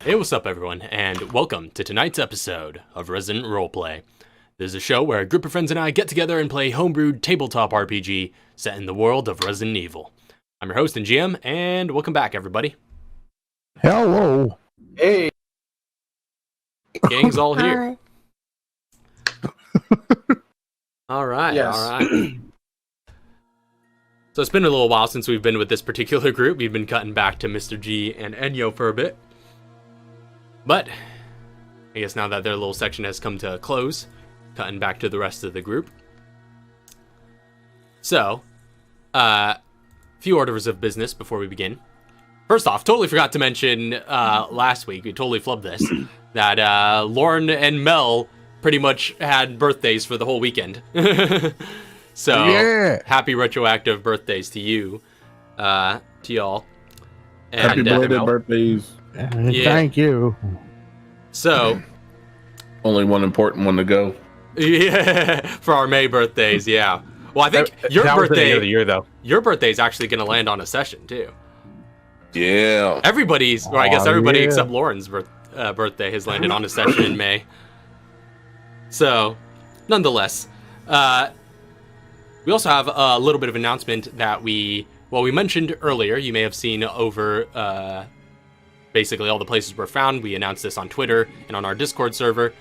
Hey, what's up, everyone, and welcome to tonight's episode of Resident Roleplay. This is a show where a group of friends and I get together and play homebrewed tabletop RPG set in the world of Resident Evil. I'm your host and GM, and welcome back, everybody. Hello. Hey. Gang's all here. All right, Yes. all right. So it's been a little while since we've been with this particular group. We've been cutting back to Mr. G and Enyo for a bit. But I guess now that their little section has come to a close, cutting back to the rest of the group. So, few orders of business before we begin. First off, totally forgot to mention last week, we totally flubbed this, that Lauren and Mel pretty much had birthdays for the whole weekend. So, Yeah. Happy retroactive birthdays to you, to y'all. And, Happy belated Mel. birthdays. Yeah. Thank you. So, Only one important one to go. yeah, for our May birthdays, yeah. Well, I think your that was the end birthday, of the year, though. your birthday's actually going to land on a session too. Yeah. Everybody's, or I guess Aw, everybody yeah. except Lauren's birthday has landed on a session in May. So, nonetheless, we also have a little bit of announcement that we mentioned earlier. You may have seen over basically all the places we're found. We announced this on Twitter and on our Discord server.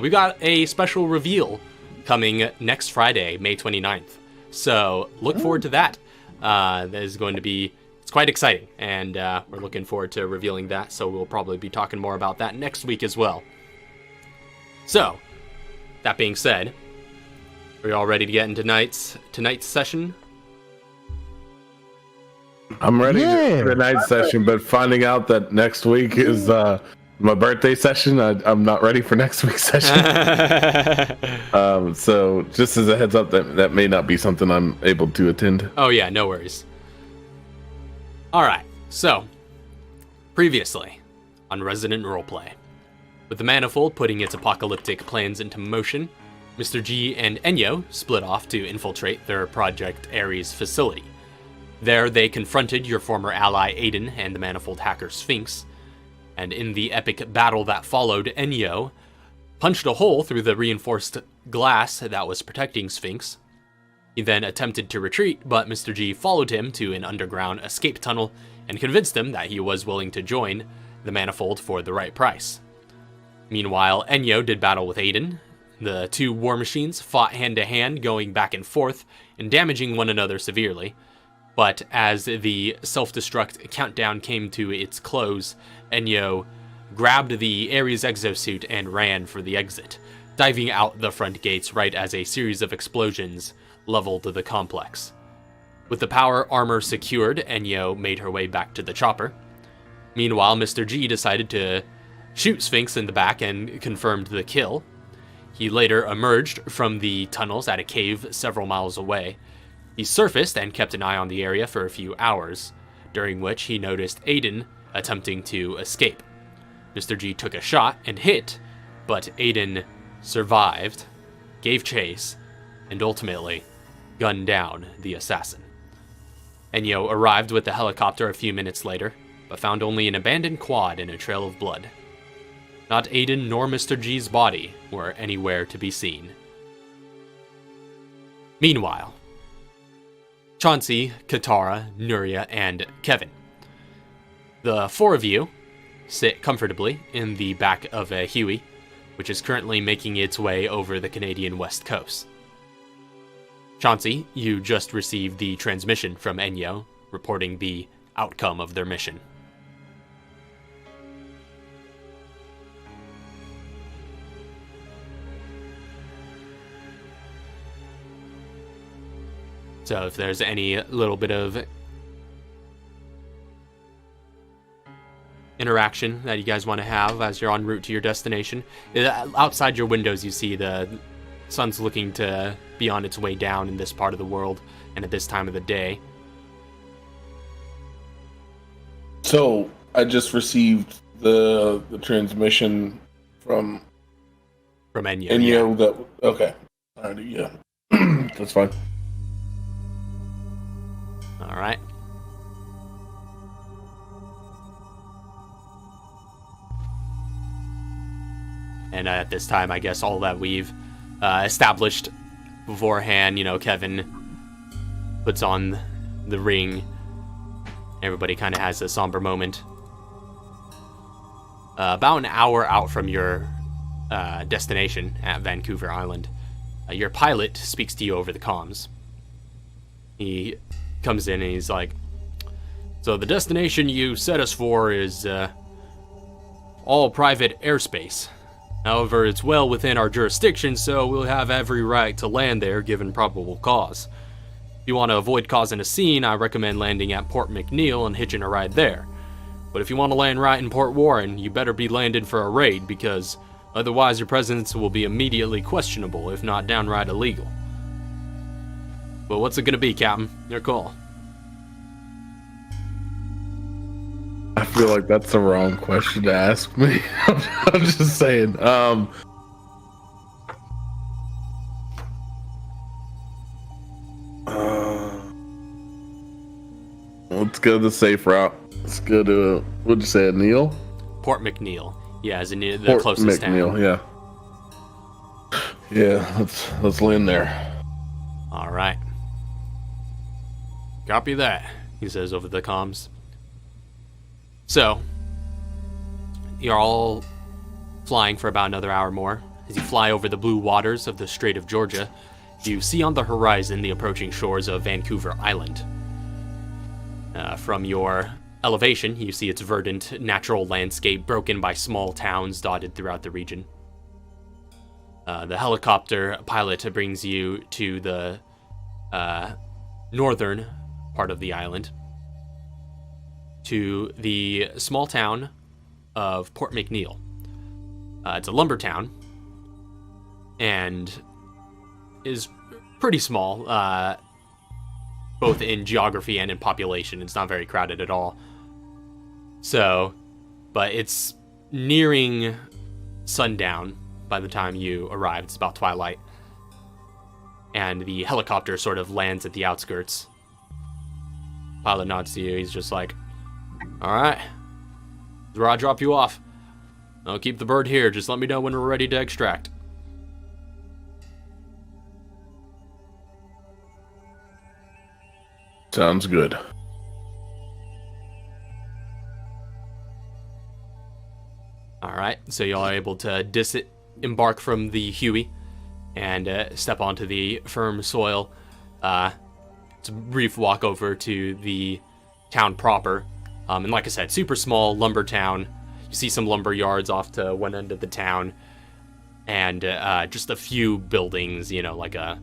We got a special reveal coming next Friday, May 29th. So look forward to that. That is going to be, it's quite exciting, and we're looking forward to revealing that. So we'll probably be talking more about that next week as well. So, that being said, are you all ready to get into tonight's session? I'm ready Yeah. for the night session, but finding out that next week is my birthday session, I'm not ready for next week's session. So just as a heads up, that may not be something I'm able to attend. Oh yeah, no worries. Alright, so, previously on Resident Roleplay. With the Manifold putting its apocalyptic plans into motion, Mr. G and Enyo split off to infiltrate their Project Ares facility. There they confronted your former ally Aiden and the Manifold hacker Sphinx, and in the epic battle that followed, Enyo punched a hole through the reinforced glass that was protecting Sphinx. He then attempted to retreat, but Mr. G followed him to an underground escape tunnel and convinced him that he was willing to join the Manifold for the right price. Meanwhile, Enyo did battle with Aiden. The two war machines fought hand-to-hand, going back and forth and damaging one another severely. But as the self-destruct countdown came to its close, Enyo grabbed the Ares exosuit and ran for the exit, diving out the front gates right as a series of explosions leveled the complex. With the power armor secured, Enyo made her way back to the chopper. Meanwhile, Mr. G decided to shoot Sphinx in the back and confirmed the kill. He later emerged from the tunnels at a cave several miles away. He surfaced and kept an eye on the area for a few hours, during which he noticed Aiden attempting to escape. Mr. G took a shot and hit, but Aiden survived, gave chase, and ultimately gunned down the assassin. Enyo arrived with the helicopter a few minutes later, but found only an abandoned quad and a trail of blood. Not Aiden nor Mr. G's body were anywhere to be seen. Meanwhile, Chauncey, Katara, Nuria, and Kevin. The four of you sit comfortably in the back of a Huey, which is currently making its way over the Canadian West Coast. Chauncey, you just received the transmission from Enyo, reporting the outcome of their mission. So if there's any little bit of interaction that you guys want to have as you're en route to your destination, outside your windows you see the sun's looking to be on its way down in this part of the world and at this time of the day. So I just received the transmission from Enyo. Enyo. That okay. Alrighty, yeah. That's fine. All right. And at this time, I guess all that we've established beforehand, Kevin puts on the ring. Everybody kind of has a somber moment. About an hour out from your destination at Vancouver Island, your pilot speaks to you over the comms. He comes in and he's like, so the destination you set us for is all private airspace. However, it's well within our jurisdiction, so we'll have every right to land there given probable cause. If you want to avoid causing a scene, I recommend landing at Port McNeil and hitching a ride there. But if you want to land right in Port Warren, you better be landed for a raid, because otherwise your presence will be immediately questionable, if not downright illegal. But what's it gonna be, Captain? Your call. I feel like that's the wrong question to ask me. I'm just saying. Let's go the safe route. Let's go to, what'd you say, Neil? Port McNeil. Yeah, is the Port closest McNeil, town. yeah. Yeah, let's land there. All right. Copy that, he says over the comms. So, you're all flying for about another hour more. As you fly over the blue waters of the Strait of Georgia, you see on the horizon the approaching shores of Vancouver Island. From your elevation, you see its verdant, natural landscape broken by small towns dotted throughout the region. The helicopter pilot brings you to the northern part of the island, to the small town of Port McNeil. It's a lumber town, and is pretty small, both in geography and in population. It's not very crowded at all. So, but it's nearing sundown by the time you arrive. It's about twilight. And the helicopter sort of lands at the outskirts. Pilot nods to you. He's just like, all right, where I drop you off. I'll keep the bird here. Just let me know when we're ready to extract. Sounds good. All right, so y'all are able to disembark from the Huey and step onto the firm soil. It's a brief walk over to the town proper. And like I said, super small lumber town. You see some lumber yards off to one end of the town. And just a few buildings, like a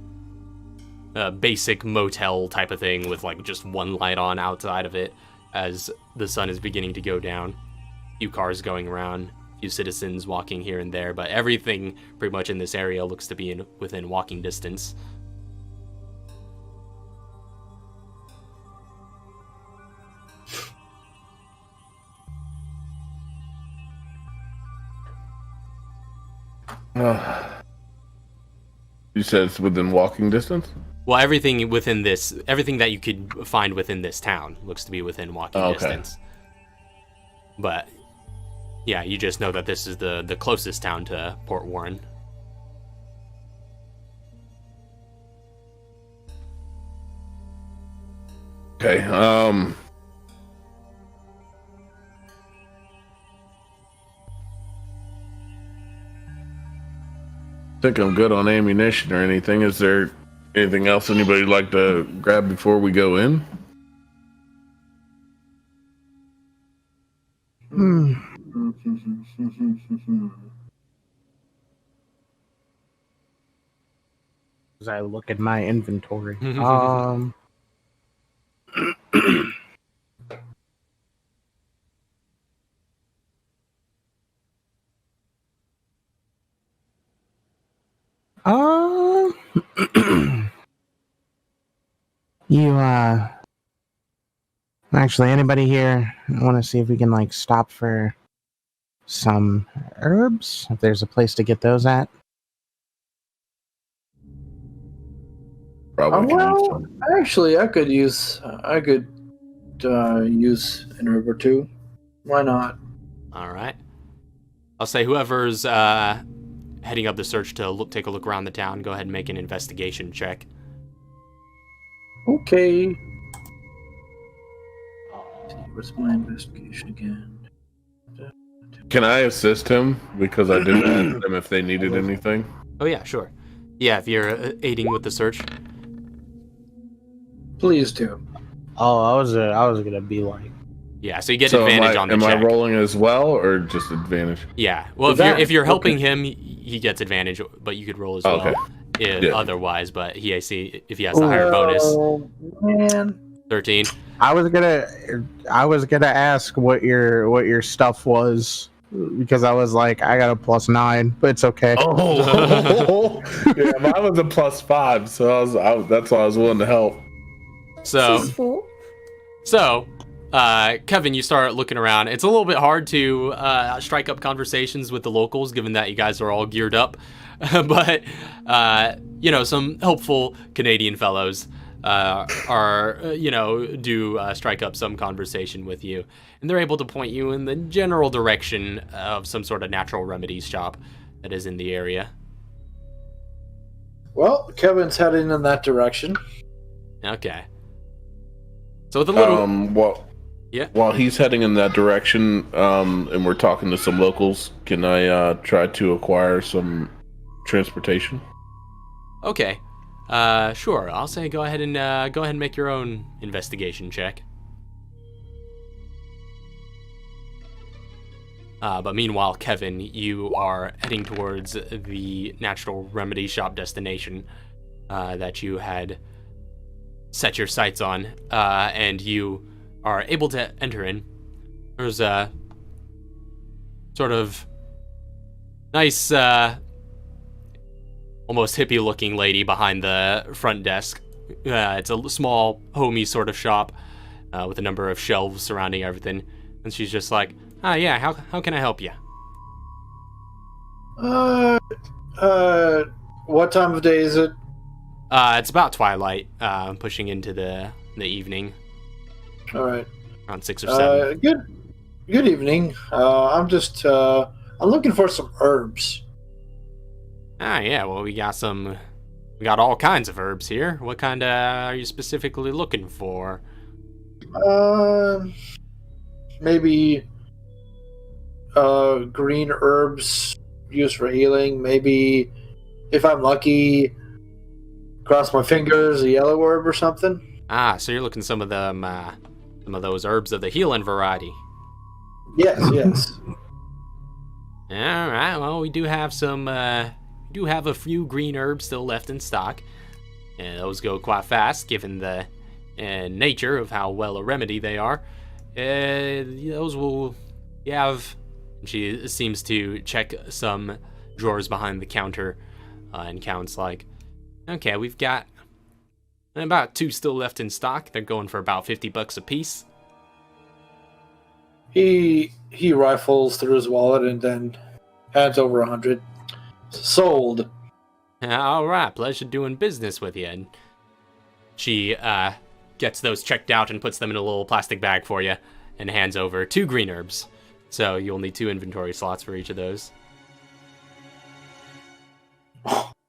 basic motel type of thing with like just one light on outside of it as the sun is beginning to go down. A few cars going around, a few citizens walking here and there, but everything pretty much in this area looks to be within walking distance. You said it's within walking distance? Well, everything that you could find within this town looks to be within walking distance. But yeah, you just know that this is the closest town to Port Warren. Okay, I think I'm good on ammunition or anything. Is there anything else anybody would like to grab before we go in? As I look at my inventory. Actually, anybody here? I want to see if we can like stop for some herbs. If there's a place to get those at. Probably. Well, actually, I could use an herb or two. Why not? All right. I'll say whoever's heading up the search to take a look around the town, go ahead and make an investigation check. Okay. What's my investigation again? Can I assist him? Because I didn't ask them if they needed anything. Oh yeah, sure. Yeah, if you're aiding with the search. Please do. Oh, I was gonna be like, Yeah, so you get So advantage on the check. Am I rolling as well, or just advantage? Yeah. Well, if you're helping him, he gets advantage, but you could roll as well. Yeah. Otherwise, but if he has the higher bonus. Oh man. 13. I was gonna ask what your stuff was, because I was like, I got a +9, but it's okay. Oh, yeah, mine was a +5, so that's why I was willing to help. So, Kevin, you start looking around. It's a little bit hard to strike up conversations with the locals, given that you guys are all geared up. But, some helpful Canadian fellows do strike up some conversation with you. And they're able to point you in the general direction of some sort of natural remedies shop that is in the area. Well, Kevin's heading in that direction. Okay. So with a little... While he's heading in that direction, and we're talking to some locals, can I try to acquire some transportation? Okay. Sure. I'll say go ahead and make your own investigation check. But meanwhile, Kevin, you are heading towards the natural remedy shop destination that you had set your sights on, and you are able to enter in. There's a sort of nice, almost hippie-looking lady behind the front desk. It's a small, homey sort of shop with a number of shelves surrounding everything, and she's just like, yeah, how can I help you? What time of day is it? It's about twilight, pushing into the evening. All right. Around 6 or 7. Good evening. I'm looking for some herbs. Yeah, well, we got all kinds of herbs here. What kind are you specifically looking for? Maybe green herbs used for healing. Maybe, if I'm lucky, cross my fingers, a yellow herb or something. So you're looking some of those herbs of the healing variety. Yes. All right. Well, we do have a few green herbs still left in stock, and those go quite fast given the nature of how well a remedy they are. Those will have. She seems to check some drawers behind the counter and counts like, okay, we've got about 2 still left in stock. They're going for about $50 a piece. He rifles through his wallet and then adds over 100. Sold. All right, pleasure doing business with you. And she gets those checked out and puts them in a little plastic bag for you and hands over 2 green herbs. So you'll need 2 inventory slots for each of those.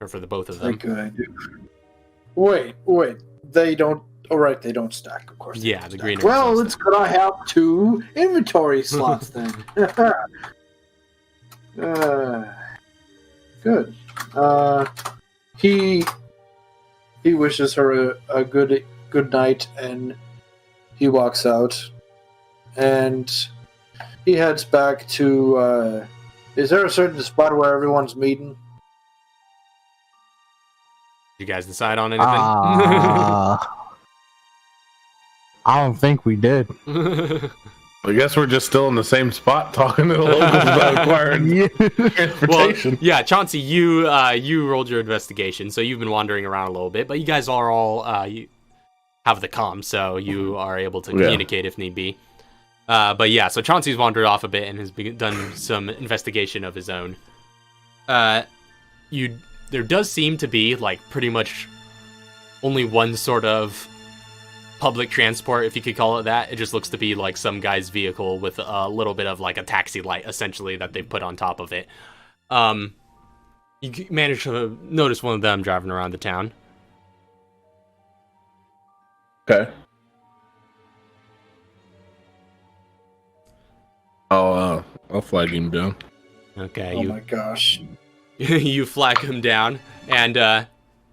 Or for the both of them. Thank God. Wait. They don't. All right, they don't stack, of course. Yeah, the green herbs. Well, it's good I have 2 inventory slots then. Good. He wishes her a good night, and he walks out, and he heads back to. Is there a certain spot where everyone's meeting? You guys decide on anything? I don't think we did. I guess we're just still in the same spot talking to the locals about acquiring transportation. Well, yeah, Chauncey, you rolled your investigation, so you've been wandering around a little bit, but you guys are all you have the comm, so you are able to communicate if need be. But yeah, so Chauncey's wandered off a bit and has done some investigation of his own. There does seem to be like pretty much only one sort of public transport, if you could call it that. It just looks to be like some guy's vehicle with a little bit of like a taxi light, essentially, that they've put on top of it. You manage to notice one of them driving around the town. Okay. I'll flag him down. Okay. Oh my gosh. You flag him down, and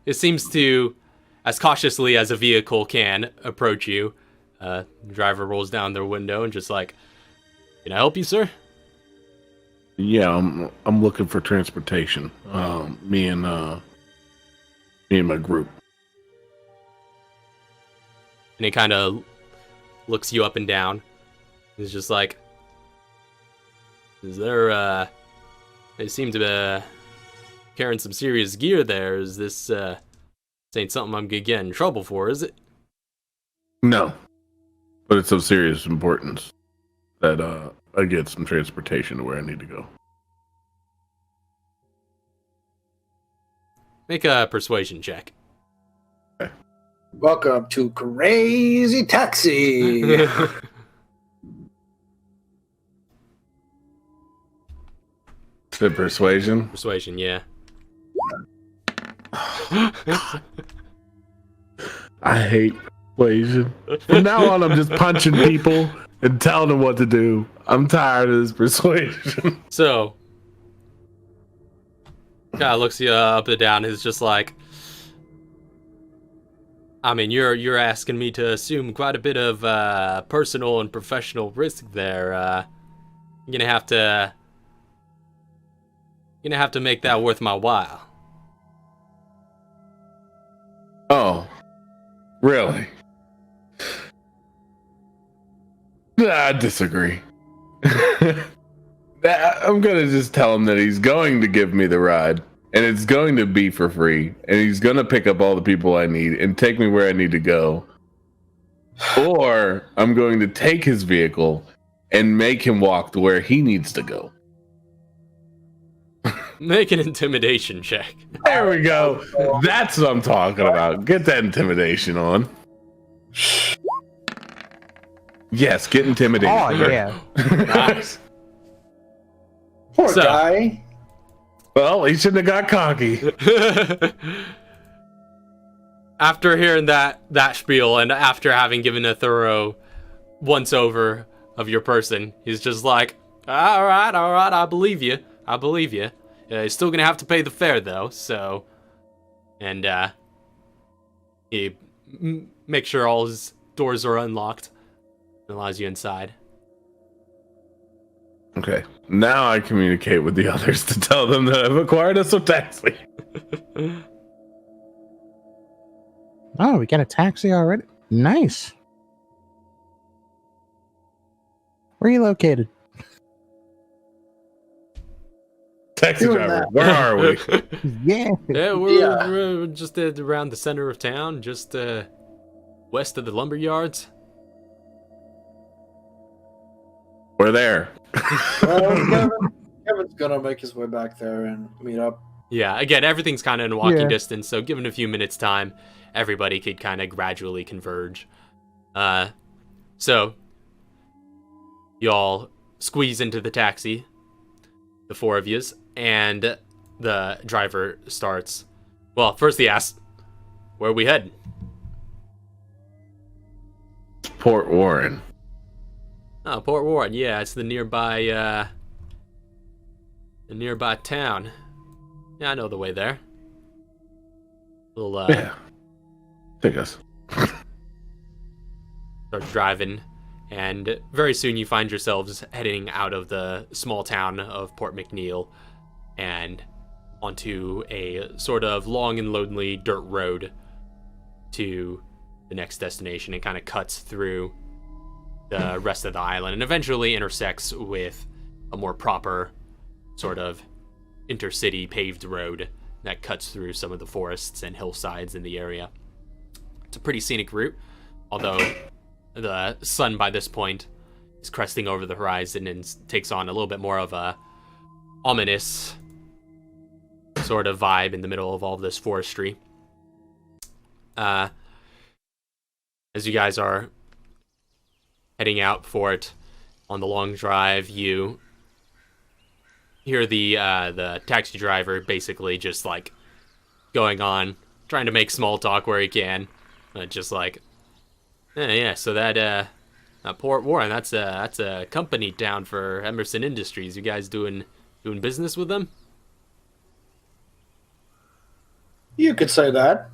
it seems to, as cautiously as a vehicle can, approach you. The driver rolls down their window and just like, "Can I help you, sir?" Yeah, I'm looking for transportation. Me and my group. And he kind of looks you up and down. He's just like, "Is there? They seem to be carrying some serious gear there. Is this ain't something I'm gonna get in trouble for, is it?" No, but it's of serious importance that I get some transportation to where I need to go. Make a persuasion check. Welcome to Crazy Taxi. The persuasion. Persuasion, yeah. I hate persuasion. From now on, I'm just punching people and telling them what to do. I'm tired of this persuasion. So, guy looks you up and down. Is just like, I mean, you're asking me to assume quite a bit of personal and professional risk there. You're gonna have to make that worth my while. Oh, really? I disagree. I'm gonna just tell him that he's going to give me the ride, and it's going to be for free, and he's gonna pick up all the people I need and take me where I need to go. Or I'm going to take his vehicle and make him walk to where he needs to go. Make an intimidation check. There we go. That's what I'm talking about. Get that intimidation on. Yes, get intimidated. Oh, yeah. Nice. Poor So- guy. Well, he shouldn't have got cocky. After hearing that spiel and after having given a thorough once over of your person, he's just like, all right, I believe you. He's still gonna have to pay the fare though, so, and he makes sure all his doors are unlocked and allows you inside. Okay, now I communicate with the others to tell them that I've acquired us a taxi. Oh, we got a taxi already? Nice. Where are you located? Taxi Doing driver, that. where are we? Yeah. Yeah, Yeah. we're just around the center of town, just west of the lumber yards. We're there. Well, Kevin's gonna make his way back there and meet up. Yeah, again, everything's kind of in walking Yeah. distance, so given a few minutes time, everybody could kind of gradually converge. So, y'all squeeze into the taxi, the four of yous, and the driver starts. Well, first he asks, where are we heading? Port Warren. Oh, Port Warren, yeah, it's the nearby town. Yeah, I know the way there. We'll Yeah. Take us. start driving, and very soon you find yourselves heading out of the small town of Port McNeil and onto a sort of long and lonely dirt road to the next destination. It kind of cuts through the rest of the island and eventually intersects with a more proper sort of intercity paved road that cuts through some of the forests and hillsides in the area. It's a pretty scenic route, although the sun by this point is cresting over the horizon and takes on a little bit more of a ominous sort of vibe in the middle of all of this forestry. As you guys are heading out for it on the long drive, you hear the taxi driver basically just like going on, trying to make small talk where he can, just like, yeah. So that Port Warren, that's a company town for Emerson Industries. You guys doing business with them? You could say that.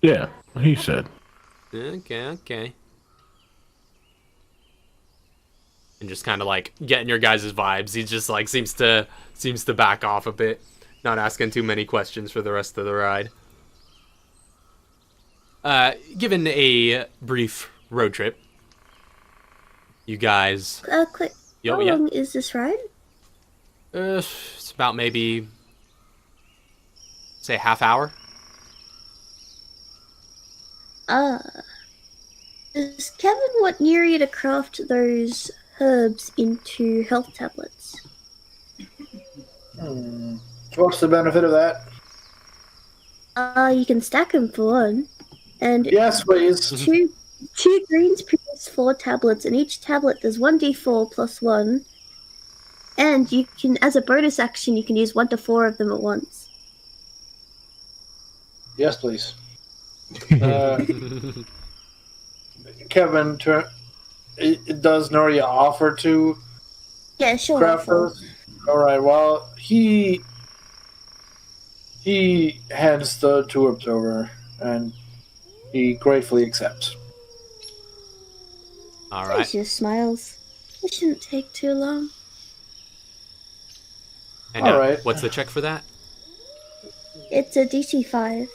Yeah, he said. Okay. And just kind of like getting your guys' vibes. He just like seems to back off a bit, not asking too many questions for the rest of the ride. Given a brief road trip, you guys. Quick. How long is this ride? It's about maybe say half hour. Does Kevin want Nuria to craft those herbs into health tablets? What's the benefit of that? You can stack them for one. And Yes, please. two greens produce 4 tablets, and each tablet does 1d4 plus 1. And you can, as a bonus action, you can use 1 to 4 of them at once. Yes, please. Kevin, does Nuria offer to Yeah, sure. craft those? All right. Well, he hands the tulips over, and he gratefully accepts. All He right. just smiles. It shouldn't take too long. And All right. what's the check for that? It's a DC5.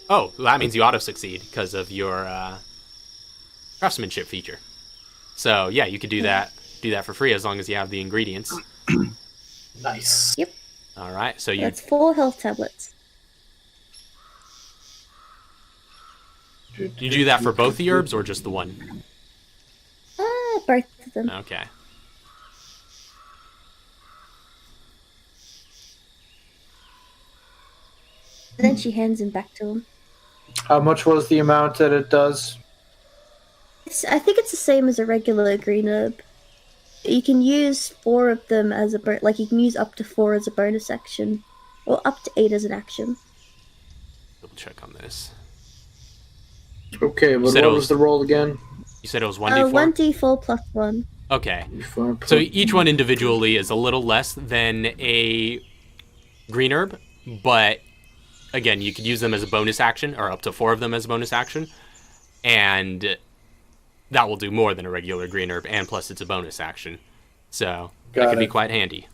Oh, well, that means you auto succeed because of your craftsmanship feature. So yeah, you could do that for free as long as you have the ingredients. Nice. Yep. All right. So you That's 4 health tablets. you do that for both the herbs or just the one? Both of them. Okay. And then she hands him back to him. How much was the amount that it does? I think it's the same as a regular green herb. You can use 4 of them as a like you can use up to 4 as a bonus action, or up to 8 as an action. Double check on this. Okay, but Said what it was was- the roll again? You said it was 1d4? 1d4 plus 1. Okay. So each one individually is a little less than a green herb, but again, you could use them as a bonus action, or up to 4 of them as a bonus action, and that will do more than a regular green herb, and plus it's a bonus action. So that Got could be it. quite handy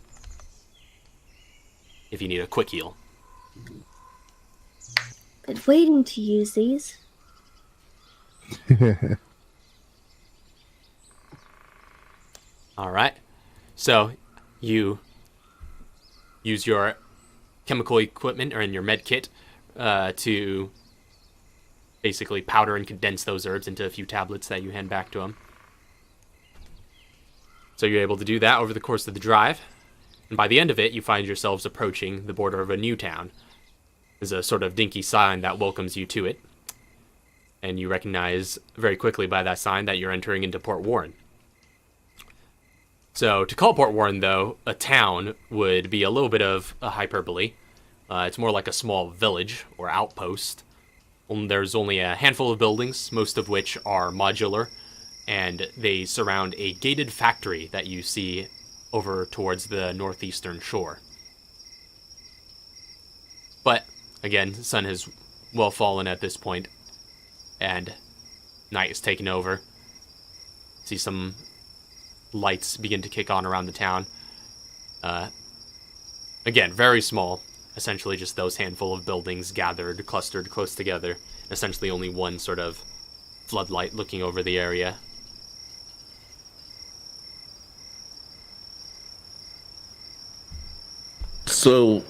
if you need a quick heal. Been waiting to use these. All right. So you use your chemical equipment or in your med kit to basically powder and condense those herbs into a few tablets that you hand back to him. So you're able to do that over the course of the drive. And by the end of it, you find yourselves approaching the border of a new town. There's a sort of dinky sign that welcomes you to it. And you recognize very quickly by that sign that you're entering into Port Warren. So to call Port Warren, though, a town would be a little bit of a hyperbole. It's more like a small village or outpost. There's only a handful of buildings, most of which are modular, and they surround a gated factory that you see over towards the northeastern shore. But, again, the sun has well fallen at this point, and night is taken over. See some lights begin to kick on around the town. Again, very small. Essentially just those handful of buildings gathered, clustered close together. Essentially only one sort of floodlight looking over the area. So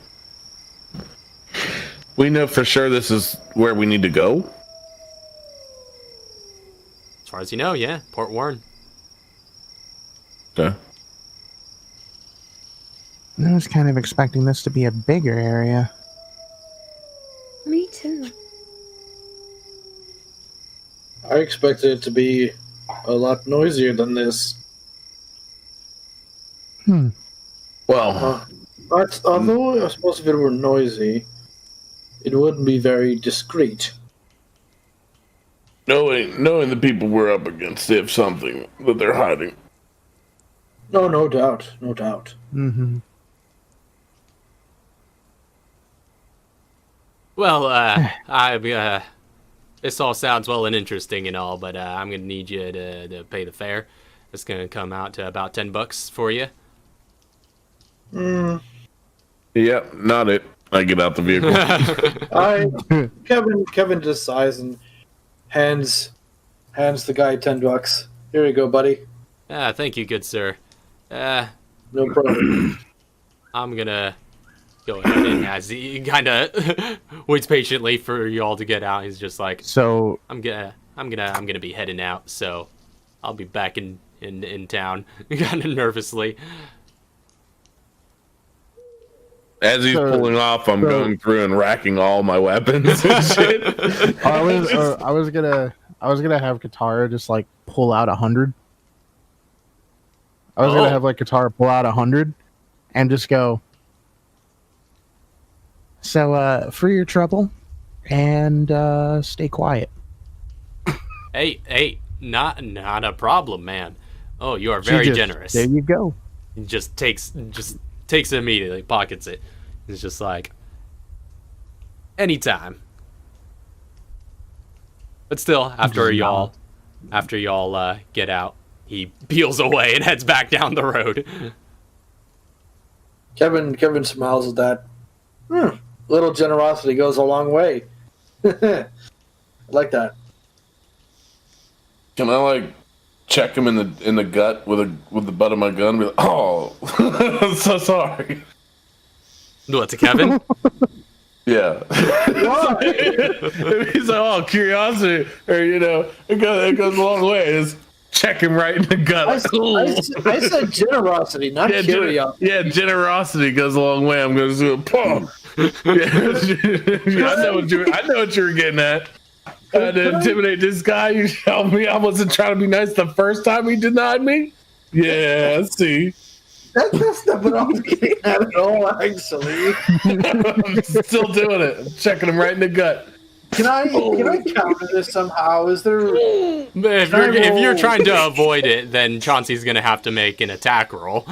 we know for sure this is where we need to go. As far as you know, yeah, Port Warren. Okay. I was kind of expecting this to be a bigger area. Me too. I expected it to be a lot noisier than this. Well, Although I suppose if it were noisy, it wouldn't be very discreet. knowing the people we're up against, they have something that they're hiding. No doubt, no doubt. Mm-hmm. Well, this all sounds well and interesting and all, but I'm gonna need you to pay the fare. It's gonna come out to about $10 for you. Yep, not it. I get out the vehicle. Kevin just sighs and hands the guy $10. Here you go, buddy. Thank you, good sir. No problem. I'm gonna go ahead and as he kind of waits patiently for you all to get out. He's just like, So I'm gonna be heading out, so I'll be back in town, kind of nervously. As he's pulling off, I'm going through and racking all my weapons and shit. I was gonna have Katara just like pull out 100. I was gonna have like Katara pull out 100 and just go. So for your trouble and stay quiet. Hey, not a problem, man. Oh, you are very generous. There you go. He just takes it immediately, pockets it. He's just like, anytime. But still, after y'all get out, he peels away and heads back down the road. Kevin smiles at that. Little generosity goes a long way. I like that. Can I like check him in the gut with the butt of my gun? And be like, oh, I'm so sorry. What, to Kevin? Yeah. He's like, oh, curiosity, or it goes a long way. Just check him right in the gut. I said generosity, not curiosity. Generosity goes a long way. I'm going to do it. I know what you were getting at. To intimidate this guy, you tell me I wasn't trying to be nice the first time he denied me? Yeah, I see. That's not what I was getting at all, actually. I'm still doing it. I'm checking him right in the gut. Can I counter this somehow? Is there... If you're trying to avoid it, then Chauncey's going to have to make an attack roll.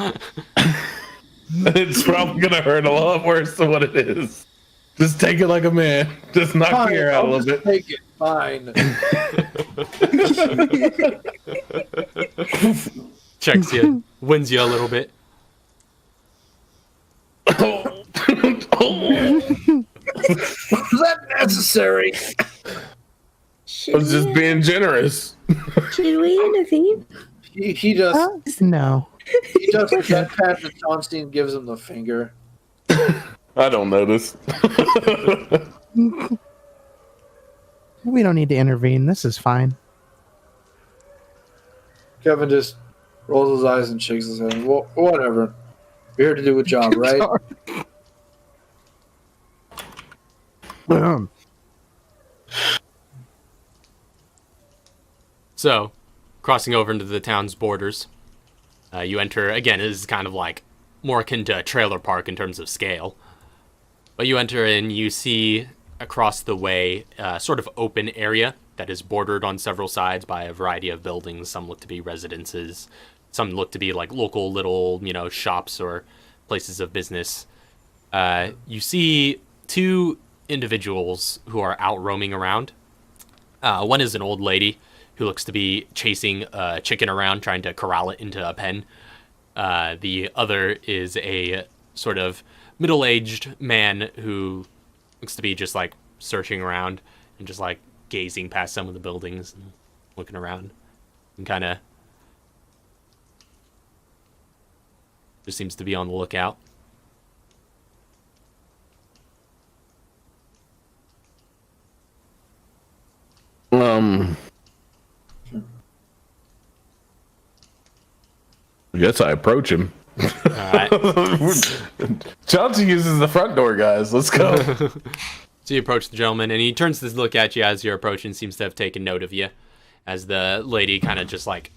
It's probably going to hurt a lot worse than what it is. Just take it like a man. Just knock your hair out a little bit. Take it. Fine. Checks you, wins you a little bit. Was that necessary? I was just being generous. Should we intervene? He just No. he just deadpans to Chauncey and gives him the finger. I don't notice. We don't need to intervene. This is fine. Kevin just rolls his eyes and shakes his head. Well, whatever. We're here to do a job, right? So, crossing over into the town's borders, you enter, again, it is kind of like more akin to a trailer park in terms of scale. But you enter and you see across the way a sort of open area that is bordered on several sides by a variety of buildings. Some look to be residences. Some look to be like local little, shops or places of business. You see two individuals who are out roaming around. One is an old lady who looks to be chasing a chicken around, trying to corral it into a pen. The other is a sort of middle-aged man who looks to be just like searching around and just like gazing past some of the buildings and looking around and kind of just seems to be on the lookout. I guess I approach him. Alright. Chauncey uses the front door, guys. Let's go. So you approach the gentleman, and he turns to look at you as you're approaching, seems to have taken note of you, as the lady kind of just like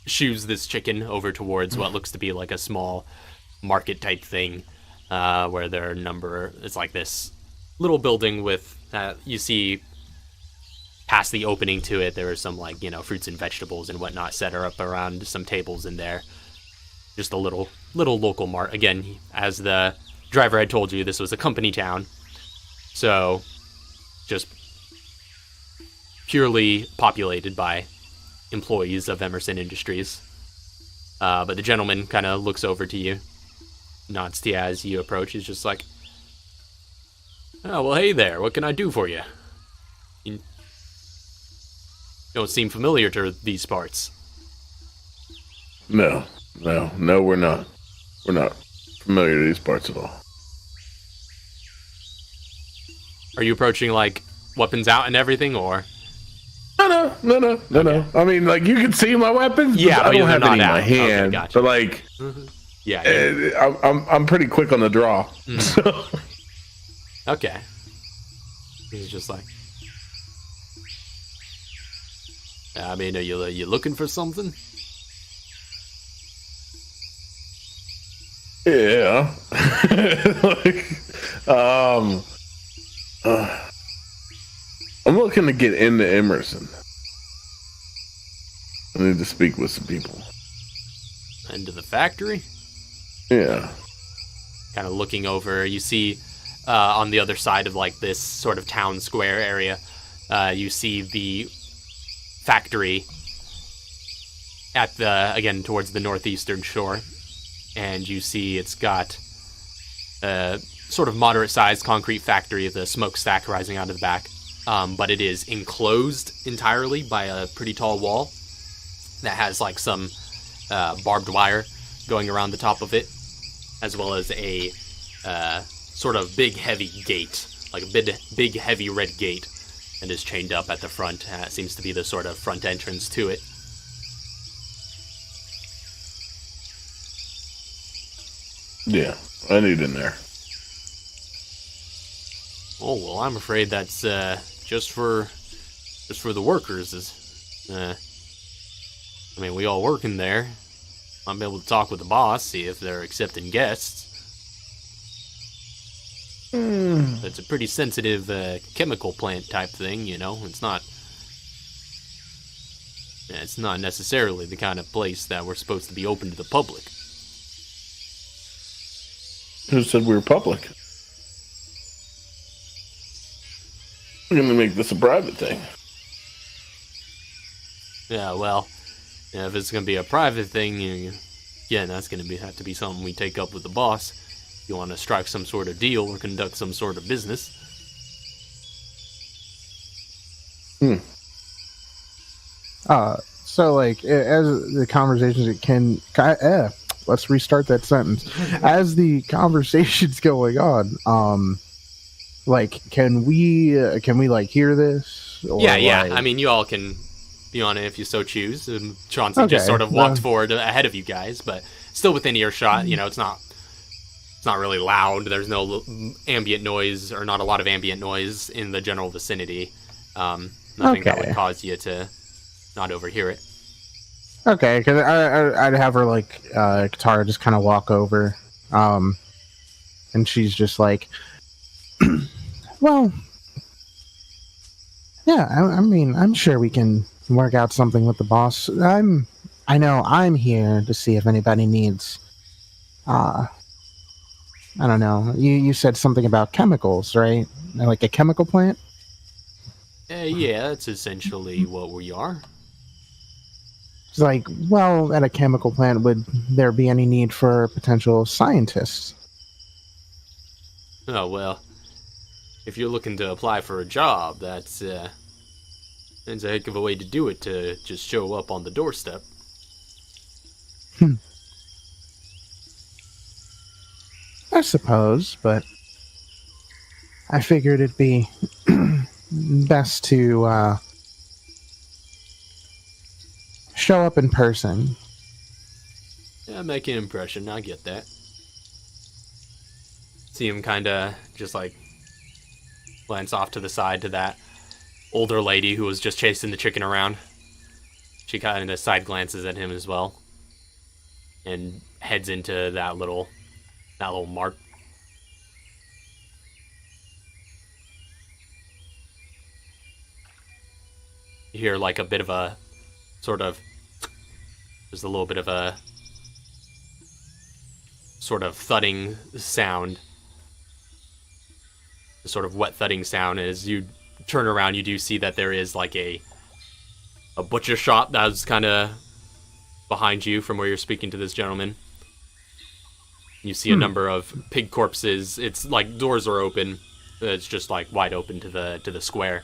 shoos this chicken over towards what looks to be like a small market type thing, where there are a number. It's like this little building with you see past the opening to it. There are some like fruits and vegetables and whatnot set up around some tables in there. Just a little local mart. Again, as the driver had told you, this was a company town, so just purely populated by employees of Emerson Industries. But the gentleman kind of looks over to you, nods to you as you approach. He's just like, "Oh, well, hey there. What can I do for you? You don't seem familiar to these parts." No, we're not. We're not familiar to these parts at all. Are you approaching like weapons out and everything, or? No. I mean, like, you can see my weapons. Yeah, but I don't have any in out. my hand. Okay, gotcha. But like, Yeah. I'm pretty quick on the draw. So. Okay. He's just like, I mean, are you looking for something? Yeah. I'm looking to get into Emerson. I need to speak with some people. Into the factory? Yeah. Kind of looking over, you see on the other side of like this sort of town square area, you see the factory at again towards the northeastern shore, and you see it's got a sort of moderate sized concrete factory, the smokestack rising out of the back, but it is enclosed entirely by a pretty tall wall that has like some barbed wire going around the top of it, as well as a sort of big heavy gate, like a big heavy red gate, and is chained up at the front. It seems to be the sort of front entrance to it. Yeah, I need in there. Oh well, I'm afraid that's just for the workers. I mean, we all work in there. Might be able to talk with the boss, see if they're accepting guests. It's a pretty sensitive chemical plant type thing, It's not necessarily the kind of place that we're supposed to be open to the public. Who said we were public? We're gonna make this a private thing. Yeah, well, if it's gonna be a private thing, that's gonna have to be something we take up with the boss. You want to strike some sort of deal or conduct some sort of business. So like as the conversations let's restart that sentence. As the conversation's going on, like can we like hear this? Or Yeah. like... I mean, you all can be on it if you so choose. Chauncey just sort of walked forward ahead of you guys, but still within earshot. It's not really loud. There's no ambient noise, or not a lot of ambient noise in the general vicinity. Nothing that would cause you to not overhear it. Okay, because I'd have her like Katara just kind of walk over, and she's just like, well, yeah. I mean, I'm sure we can work out something with the boss. I know I'm here to see if anybody needs. I don't know. You said something about chemicals, right? Like a chemical plant? Yeah, that's essentially what we are. It's like, well, at a chemical plant, would there be any need for potential scientists? Oh, well, if you're looking to apply for a job, that's a heck of a way to do it, to just show up on the doorstep. I suppose, but I figured it'd be best to show up in person. Yeah, make an impression, I get that. See him kind of just like glance off to the side to that older lady who was just chasing the chicken around. She kind of side glances at him as well, and heads into that little that little mark. You hear like a bit of a there's a little bit of a sort of thudding sound. A sort of wet thudding sound. As you turn around, you do see that there is like a butcher shop that's kind of behind you from where you're speaking to this gentleman. You see a number of pig corpses. It's like doors are open. It's just like wide open to the square.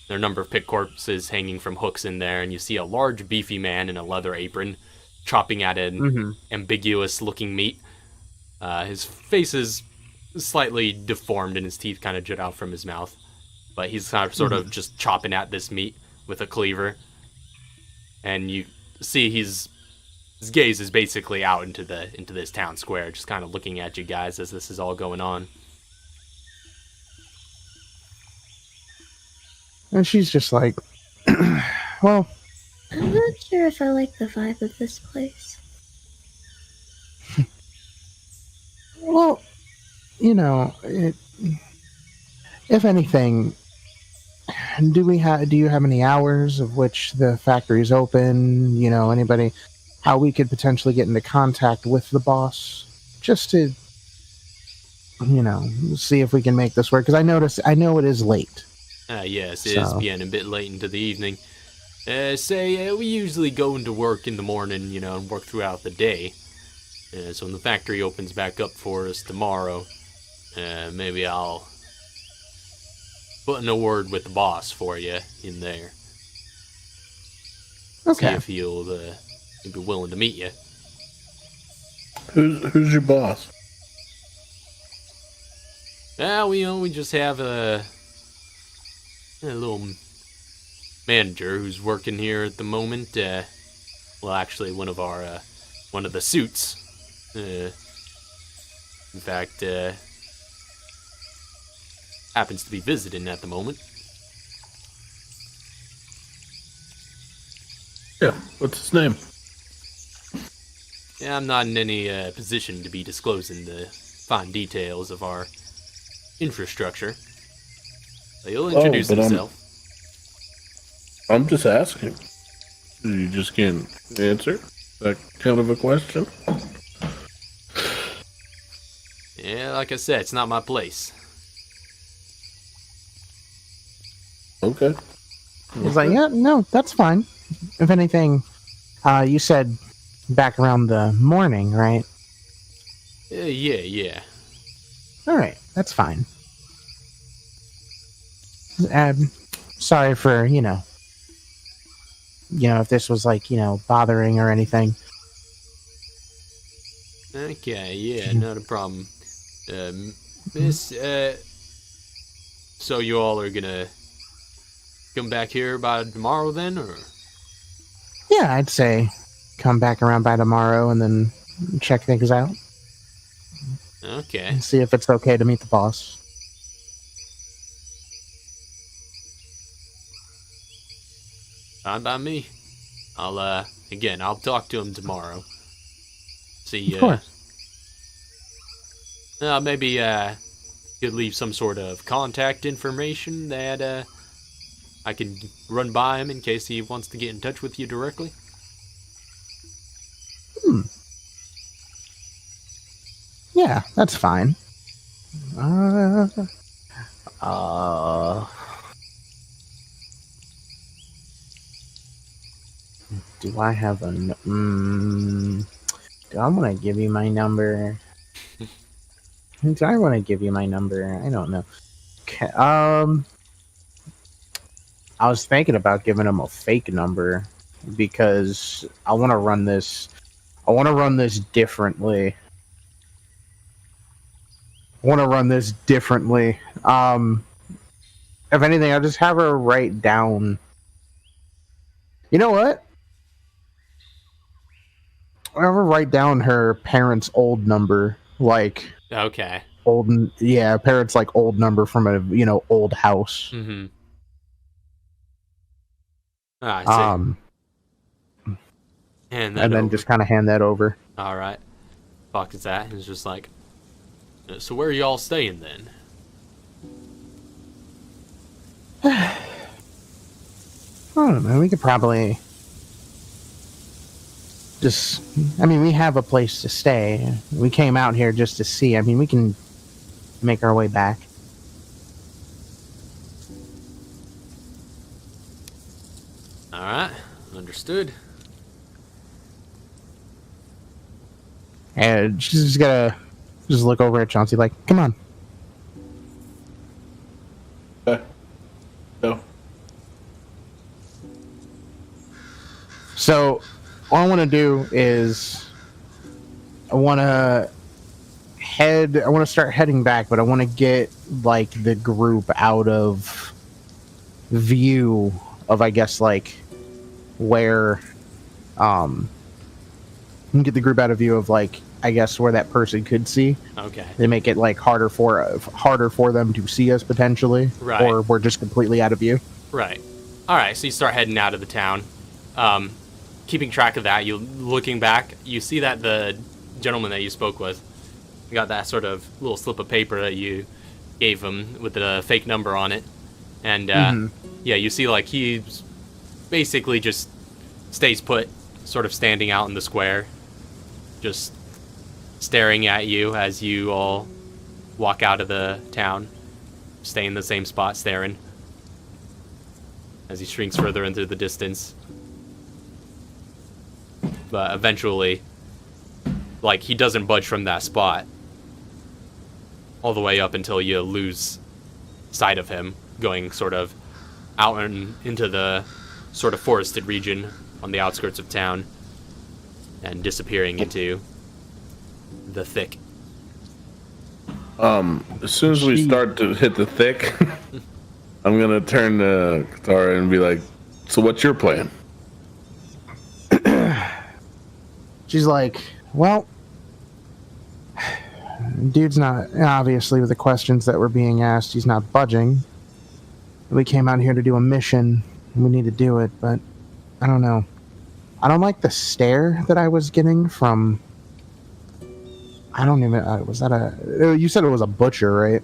There are a number of pig corpses hanging from hooks in there, and you see a large beefy man in a leather apron chopping at an ambiguous looking meat. His face is slightly deformed and his teeth kind of jut out from his mouth, but he's kind of sort of just chopping at this meat with a cleaver. And you see his gaze is basically out into this town square, just kind of looking at you guys as this is all going on. And she's just like, well, I'm not sure if I like the vibe of this place. well, you know, if anything, do you have any hours of which the factory's open? You know, anybody, how we could potentially get into contact with the boss, just to, you know, see if we can make this work. Because I know it is late. Yes, it is getting a bit late into the evening. We usually go into work in the morning, you know, and work throughout the day. So when the factory opens back up for us tomorrow, maybe I'll put in a word with the boss for you in there. Okay. See if he'll be willing to meet you. Who's your boss? We just have a little manager who's working here at the moment. Well, actually, one of the suits. In fact, happens to be visiting at the moment. Yeah, what's his name? Yeah, I'm not in any position to be disclosing the fine details of our infrastructure. So he'll introduce himself. I'm just asking. You just can't answer that kind of a question? Yeah, like I said, it's not my place. Okay. He's like, yeah, no, that's fine. If anything, you said back around the morning, right? Yeah. All right, that's fine. Sorry for, you know, if this was like, bothering or anything. Okay, yeah, not a problem. Miss, so you all are gonna come back here by tomorrow then, or? Yeah, I'd say come back around by tomorrow and then check things out. Okay. And see if it's okay to meet the boss. Fine by me. I'll talk to him tomorrow. See, Of course. maybe, could leave some sort of contact information that, I can run by him in case he wants to get in touch with you directly. Yeah, that's fine. Do I have a... do I want to give you my number? Do I want to give you my number? I don't know. Okay, I was thinking about giving him a fake number because I want to run this differently. If anything, I'll just have her write down. You know what? I'll have her write down her parents' old number, like Okay. parents' like old number from a old house. Mm-hmm. I see. And then just kind of hand that over. Alright. Pockets that, and it's just like, So where are y'all staying then? I don't know. We could probably just. I mean, we have a place to stay. We came out here just to see. I mean, we can make our way back. Alright, understood. And she's just gonna just look over at Chauncey like, come on. No. So, all I want to do is I want to start heading back, but I want to get, like, the group out of view of, I guess, like, where, get the group out of view of, like, I guess where that person could see. Okay. They make it, like, harder for them to see us, potentially. Right. Or we're just completely out of view. Right. Alright, so you start heading out of the town. Keeping track of that, you looking back, you see that the gentleman that you spoke with got that sort of little slip of paper that you gave him with the fake number on it. And, yeah, you see, like, he basically just stays put, sort of standing out in the square, just staring at you as you all walk out of the town, stay in the same spot staring as he shrinks further into the distance. But eventually, like, he doesn't budge from that spot all the way up until you lose sight of him, going sort of out into the sort of forested region on the outskirts of town and disappearing into the thick. As soon as we start to hit the thick, I'm gonna turn to Katara and be like, so what's your plan? She's like, well, dude's not, obviously with the questions that were being asked, he's not budging. We came out here to do a mission, and we need to do it, but I don't know. I don't like the stare that I was getting from, I don't even, was that you said it was a butcher, right?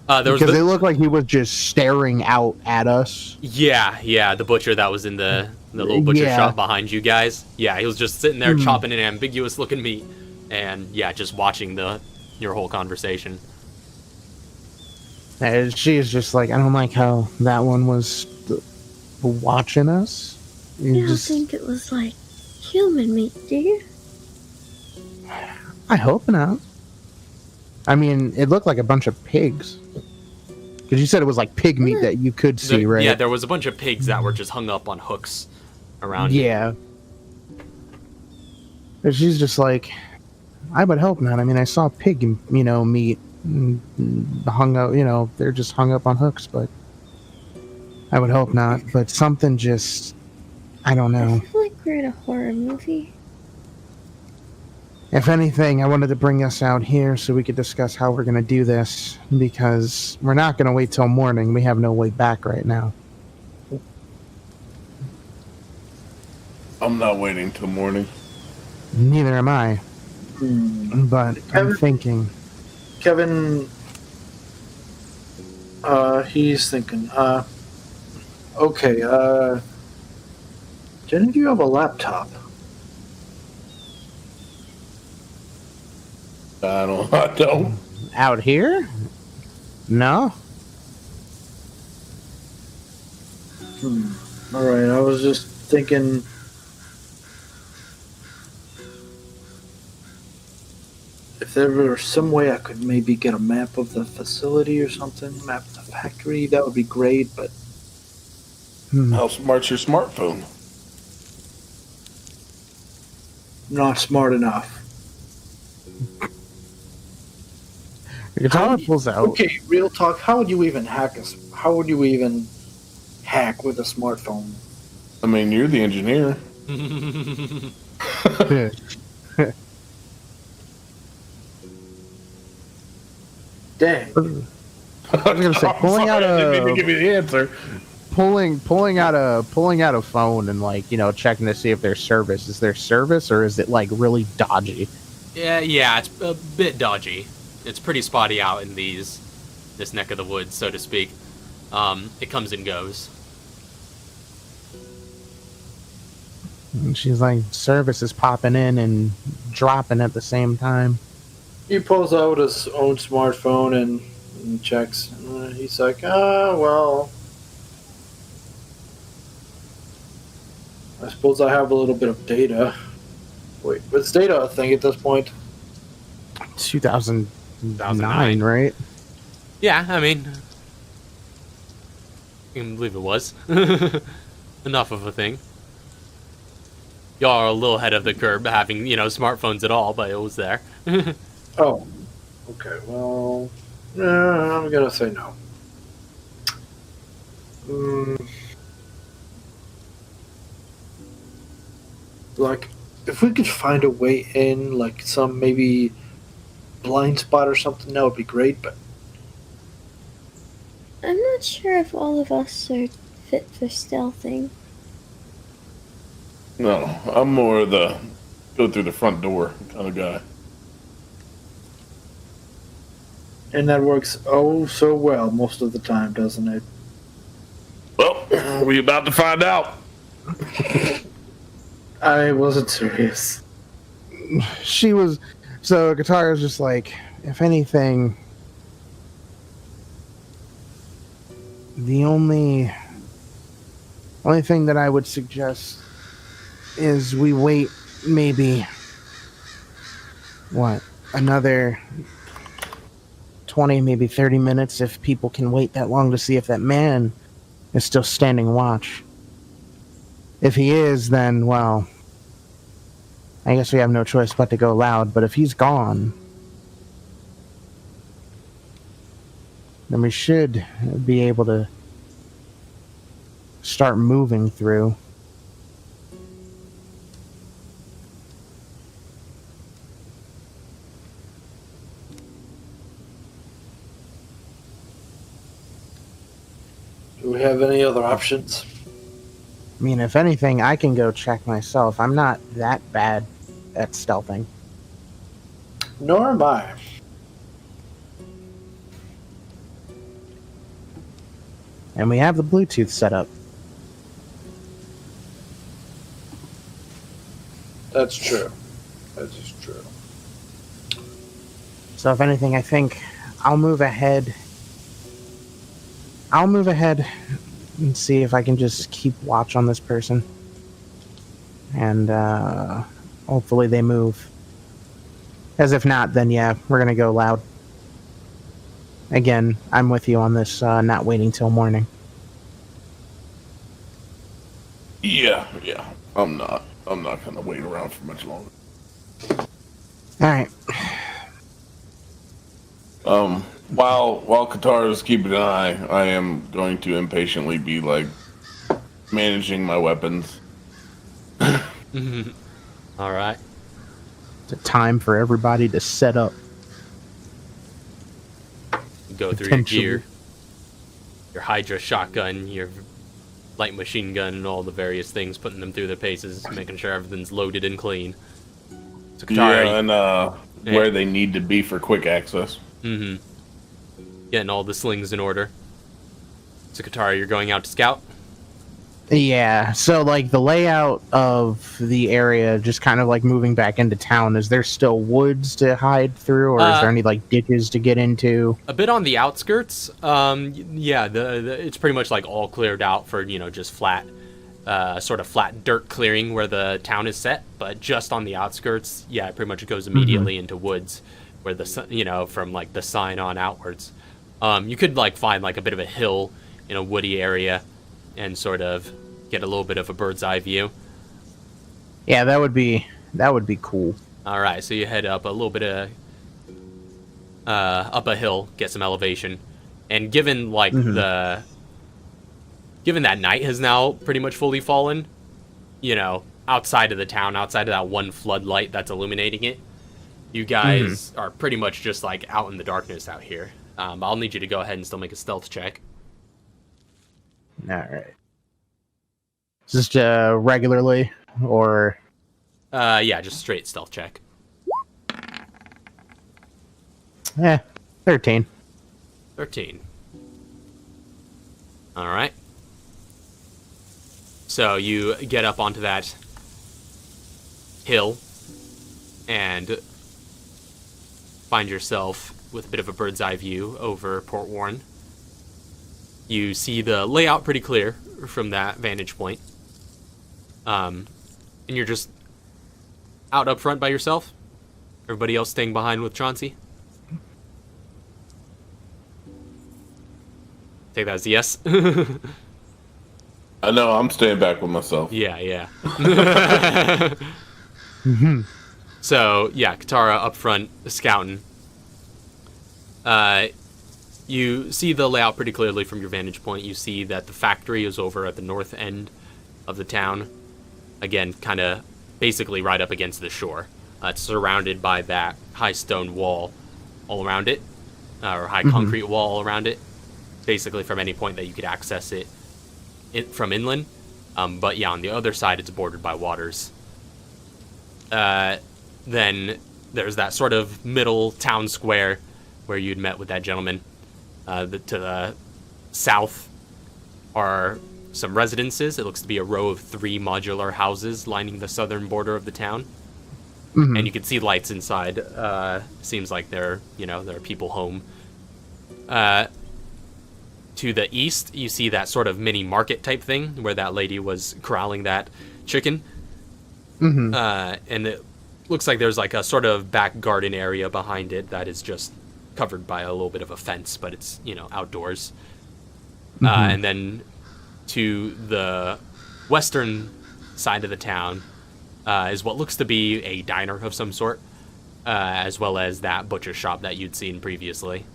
Because it looked like he was just staring out at us. Yeah, the butcher that was in the little butcher shop behind you guys. Yeah, he was just sitting there chopping an ambiguous looking meat, and yeah, just watching your whole conversation. And she is just like, I don't like how that one was watching us. You don't think it was like human meat, do you? I hope not. I mean, it looked like a bunch of pigs. Because you said it was like pig meat that you could see, right? Yeah, there was a bunch of pigs that were just hung up on hooks around. Yeah. And she's just like, I would hope not. I mean, I saw pig, meat hung up, they're just hung up on hooks, but I would hope not. But something just, I don't know. I feel like we're in a horror movie. If anything, I wanted to bring us out here so we could discuss how we're going to do this, because we're not going to wait till morning. We have no way back right now. I'm not waiting till morning. Neither am I. But I'm thinking. Kevin, he's thinking, okay, do any of you have a laptop? I don't. Out here? No. Alright, I was just thinking, if there were some way I could maybe get a map of the facility or something, map of the factory, that would be great, but... How smart's your smartphone? Not smart enough. The guitar pulls out. Okay, real talk, how would you even hack how would you even hack with a smartphone? I mean, you're the engineer. Dang. I was gonna say, pulling out I didn't mean to give you the answer. pulling out a phone and, like, checking to see if there's service. Is there service, or is it like really dodgy? Yeah, it's a bit dodgy. It's pretty spotty out in this neck of the woods, so to speak. It comes and goes. And she's like, service is popping in and dropping at the same time. He pulls out his own smartphone and checks. He's like, well, I suppose I have a little bit of data. Wait, what's data a thing at this point? 2009, right? Yeah, I mean, I can believe it was. Enough of a thing. Y'all are a little ahead of the curve having, smartphones at all, but it was there. Oh, okay, well, I'm gonna say no. Like, if we could find a way in, like some maybe blind spot or something, that would be great, but I'm not sure if all of us are fit for stealthing. No, I'm more of the go through the front door kind of guy. and that works oh so well most of the time, doesn't it? Well, we about to find out. I wasn't serious. She was. So Katara's just like, if anything, the only thing that I would suggest is we wait maybe another 20, maybe 30 minutes if people can wait that long to see if that man is still standing watch. If he is, then, well, I guess we have no choice but to go loud, but if he's gone, then we should be able to start moving through. Do we have any other options? I mean, if anything, I can go check myself. I'm not that bad at stealthing. Nor am I. And we have the Bluetooth set up. That's true. That is true. So if anything, I think I'll move ahead. And see if I can just keep watch on this person. And hopefully they move. As if not, then yeah, we're going to go loud. Again, I'm with you on this, not waiting till morning. Yeah. I'm not gonna wait around for much longer. Alright. While Katara's keeping an eye, I am going to impatiently be like managing my weapons. All right. It's a time for everybody to set up. Go through your gear, your Hydra shotgun, your light machine gun, and all the various things, putting them through their paces, making sure everything's loaded and clean. So Katara, Yeah, and where they need to be for quick access. Getting all the slings in order. So Katara, you're going out to scout? Yeah, so like the layout of the area, just kind of like moving back into town, is there still woods to hide through, or is there any like ditches to get into? A bit on the outskirts. Yeah, it's pretty much like all cleared out for, just flat, sort of flat dirt clearing where the town is set. But just on the outskirts, yeah, it pretty much goes immediately into woods where from like the sign on outwards. You could like find like a bit of a hill in a woody area and sort of get a little bit of a bird's eye view. Yeah, that would be cool. All right, so you head up a little bit of up a hill, get some elevation, and given that night has now pretty much fully fallen, outside of the town, outside of that one floodlight that's illuminating it, you guys are pretty much just like out in the darkness out here. I'll need you to go ahead and still make a stealth check. All right. Just regularly, or? Yeah, just straight stealth check. 13. 13. All right. So you get up onto that hill and find yourself with a bit of a bird's eye view over Port Warren. You see the layout pretty clear from that vantage point. And you're just out up front by yourself? Everybody else staying behind with Chauncey? Take that as a yes. I know, I'm staying back with myself. Yeah. So, yeah, Katara up front, scouting. You see the layout pretty clearly from your vantage point. You see that the factory is over at the north end of the town. Again, kind of basically right up against the shore. It's surrounded by that high stone wall all around it, or high concrete wall all around it. Basically from any point that you could access it from inland. But yeah, on the other side, it's bordered by waters. Then there's that sort of middle town square where you'd met with that gentleman. To the south are some residences. It looks to be a row of 3 modular houses lining the southern border of the town. And you can see lights inside. Seems like there are people home. To the east, you see that sort of mini market type thing where that lady was corralling that chicken. And it looks like there's like a sort of back garden area behind it that is just covered by a little bit of a fence, but it's, outdoors. And then to the western side of the town is what looks to be a diner of some sort, as well as that butcher shop that you'd seen previously.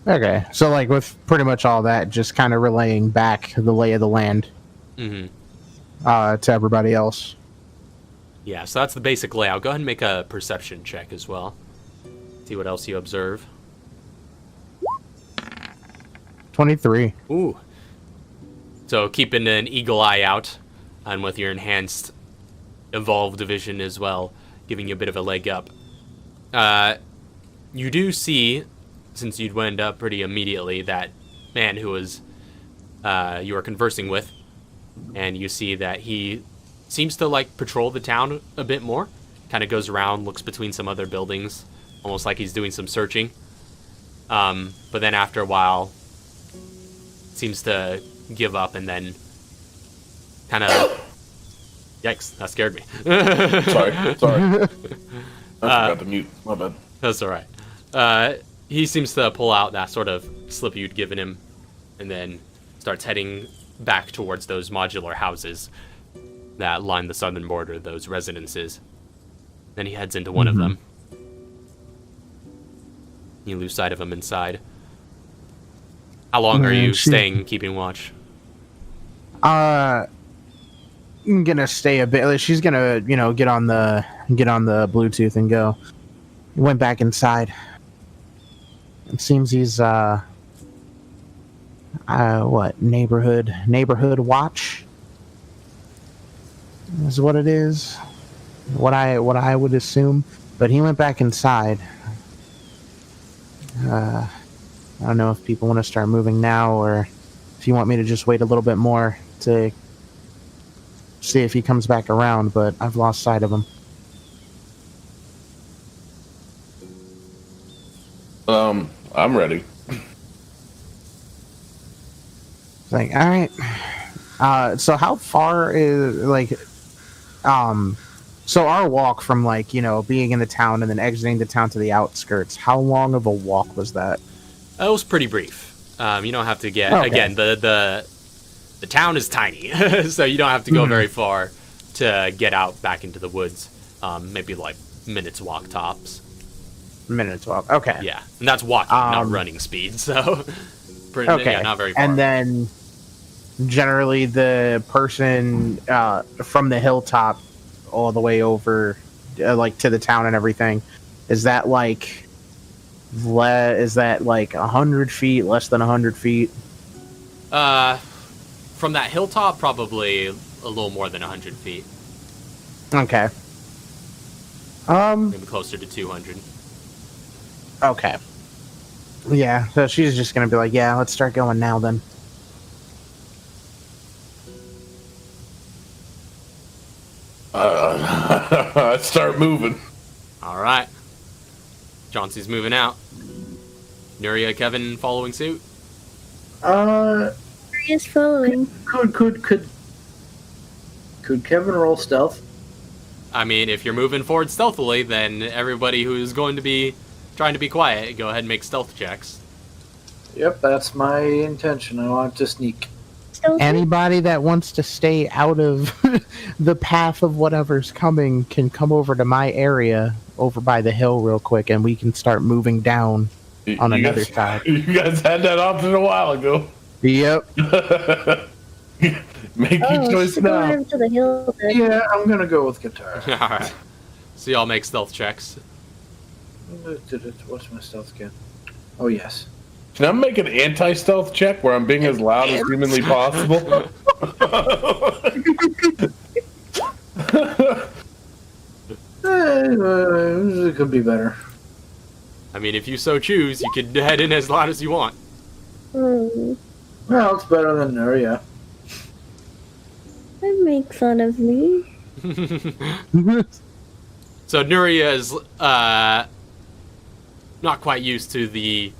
Okay, so like with pretty much all that, just kind of relaying back the lay of the land to everybody else. Yeah, so that's the basic layout. Go ahead and make a perception check as well. See what else you observe. 23. Ooh. So keeping an eagle eye out, and with your enhanced evolved vision as well, giving you a bit of a leg up. You do see, since you'd went up pretty immediately, that man who was you were conversing with, and you see that he seems to like patrol the town a bit more. Kind of goes around, looks between some other buildings, almost like he's doing some searching. But then after a while, seems to give up and then kind of... Yikes, that scared me. Sorry. I forgot to mute. My bad. That's all right. He seems to pull out that sort of slip you'd given him and then starts heading back towards those modular houses that line the southern border, those residences. Then he heads into one of them. You lose sight of him inside. How long are you staying, keeping watch? I'm gonna stay a bit. She's gonna, get on the Bluetooth and go. He went back inside. It seems he's neighborhood watch is what it is. What I would assume, but he went back inside. I don't know if people want to start moving now or if you want me to just wait a little bit more to see if he comes back around, but I've lost sight of him. I'm ready. Like, all right. So how far is so our walk from being in the town and then exiting the town to the outskirts, how long of a walk was that? It was pretty brief. You don't have to get again. The town is tiny, so you don't have to go very far to get out back into the woods. Maybe like minutes walk tops. Minutes walk. Okay. Yeah, and that's walking, not running speed. So yeah, not very far. And then generally the person from the hilltop all the way over to the town and everything, is that like 100 feet, less than 100 feet? From that hilltop, probably a little more than 100 feet. Okay. Maybe closer to 200. Okay. Yeah, so she's just gonna be like, yeah, let's start going now then. Let's start moving. All right. Chauncey's moving out. Nuria, Kevin following suit. He is following. Could Kevin roll stealth? I mean, if you're moving forward stealthily, then everybody who's going to be trying to be quiet, go ahead and make stealth checks. Yep, that's my intention. I want to sneak. Stealthy? Anybody that wants to stay out of the path of whatever's coming can come over to my area over by the hill real quick, and we can start moving down on another side. You guys had that option a while ago. Yep. Make your choice go now. over to the hill then. Yeah, I'm gonna go with Katara. All right. So y'all make stealth checks. What's my stealth again? Oh yes. Can I make an anti-stealth check where I'm being as loud as humanly possible? It could be better. I mean, if you so choose, you could head in as loud as you want. Hmm. Well, it's better than Nuria. Don't make fun of me. So Nuria is not quite used to the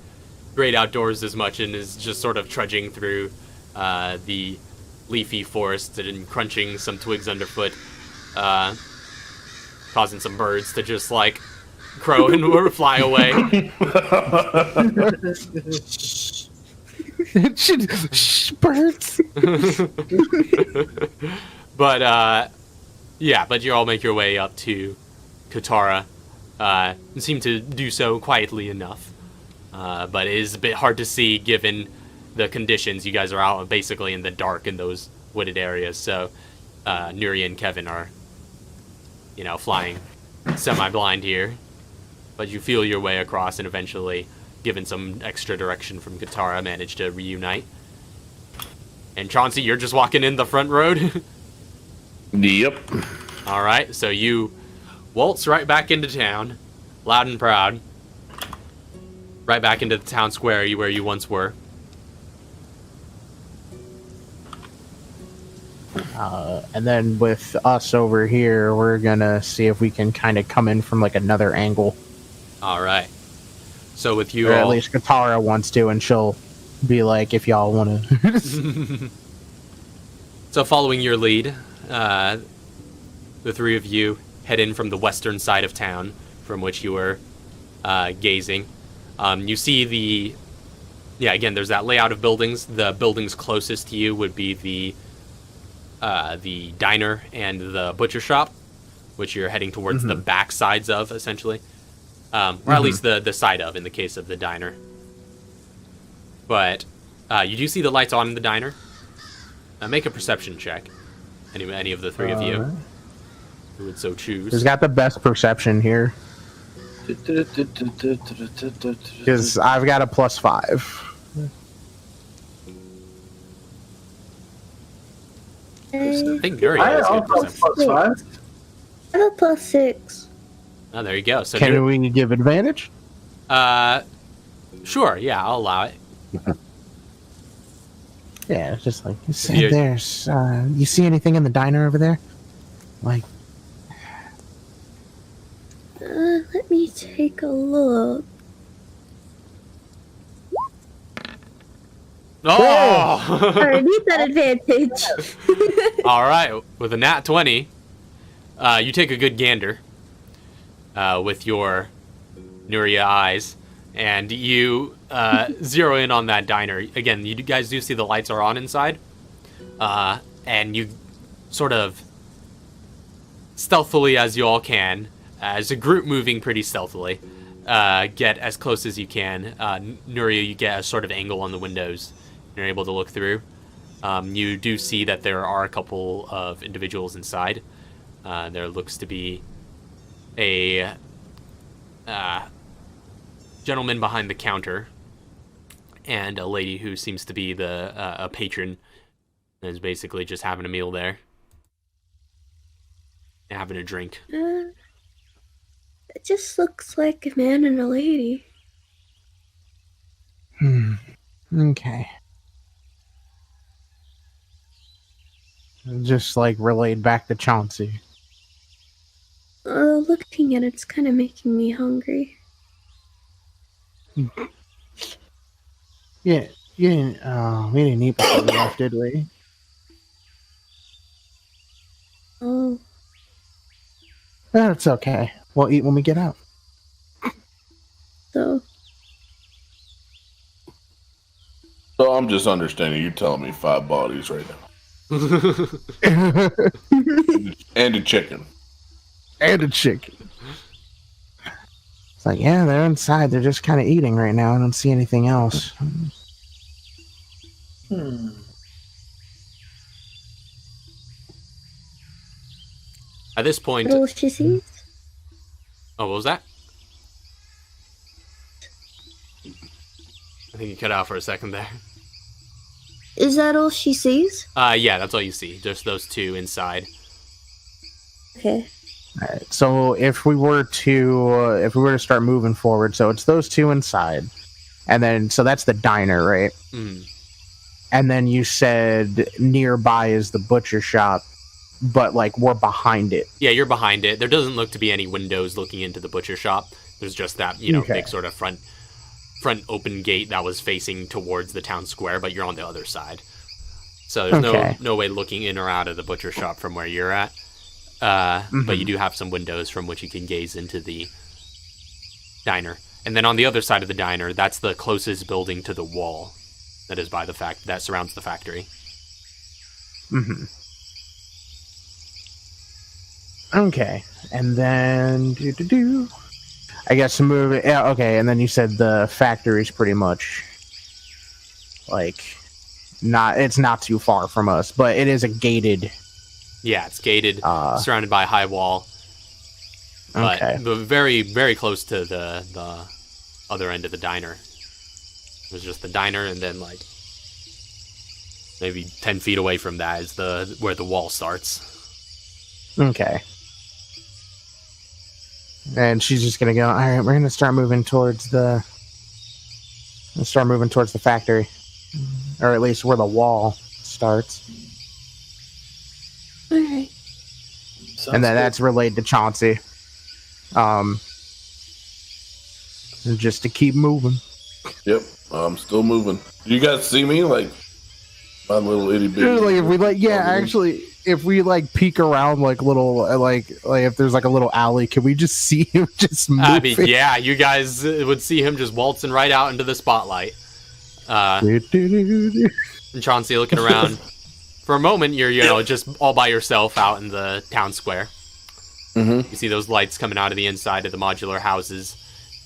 great outdoors as much and is just sort of trudging through the leafy forest and crunching some twigs underfoot, causing some birds to just like crow and or fly away. Shh, birds. But yeah, but you all make your way up to Katara, and seem to do so quietly enough. But it is a bit hard to see given the conditions. You guys are out basically in the dark in those wooded areas, so Nuria and Kevin are, flying semi-blind here. But you feel your way across and eventually, given some extra direction from Katara, manage to reunite. And Chauncey, you're just walking in the front road? Yep. Alright, so you waltz right back into town, loud and proud. Right back into the town square where you once were. And then with us over here, we're gonna see if we can kind of come in from like another angle. Alright. So with you Or at all... least Katara wants to, and she'll be like, if y'all want to. So following your lead, the three of you head in from the western side of town, from which you were gazing. You see again, there's that layout of buildings. The buildings closest to you would be the diner and the butcher shop, which you're heading towards the back sides of, essentially. Or at least the side of, in the case of the diner. But you do see the lights on in the diner. Make a perception check. Any of the three of you who would so choose. Who's got the best perception here? Because I've got a +5. I think Nuria has good perception. I have a +6. Oh, there you go. So Can we give advantage? sure, yeah, I'll allow it. Yeah, it's just like, Yeah. there's, you see anything in the diner over there? Like, Let me take a look. Oh! I need that advantage. All right, with a nat 20, you take a good gander with your Nuria eyes, and you zero in on that diner. Again, you guys do see the lights are on inside, and you sort of stealthily as you all can, as a group moving pretty stealthily, get as close as you can. Nuria, you get a sort of angle on the windows. You're able to look through. You do see that there are a couple of individuals inside. There looks to be a gentleman behind the counter and a lady who seems to be a patron and is basically just having a meal there. Having a drink. It just looks like a man and a lady. Okay. Just like relayed back to Chauncey. Looking at it's kind of making me hungry. Yeah, you didn't. We didn't eat before we left, did we? Oh, That's okay. We'll eat when we get out. so So I'm just understanding you're telling me 5 bodies right now. And a chicken. And a chicken. It's like, yeah, they're inside. They're just kind of eating right now. I don't see anything else. At this point, all she sees? oh, what was that? I think you cut out for a second there. Is that all she sees? Yeah, that's all you see. Just those 2 inside. Okay. All right. So if we were to start moving forward, so it's those 2 inside, and then so that's the diner, right? Mm. And then you said nearby is the butcher shop, but like we're behind it. Yeah, you're behind it. There doesn't look to be any windows looking into the butcher shop. There's just that, Okay. big sort of front open gate that was facing towards the town square, but you're on the other side. So there's Okay. no way looking in or out of the butcher shop from where you're at. But you do have some windows from which you can gaze into the diner. And then on the other side of the diner, that's the closest building to the wall that is by the that surrounds the factory. Mm-hmm. Okay, and then I guess move. Yeah, okay, and then you said the factory's pretty much like it's not too far from us, but it is a gated. Yeah, it's gated, surrounded by a high wall. But Okay. very, very close to the other end of the diner. There's just the diner, and then like maybe 10 feet away from that is where the wall starts. Okay. And she's just gonna go. All right, we're gonna start moving towards the factory, or at least where the wall starts. All right. And then that's relayed to Chauncey. Just to keep moving. Yep, I'm still moving. Do you guys see me? Like, my little itty bitty. Like if we actually, if we like peek around like little like if there's like a little alley, can we just see him just moving? I mean, yeah, you guys would see him just waltzing right out into the spotlight. And Chauncey looking around. For a moment, you're just all by yourself out in the town square. Mm-hmm. You see those lights coming out of the inside of the modular houses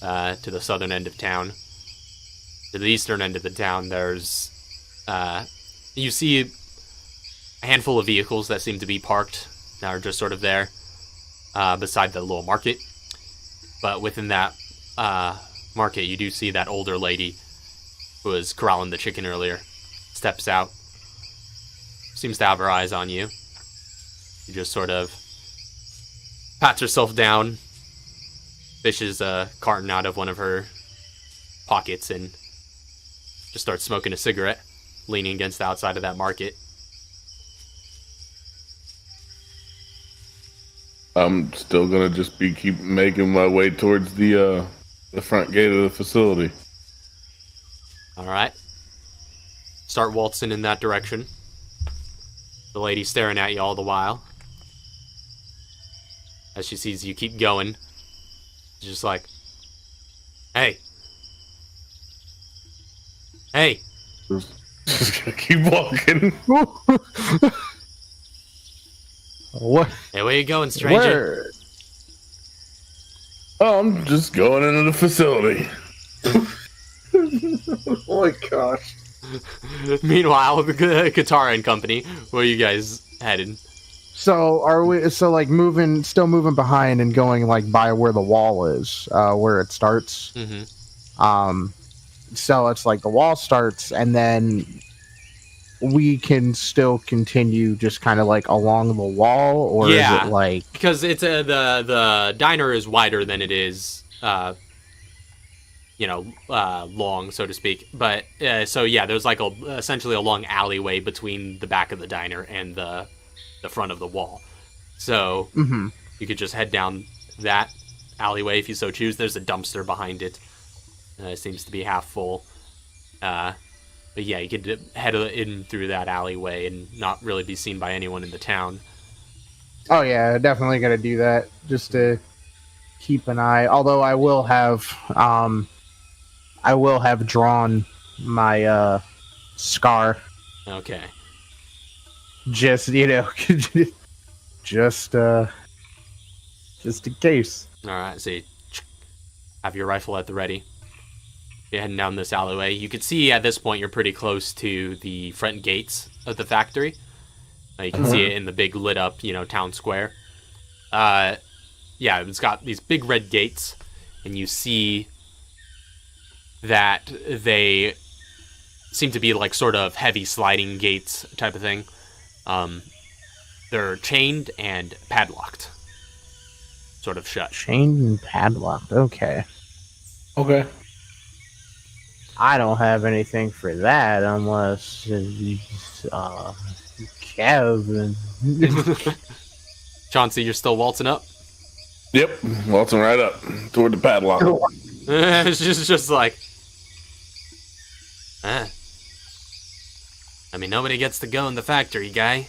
to the southern end of town. To the eastern end of the town, there's you see a handful of vehicles that seem to be parked that are just sort of there beside the little market. But within that market, you do see that older lady who was corralling the chicken earlier steps out. Seems to have her eyes on you. She just sort of pats herself down, fishes a carton out of one of her pockets, and just starts smoking a cigarette, leaning against the outside of that market. I'm still gonna just keep making my way towards the front gate of the facility. All right. Start waltzing in that direction. The lady staring at you all the while. As she sees you keep going, she's just like, "Hey, hey." Just gonna keep walking. What? Hey, where you going, stranger? Where? Oh, I'm just going into the facility. Oh my gosh. Meanwhile, the Katara and company, where are you guys headed? So are we? So like still moving behind and going like by where the wall is, where it starts. Mm-hmm. So it's like the wall starts, and then we can still continue just kind of like along the wall, or Yeah. is it like Because it's the diner is wider than it is long, so to speak. But so yeah, there's like essentially a long alleyway between the back of the diner and the front of the wall. So you could just head down that alleyway if you so choose. There's a dumpster behind it. It seems to be half full. But yeah, you could head in through that alleyway and not really be seen by anyone in the town. Oh yeah, definitely gonna do that just to keep an eye. Although I will have drawn my scar. Okay. Just just in case. All right. So you have your rifle at the ready. You're heading down this alleyway. You can see at this point you're pretty close to the front gates of the factory. You can see it in the big lit up, town square. Yeah, it's got these big red gates, and you see that they seem to be like sort of heavy sliding gates type of thing. They're chained and padlocked, sort of shut. Chained and padlocked. Okay. Okay. I don't have anything for that unless Kevin. Chauncey, you're still waltzing up? Yep, waltzing right up toward the padlock. It's just like, I mean, nobody gets to go in the factory, guy.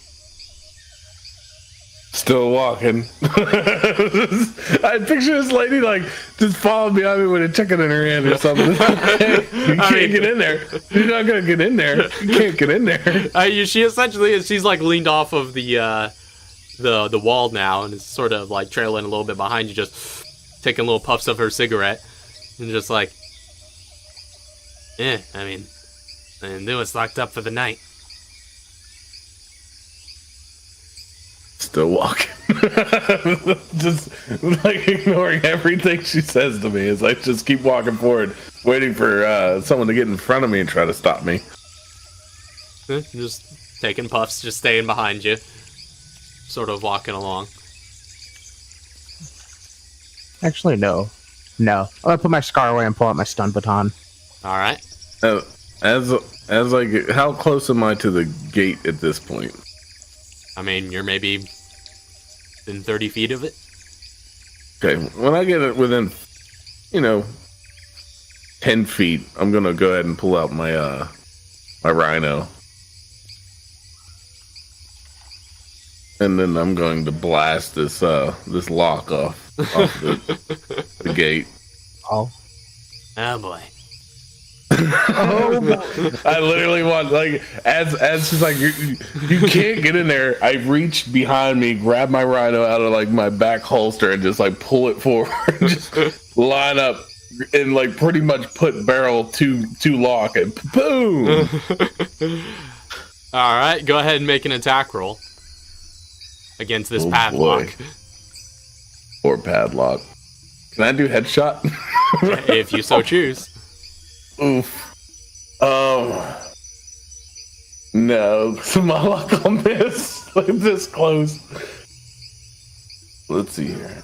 Still walking. I picture this lady like just following behind me with a chicken in her hand or something. You can't get in there. You're not gonna get in there. You can't get in there. She essentially is. She's like leaned off of the wall now and is sort of like trailing a little bit behind you, just taking little puffs of her cigarette and just like, I mean, it's locked up for the night. Still walking. Just like ignoring everything she says to me as I just keep walking forward, waiting for someone to get in front of me and try to stop me. Just taking puffs, just staying behind you, sort of walking along. Actually, no. I'm gonna put my scar away and pull out my stun baton. All right. As I get, how close am I to the gate at this point? I mean, you're maybe within 30 feet of it. Okay, when I get it within, 10 feet, I'm gonna go ahead and pull out my my rhino, and then I'm going to blast this lock off the gate. Oh boy. I literally want, like, as she's like, you can't get in there. I reach behind me, grab my rhino out of like my back holster, and just like pull it forward, just line up, and like pretty much put barrel to lock, and boom. All right, go ahead and make an attack roll against this padlock. Boy. Or padlock. Can I do headshot? If you so choose. Oof. No. So my luck on this. Like this close. Let's see here.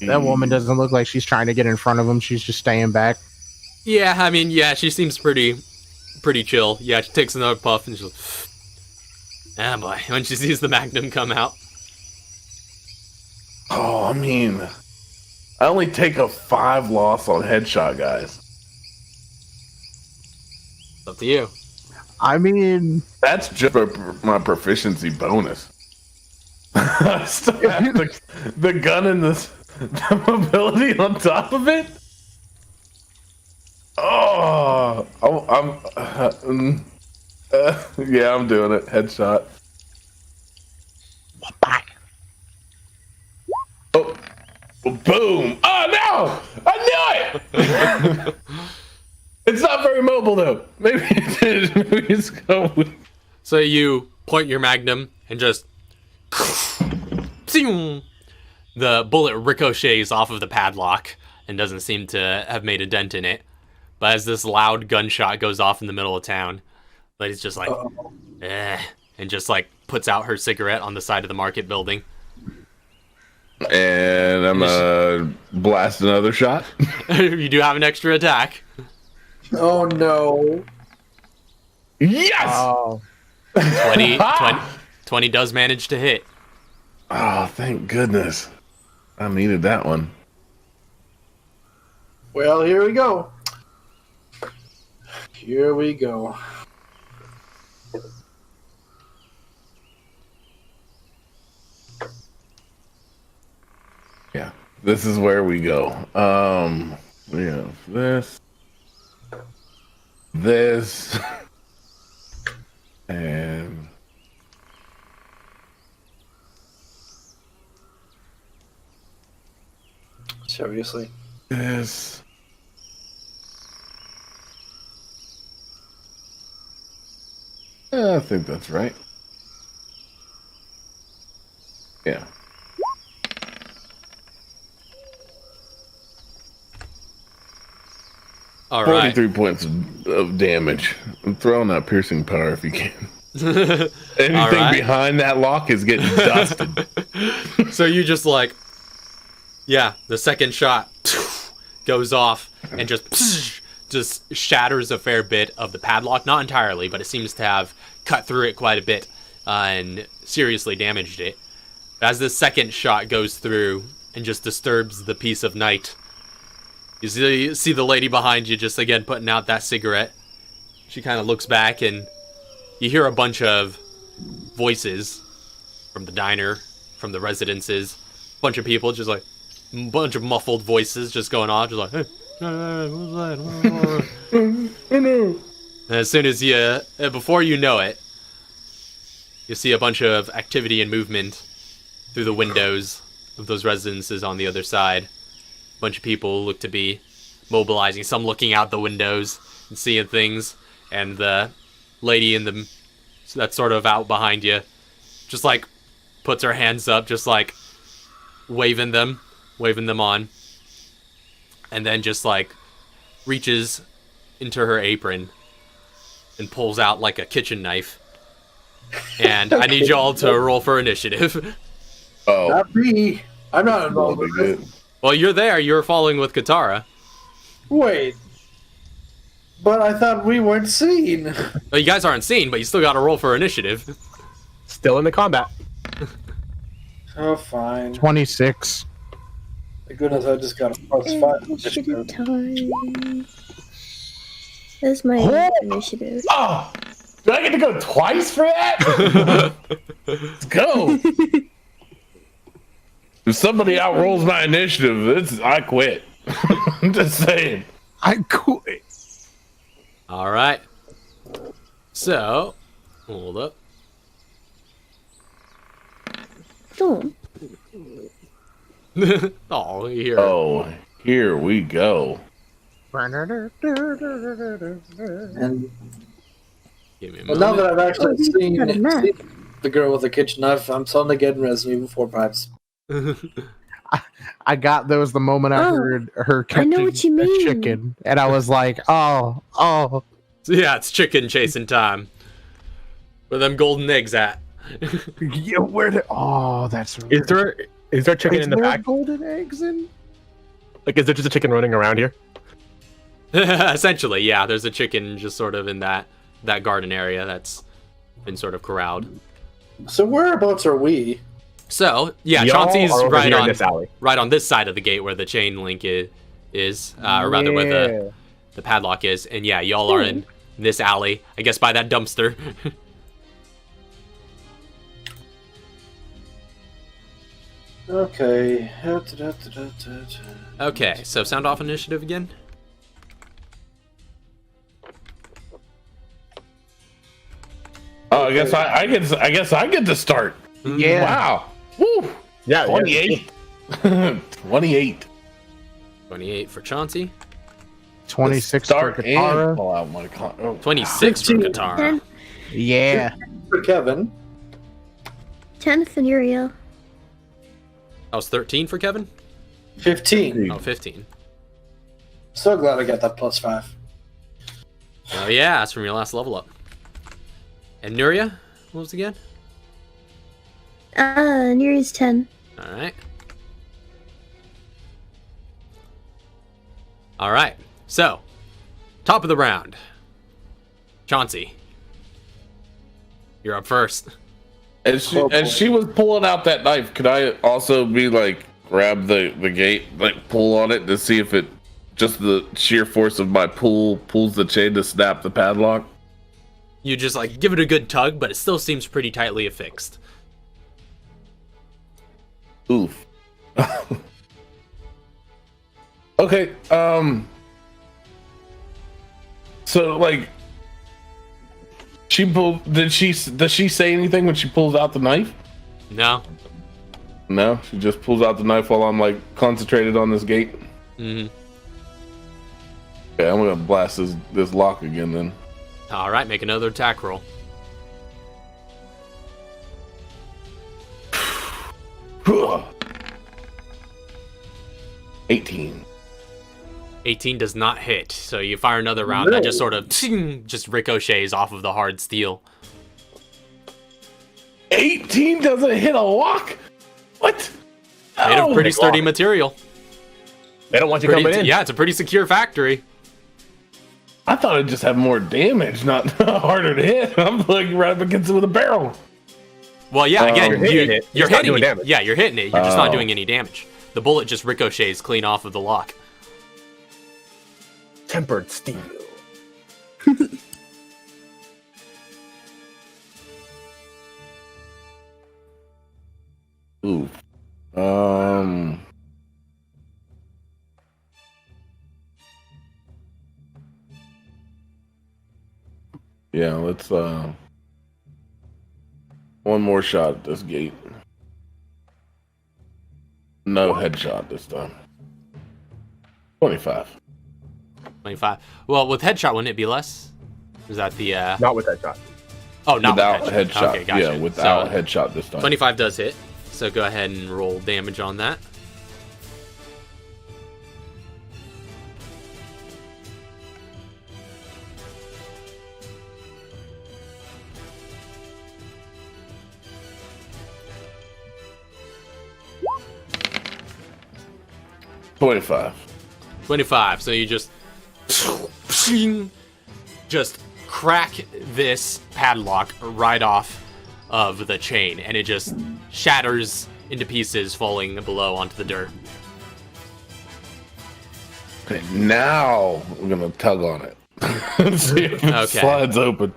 That woman doesn't look like she's trying to get in front of him. She's just staying back. Yeah, I mean, yeah, she seems pretty chill. Yeah, she takes another puff and she's like, boy, when she sees the Magnum come out. Oh, I mean, I only take a 5 loss on headshot, guys. It's up to you. I mean, That's just my proficiency bonus. I still have the gun and the mobility on top of it. Oh, yeah, I'm doing it. Headshot. Oh, boom! Oh no! I knew it. It's not very mobile though. Maybe it's going. So you point your Magnum and just the bullet ricochets off of the padlock and doesn't seem to have made a dent in it. But as this loud gunshot goes off in the middle of town, lady's just like, and just like puts out her cigarette on the side of the market building. And I'm gonna blast another shot. You do have an extra attack. Oh no. Yes! Oh, 20 does manage to hit. Oh, thank goodness. I needed that one. Well, here we go. Here we go. Yeah, this is where we go. We have this, and Seriously. this. I think that's right. Yeah. All right. 43 points of damage. I'm throwing that piercing power if you can. Anything right. behind that lock is getting dusted. So you just like, yeah, the second shot goes off and just shatters a fair bit of the padlock. Not entirely, but it seems to have cut through it quite a bit and seriously damaged it. As the second shot goes through and just disturbs the peace of night, you see the lady behind you just again putting out that cigarette. She kind of looks back and you hear a bunch of voices from the diner, from the residences. A bunch of people just like, a bunch of muffled voices just going off, just like, hey, what was that? And as soon as you, before you know it, you see a bunch of activity and movement through the windows of those residences on the other side. A bunch of people look to be mobilizing, some looking out the windows and seeing things, and the lady in the that's sort of out behind you just like puts her hands up, just like waving them on, and then just like reaches into her apron and pulls out like a kitchen knife. And I need y'all to roll for initiative. Oh, Not me. I'm not involved that'll with be it. good. Well, you're there. You're following with Katara. Wait. But I thought we weren't seen. Well, you guys aren't seen, but you still got to roll for initiative. Still in the combat. Oh, fine. 26. Thank goodness I just got a +5 Initiative initiative. time. There's my initiative. Oh, do I get to go twice for that? Let's go. If somebody outrolls my initiative, I quit. I'm just saying. I quit. All right. So, hold up. Oh, Oh, here. Oh, here we go. And Give me a well, now moment. that I've actually Oh, seen got a map. the girl with the kitchen knife, I'm starting to get in Resident Evil 4 vibes. I got those the moment I Oh, heard her I know catching what you a mean. chicken, and I was like, oh. So yeah, it's chicken chasing time. Where them golden eggs at? Yeah, where did? Oh, that's. Is there chicken in the back? golden eggs in? Like, is there just a chicken running around here? Essentially, yeah. There's a chicken just sort of in that garden area that's been sort of corralled. So whereabouts are we? So yeah, Y'all Chauncey's are over right here in on this alley. right on this side of the gate where the chain link is or rather where the padlock is, and yeah, y'all are in this alley, I guess by that dumpster. Okay. Okay, so sound off initiative again. Oh, I guess I get to start. Yeah. Wow. Woo. Yeah, 28. 28. 28 for Chauncey. 26 Start for and Katara. pull out my 26 for 15. Katara. Yeah. For Kevin. 10 for Nuria. That was 13 for Kevin. 15. Oh, 15. So glad I got that +5. Oh yeah, that's from your last level up. And Nuria, what was it again? Nuria's 10. All right. All right. So, top of the round. Chauncey, you're up first. As she was pulling out that knife, could I also be like, grab the gate, like pull on it to see if it, just the sheer force of my pull pulls the chain to snap the padlock? You just like give it a good tug, but it still seems pretty tightly affixed. Oof. Okay. So like, does she say anything when she pulls out the knife? No. No, she just pulls out the knife while I'm like concentrated on this gate. Mm-hmm. Okay, I'm gonna blast this lock again then. All right, make another attack roll. Ugh. 18. 18 does not hit, so you fire another round that just sort of just ricochets off of the hard steel. 18 doesn't hit a lock? What? Made of pretty sturdy material. They don't want you coming in. Yeah, it's a pretty secure factory. I thought it'd just have more damage, not harder to hit. I'm like right up against it with a barrel. Well, yeah, again, You're hitting it. You're It's not hitting doing it. damage. Yeah, you're hitting it. You're just not doing any damage. The bullet just ricochets clean off of the lock. Tempered steel. Ooh. Yeah, let's one more shot at this gate. No headshot this time. 25. 25. Well, with headshot, wouldn't it be less? Is that the Not with that shot. Oh, not Without with headshot. Okay, gotcha. Yeah, without So, headshot this time. 25 does hit. So go ahead and roll damage on that. $25. 25. So you just crack this padlock right off of the chain, and it just shatters into pieces, falling below onto the dirt. Okay, now I'm gonna tug on it. See if it slides open.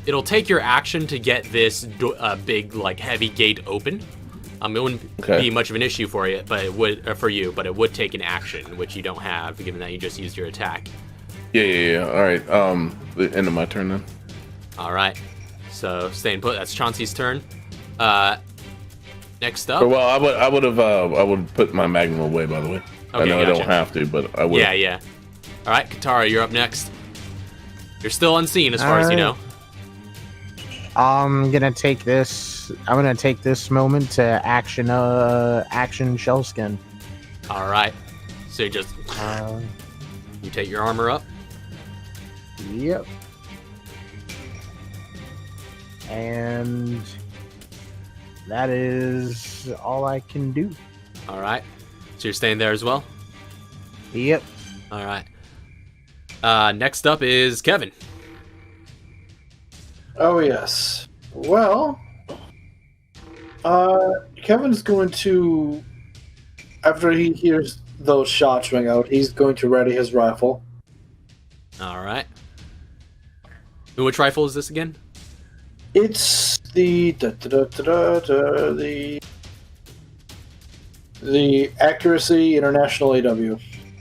It'll take your action to get this big, like, heavy gate open. It wouldn't be much of an issue for you, but it would for you. But it would take an action, which you don't have, given that you just used your attack. Yeah. All right. The end of my turn then. All right. So staying put. That's Chauncey's turn. Next up. Or, well, I would put my magnum away. By the way, I know gotcha. I don't have to, but I would. Yeah. All right, Katara, you're up next. You're still unseen, as far as you know. I'm gonna take this moment to action shell skin. All right. So you just you take your armor up. Yep. And that is all I can do. All right. So you're staying there as well. Yep. All right. Next up is Kevin. Oh, yes. Well, Kevin's going to, after he hears those shots ring out, he's going to ready his rifle. All right. Which rifle is this again? It's the Accuracy International AW.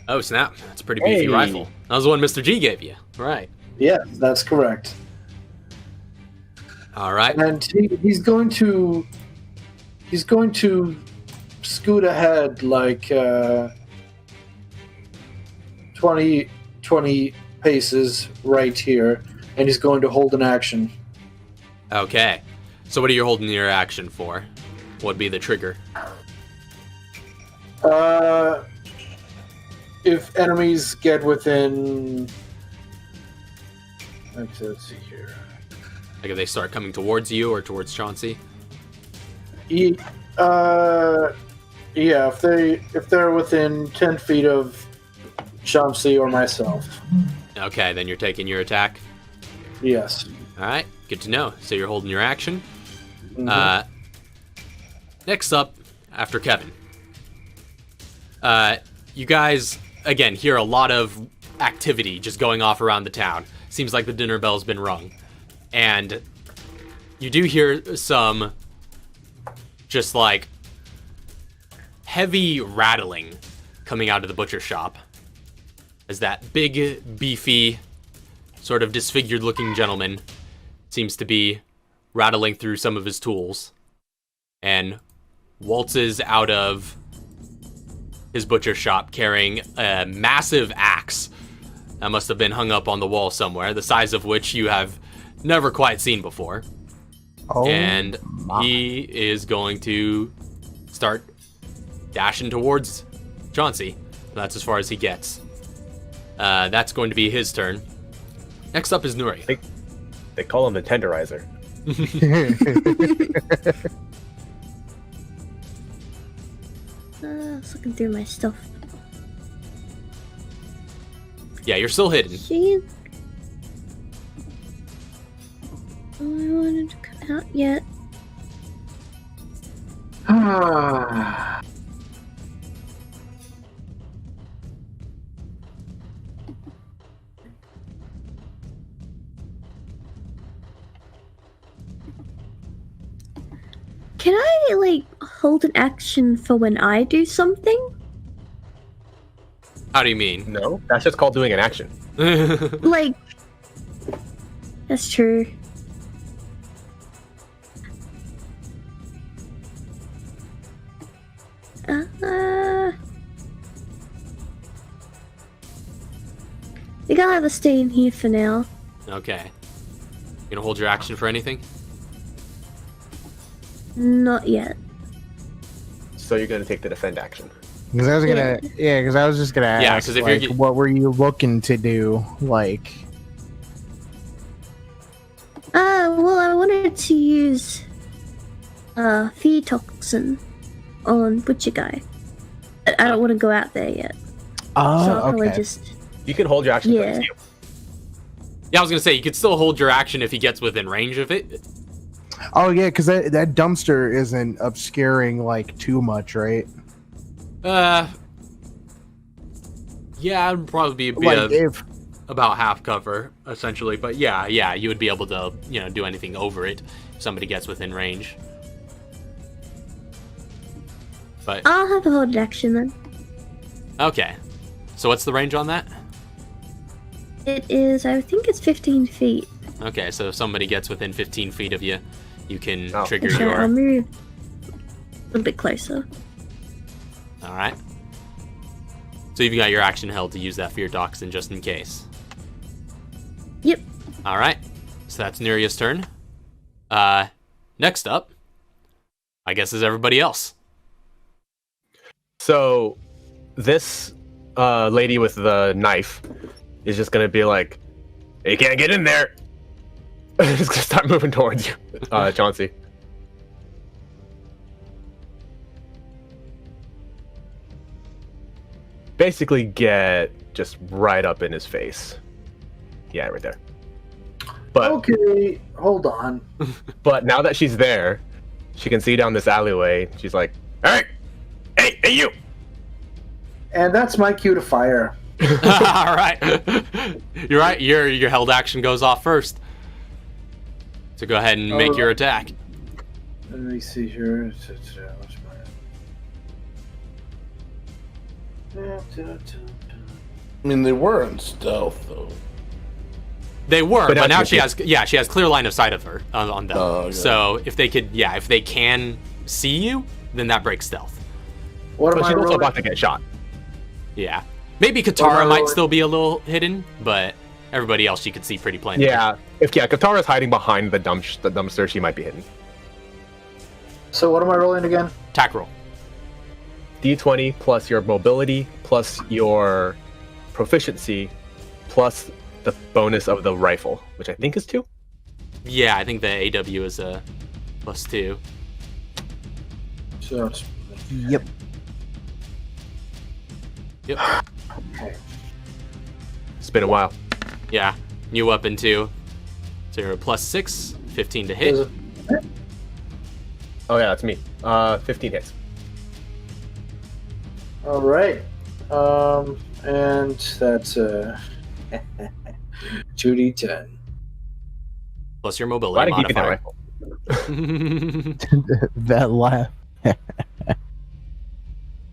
Oh, snap. That's a pretty beefy rifle. That was the one Mr. G gave you. Right. Yes, that's correct. All right. And he's going to scoot ahead like 20 paces right here, and he's going to hold an action. Okay. So what are you holding your action for? What'd be the trigger? If enemies get within, let's see here. Like if they start coming towards you or towards Chauncey? Yeah, if they're within 10 feet of Chauncey or myself. Okay, then you're taking your attack. Yes. All right, good to know. So you're holding your action. Mhm. Next up, after Kevin, you guys again hear a lot of activity just going off around the town. Seems like the dinner bell's been rung, and you do hear some just like heavy rattling coming out of the butcher shop as that big, beefy, sort of disfigured looking gentleman seems to be rattling through some of his tools and waltzes out of his butcher shop carrying a massive axe that must have been hung up on the wall somewhere, the size of which you have never quite seen before. Oh, And my. he is going to start dashing towards Chauncey. That's as far as he gets. That's going to be his turn. Next up is Nuria. They call him the tenderizer. I was looking through my stuff. Yeah, you're still hidden. She. I wanted to come out yet. Can I, like, hold an action for when I do something? How do you mean? No, that's just called doing an action. Like, that's true. We gotta have to stay in here for now. Okay. You gonna hold your action for anything? Not yet. So you're gonna take the defend action. Because I was gonna, because I was just gonna ask, Yeah, 'cause if you're like, what were you looking to do? Like, Well, I wanted to use fear toxin on Butcher Guy. But I don't want to go out there yet. So I'll probably okay. just. You can hold your action. Yeah. For you. Yeah, I was gonna say you could still hold your action if he gets within range of it. Oh yeah, because that dumpster isn't obscuring like too much, right? Yeah, it'd probably be Like if about half cover essentially, but yeah, you would be able to, do anything over it if somebody gets within range. But I'll have to hold an action then. okay, so what's the range on that? It is, I think it's 15 feet. Okay, so if somebody gets within 15 feet of you, you can Oh. trigger So I'll your. move a little bit closer. All right. So you've got your action held to use that fear toxin just in case. Yep. All right. So that's Nuria's turn. Next up, I guess, is everybody else. So this lady with the knife is just gonna be like, "You can't get in there." Just gonna start moving towards you, Chauncey. Basically, get just right up in his face. Yeah, right there. But Okay, hold on. but now that she's there, she can see down this alleyway. She's like, "All right, hey, you!" And that's my cue to fire. All right. You're right. Your held action goes off first. So go ahead and make your attack. Let me see here. I mean, they were in stealth though. They were, But but now now she she has clear line of sight of her on them. Oh, okay. So if they can see you, then that breaks stealth. What am But I she's also rolling? about to get shot. Yeah. Maybe Well, Katara no, might like- still be a little hidden, but everybody else you could see pretty plainly. Yeah, if Katara's hiding behind the dumpster, she might be hidden. So what am I rolling again? Attack roll. D20 plus your mobility plus your proficiency plus the bonus of the rifle, which I think is 2. Yeah, I think the AW is a +2. So it's yep. Yep. Okay. It's been a while. Yeah. New weapon too. So you're a +6, 15 to hit. Is it- Oh yeah, that's me. 15 hits. All right. And that's 2d10. Plus your Why mobility did you keep that modifier. rifle? That laugh.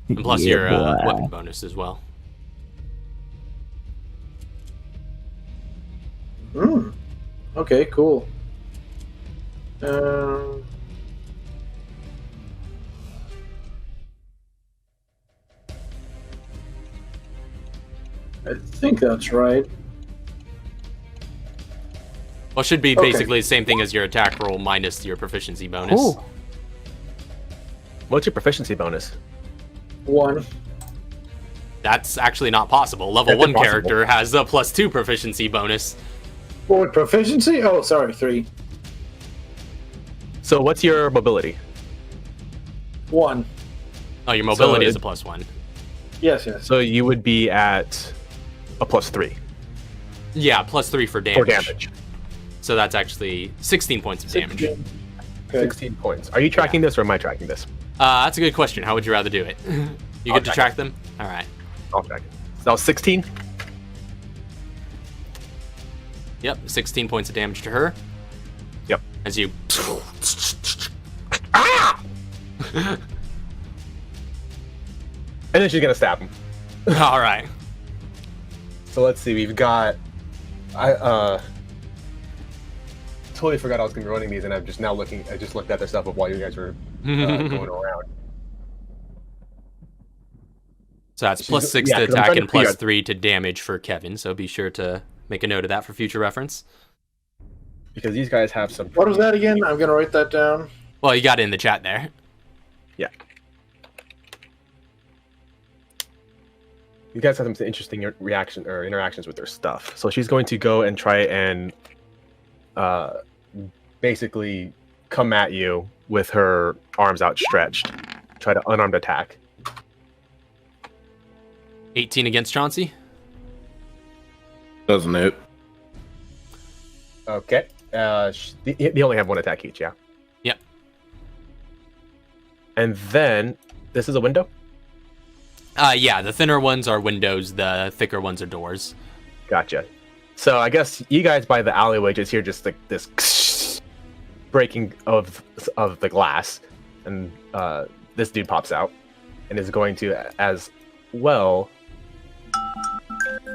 And plus Yeah, your boy. weapon bonus as well. Okay, cool. I think that's right. Well, it should be Okay. basically the same thing as your attack roll minus your proficiency bonus. Cool. What's your proficiency bonus? 1. That's actually not possible. Level That's 1 impossible. character has a +2 proficiency bonus. What, proficiency? Oh, sorry, 3. So what's your mobility? 1. Oh, your mobility So is a +1. Yes, yes. So you would be at a +3 Yeah, +3 for damage. for damage. So that's actually 16 points of damage. 16. Okay. 16 points. Are you tracking this or am I tracking this? That's a good question. How would you rather do it? You I'll get to track track them? All right. I'll track it. So that was 16. Yep, 16 points of damage to her. Yep. As you... Ah! And then she's gonna stab him. All right. So let's see. We've got. I totally forgot I was gonna be running these, and I'm just now looking. I just looked at the stuff of while you guys were going around. So that's +6 yeah, to 'cause I'm attack trying and to figure out- +3 to damage for Kevin. So be sure to make a note of that for future reference. Because these guys have some. What was that again? I'm going to write that down. Well, you got it in the chat there. Yeah. You guys have some interesting reaction or interactions with their stuff. So she's going to go and try and basically come at you with her arms outstretched. Try to unarmed attack. 18 against Chauncey. Doesn't it? Okay. They only have one attack each, yeah. Yep. And then this is a window. Yeah, the thinner ones are windows. The thicker ones are doors. Gotcha. So I guess you guys by the alleyway just hear just like this breaking of the glass, and this dude pops out and is going to as well.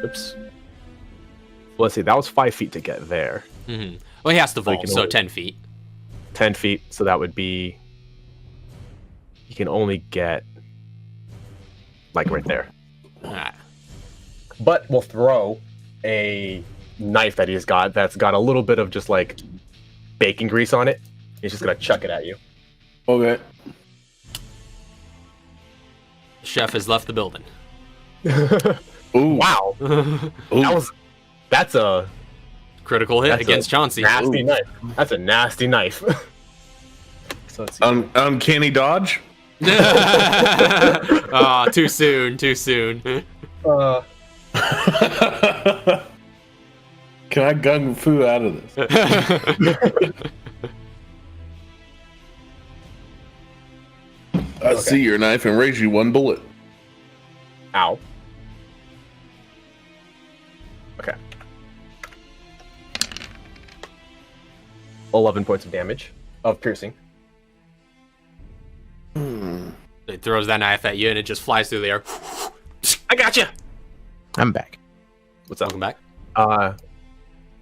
Oops. Well, let's see. That was 5 feet to get there. Mm-hmm. Well, he has to So he vault, can so only- 10 feet. 10 feet. So that would be. You can only get like right there. All right. But we'll throw a knife that he's got that's got a little bit of just like bacon grease on it. He's just gonna chuck it at you. Okay. The chef has left the building. Ooh. Wow, Ooh. that's a Critical hit That's against Chauncey. nasty Ooh. knife. That's a nasty knife. So let's see. Uncanny dodge. Ah, too soon. Too soon. Can I gung fu out of this? I see your knife and raise you one bullet. Ow. Okay. 11 points of damage of piercing. It throws that knife at you, and it just flies through the air. I gotcha. I'm back. What's up? Welcome back.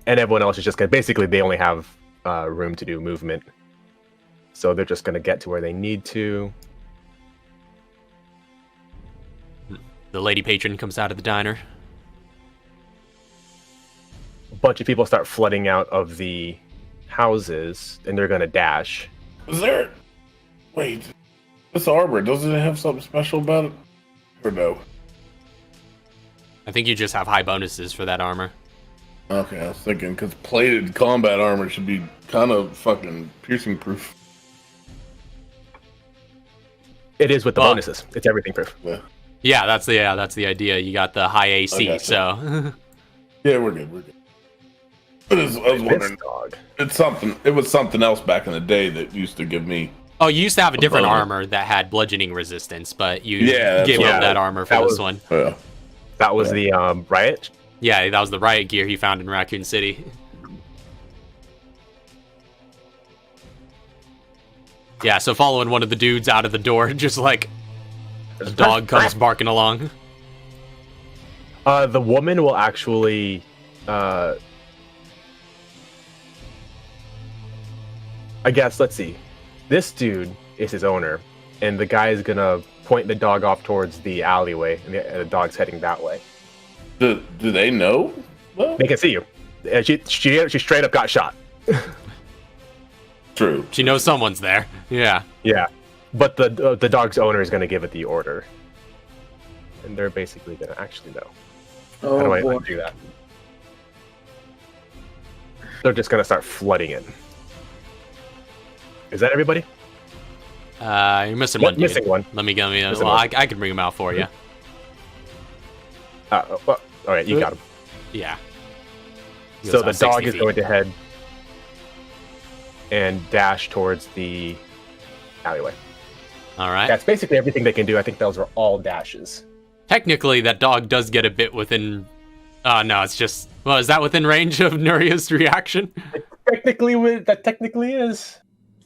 And everyone else is just gonna basically they only have room to do movement, so they're just gonna get to where they need to. The lady patron comes out of the diner. A bunch of people start flooding out of the houses, and they're gonna dash. Is there? Wait. This armor, doesn't it have something special about it? Or no? I think you just have high bonuses for that armor. Okay, I was thinking, because plated combat armor should be kind of fucking piercing proof. It is with the Well- bonuses. It's everything proof. Yeah. Yeah, that's the idea. You got the high AC, Okay. so Yeah, we're good. We're good. I was wondering. dog. It was something else back in the day that used to give me. oh, you used to have a different bonus. armor that had bludgeoning resistance, but you Yeah, that's gave what up I- that armor for that this was- one. Yeah. That was the riot. Yeah, that was the riot gear he found in Raccoon City. Yeah, so following one of the dudes out of the door, just like a dog comes barking along. The woman will actually. I guess, let's see. This dude is his owner, and the guy is gonna point the dog off towards the alleyway, and the dog's heading that way. Do they know? Well, They can see you. She straight up got shot. true. She knows someone's there. Yeah. Yeah, but the dog's owner is gonna give it the order, and they're basically gonna actually know. How do Oh I boy. undo that? They're just gonna start flooding in. Is that everybody? You're missing one, dude. Missing one. Let me go. Missing Well, one. I can bring him out for you. Well, all right, you got him. Yeah. He So goes the out dog 60 is feet. going to head and dash towards the alleyway. All right. That's basically everything they can do. I think those are all dashes. Technically, that dog does get a bit within. No, it's just. Well, is that within range of Nuria's reaction? Technically is.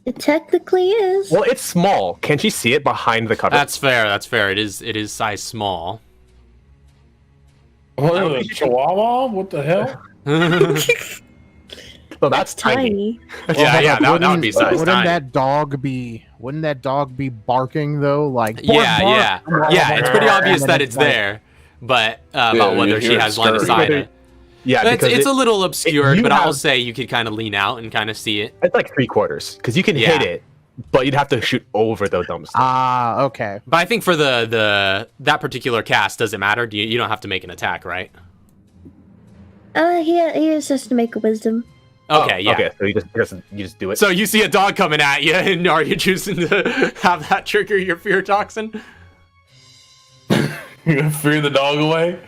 It technically is. Well, it's small. Can she see it behind the cover? That's fair. That's fair. It is size small. What is it, Chihuahua? What the hell? So that's tiny. Yeah, that would be size Wouldn't tiny. that dog be? Wouldn't that dog be barking though? Like Yeah. It's pretty obvious And that then it's there, but about Yeah, whether you she hear it has line of stirring. sight. Yeah, It's, because it's a little obscured, you but I'll have- say you could kind of lean out and kind of see it. it's like 3/4 because you can Yeah. hit it, but you'd have to shoot over the dumpster. Ah, okay. But I think for that particular cast, does it matter? You don't have to make an attack, right? He is just to make a wisdom. Okay, yeah. Okay, so you just do it. So you see a dog coming at you, and are you choosing to have that trigger your fear toxin? You gonna fear the dog away?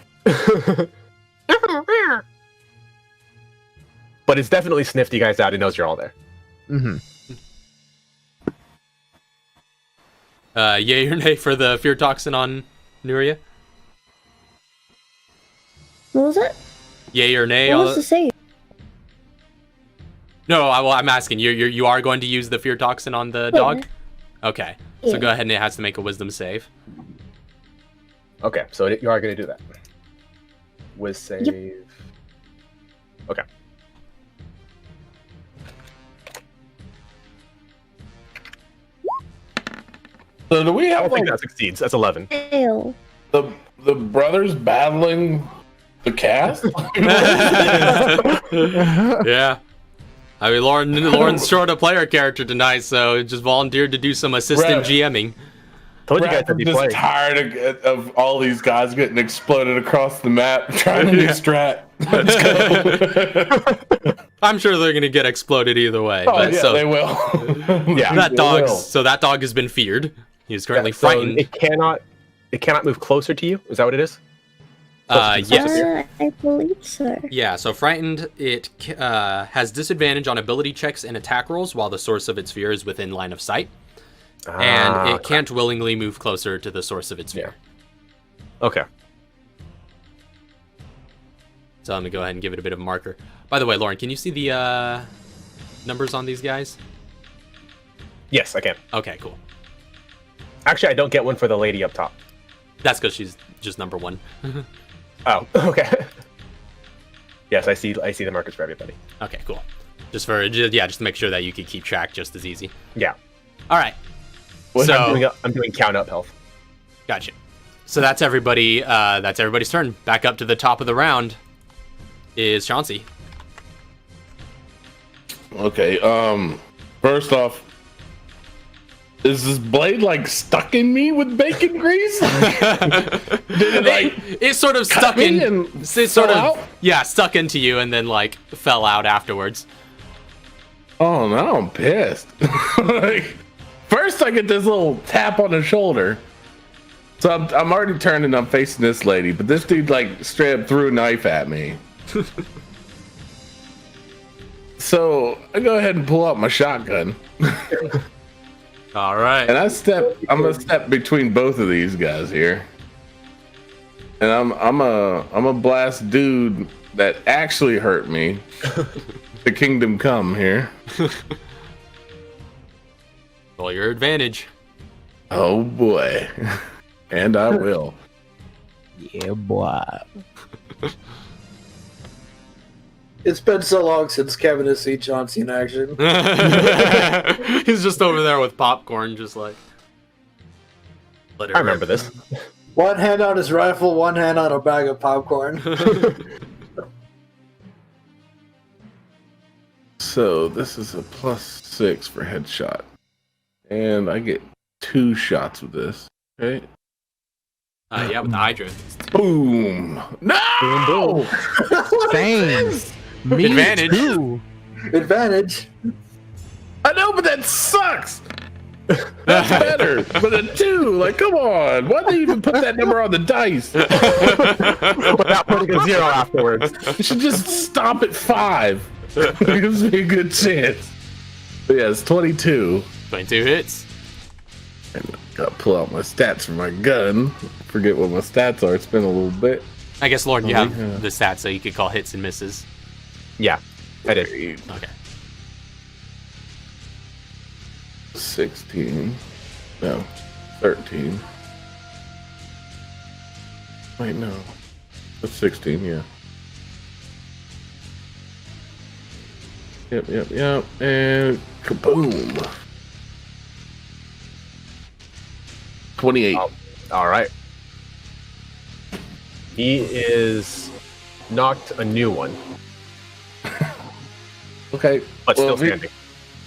But it's definitely sniffed you guys out. It knows you're all there. Mm-hmm. Yay or nay for the fear toxin on Nuria? What was it? Yay or nay? What was the save? No, I'm asking you are going to use the fear toxin on the Yeah. dog? Okay. So Yeah. go ahead and it has to make a wisdom save. Okay, so you are going to do that. Wiz save. Okay. So do we I have don't think like that succeeds. That's 11. Fail. the brothers battling the cast? Yeah. I mean, Lauren's short a player character tonight, so just volunteered to do some assistant Right. GMing. Told you guys I'm to be just playing. tired of all these guys getting exploded across the map trying to do strat. Let's go. I'm sure they're gonna get exploded either way. Oh, but yeah, so they will. Yeah. that They dog, will. so that dog has been feared. He's currently So frightened. it cannot move closer to you. Is that what it is? Yes. I believe so. Yeah, so frightened, it has disadvantage on ability checks and attack rolls while the source of its fear is within line of sight. And it can't willingly move closer to the source of its fear. Okay. So I'm going to go ahead and give it a bit of a marker. By the way, Lauren, can you see the numbers on these guys? Yes, I can. Okay, cool. Actually, I don't get one for the lady up top. That's because she's just number one. Oh, okay. Yes, I see the markers for everybody. Okay, cool. Just to make sure that you can keep track just as easy. Yeah. All right. What- So I'm doing count up health. gotcha. So that's everybody. That's everybody's turn. Back up to the top of the round is Chauncey. Okay, first off, is this blade like stuck in me with bacon grease? Did it like It sort of cut stuck me in. and It sort fell of out? stuck into you and then like fell out afterwards. Oh, now I'm pissed. Like, first I get this little tap on the shoulder, So I'm already turned and I'm facing this lady, but this dude like straight up threw a knife at me. So I go ahead and pull out my shotgun. All right. And I'm gonna step between both of these guys here. And I'm a blast dude that actually hurt me. The kingdom come here. Roll your advantage. Oh boy. And I will. Yeah, boy. It's been so long since Kevin has seen Chauncey in action. He's just over there with popcorn, just like. I remember this. One hand on his rifle, one hand on a bag of popcorn. So this is a +6 for headshot. And I get 2 shots with this. Okay. Yeah, with the Hydra. Boom. No! Dang. Me Advantage. too. Advantage. I know, but that sucks. That's better. But a 2, like, come on. Why'd they even put that number on the dice? Without putting a 0 afterwards. You should just stop at 5. Gives me a good chance. But yeah, it's 22. 22 hits. And gotta pull out my stats for my gun. Forget what my stats are. It's been a little bit. I guess, Lauren, you Oh, have yeah. the stats so you could call hits and misses. Yeah, I did. Okay. 16. No. 13. Wait, no. That's 16, yeah. Yep. And kaboom. 28. All right. He is knocked a new one, Okay. but Well, still if standing.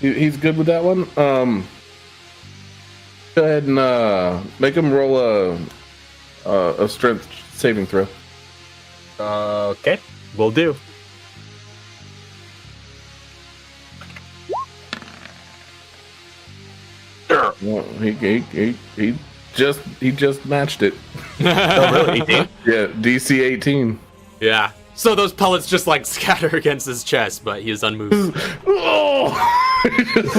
he's good with that one. Go ahead and make him roll a strength saving throw. Okay, will do. Well, he just matched it. Oh, really? 18? Yeah, DC 18. Yeah. So those pellets just like scatter against his chest, but he is unmoved. Oh! Just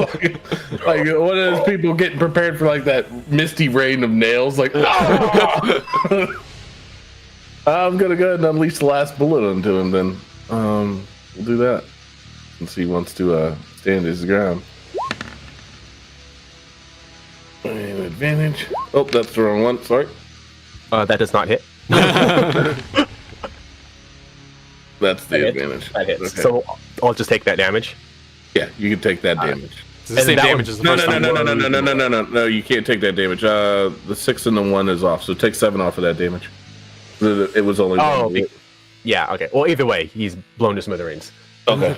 like one of those people getting prepared for like that misty rain of nails. Like, oh! I'm gonna go ahead and unleash the last bullet onto him. Then we'll do that since he wants to stand his ground. And advantage. Oh, that's the wrong one. Sorry. That does not hit. That's the That hits. advantage. That hits. Okay. So I'll just take that damage. Yeah, you can take that damage. It's the same that damage one- as the No, first no, time. no, you can't take that damage. The 6 and the 1 is off, so take 7 off of that damage. It was only Oh, one. yeah. Okay. Well, either way, he's blown to smithereens. Okay.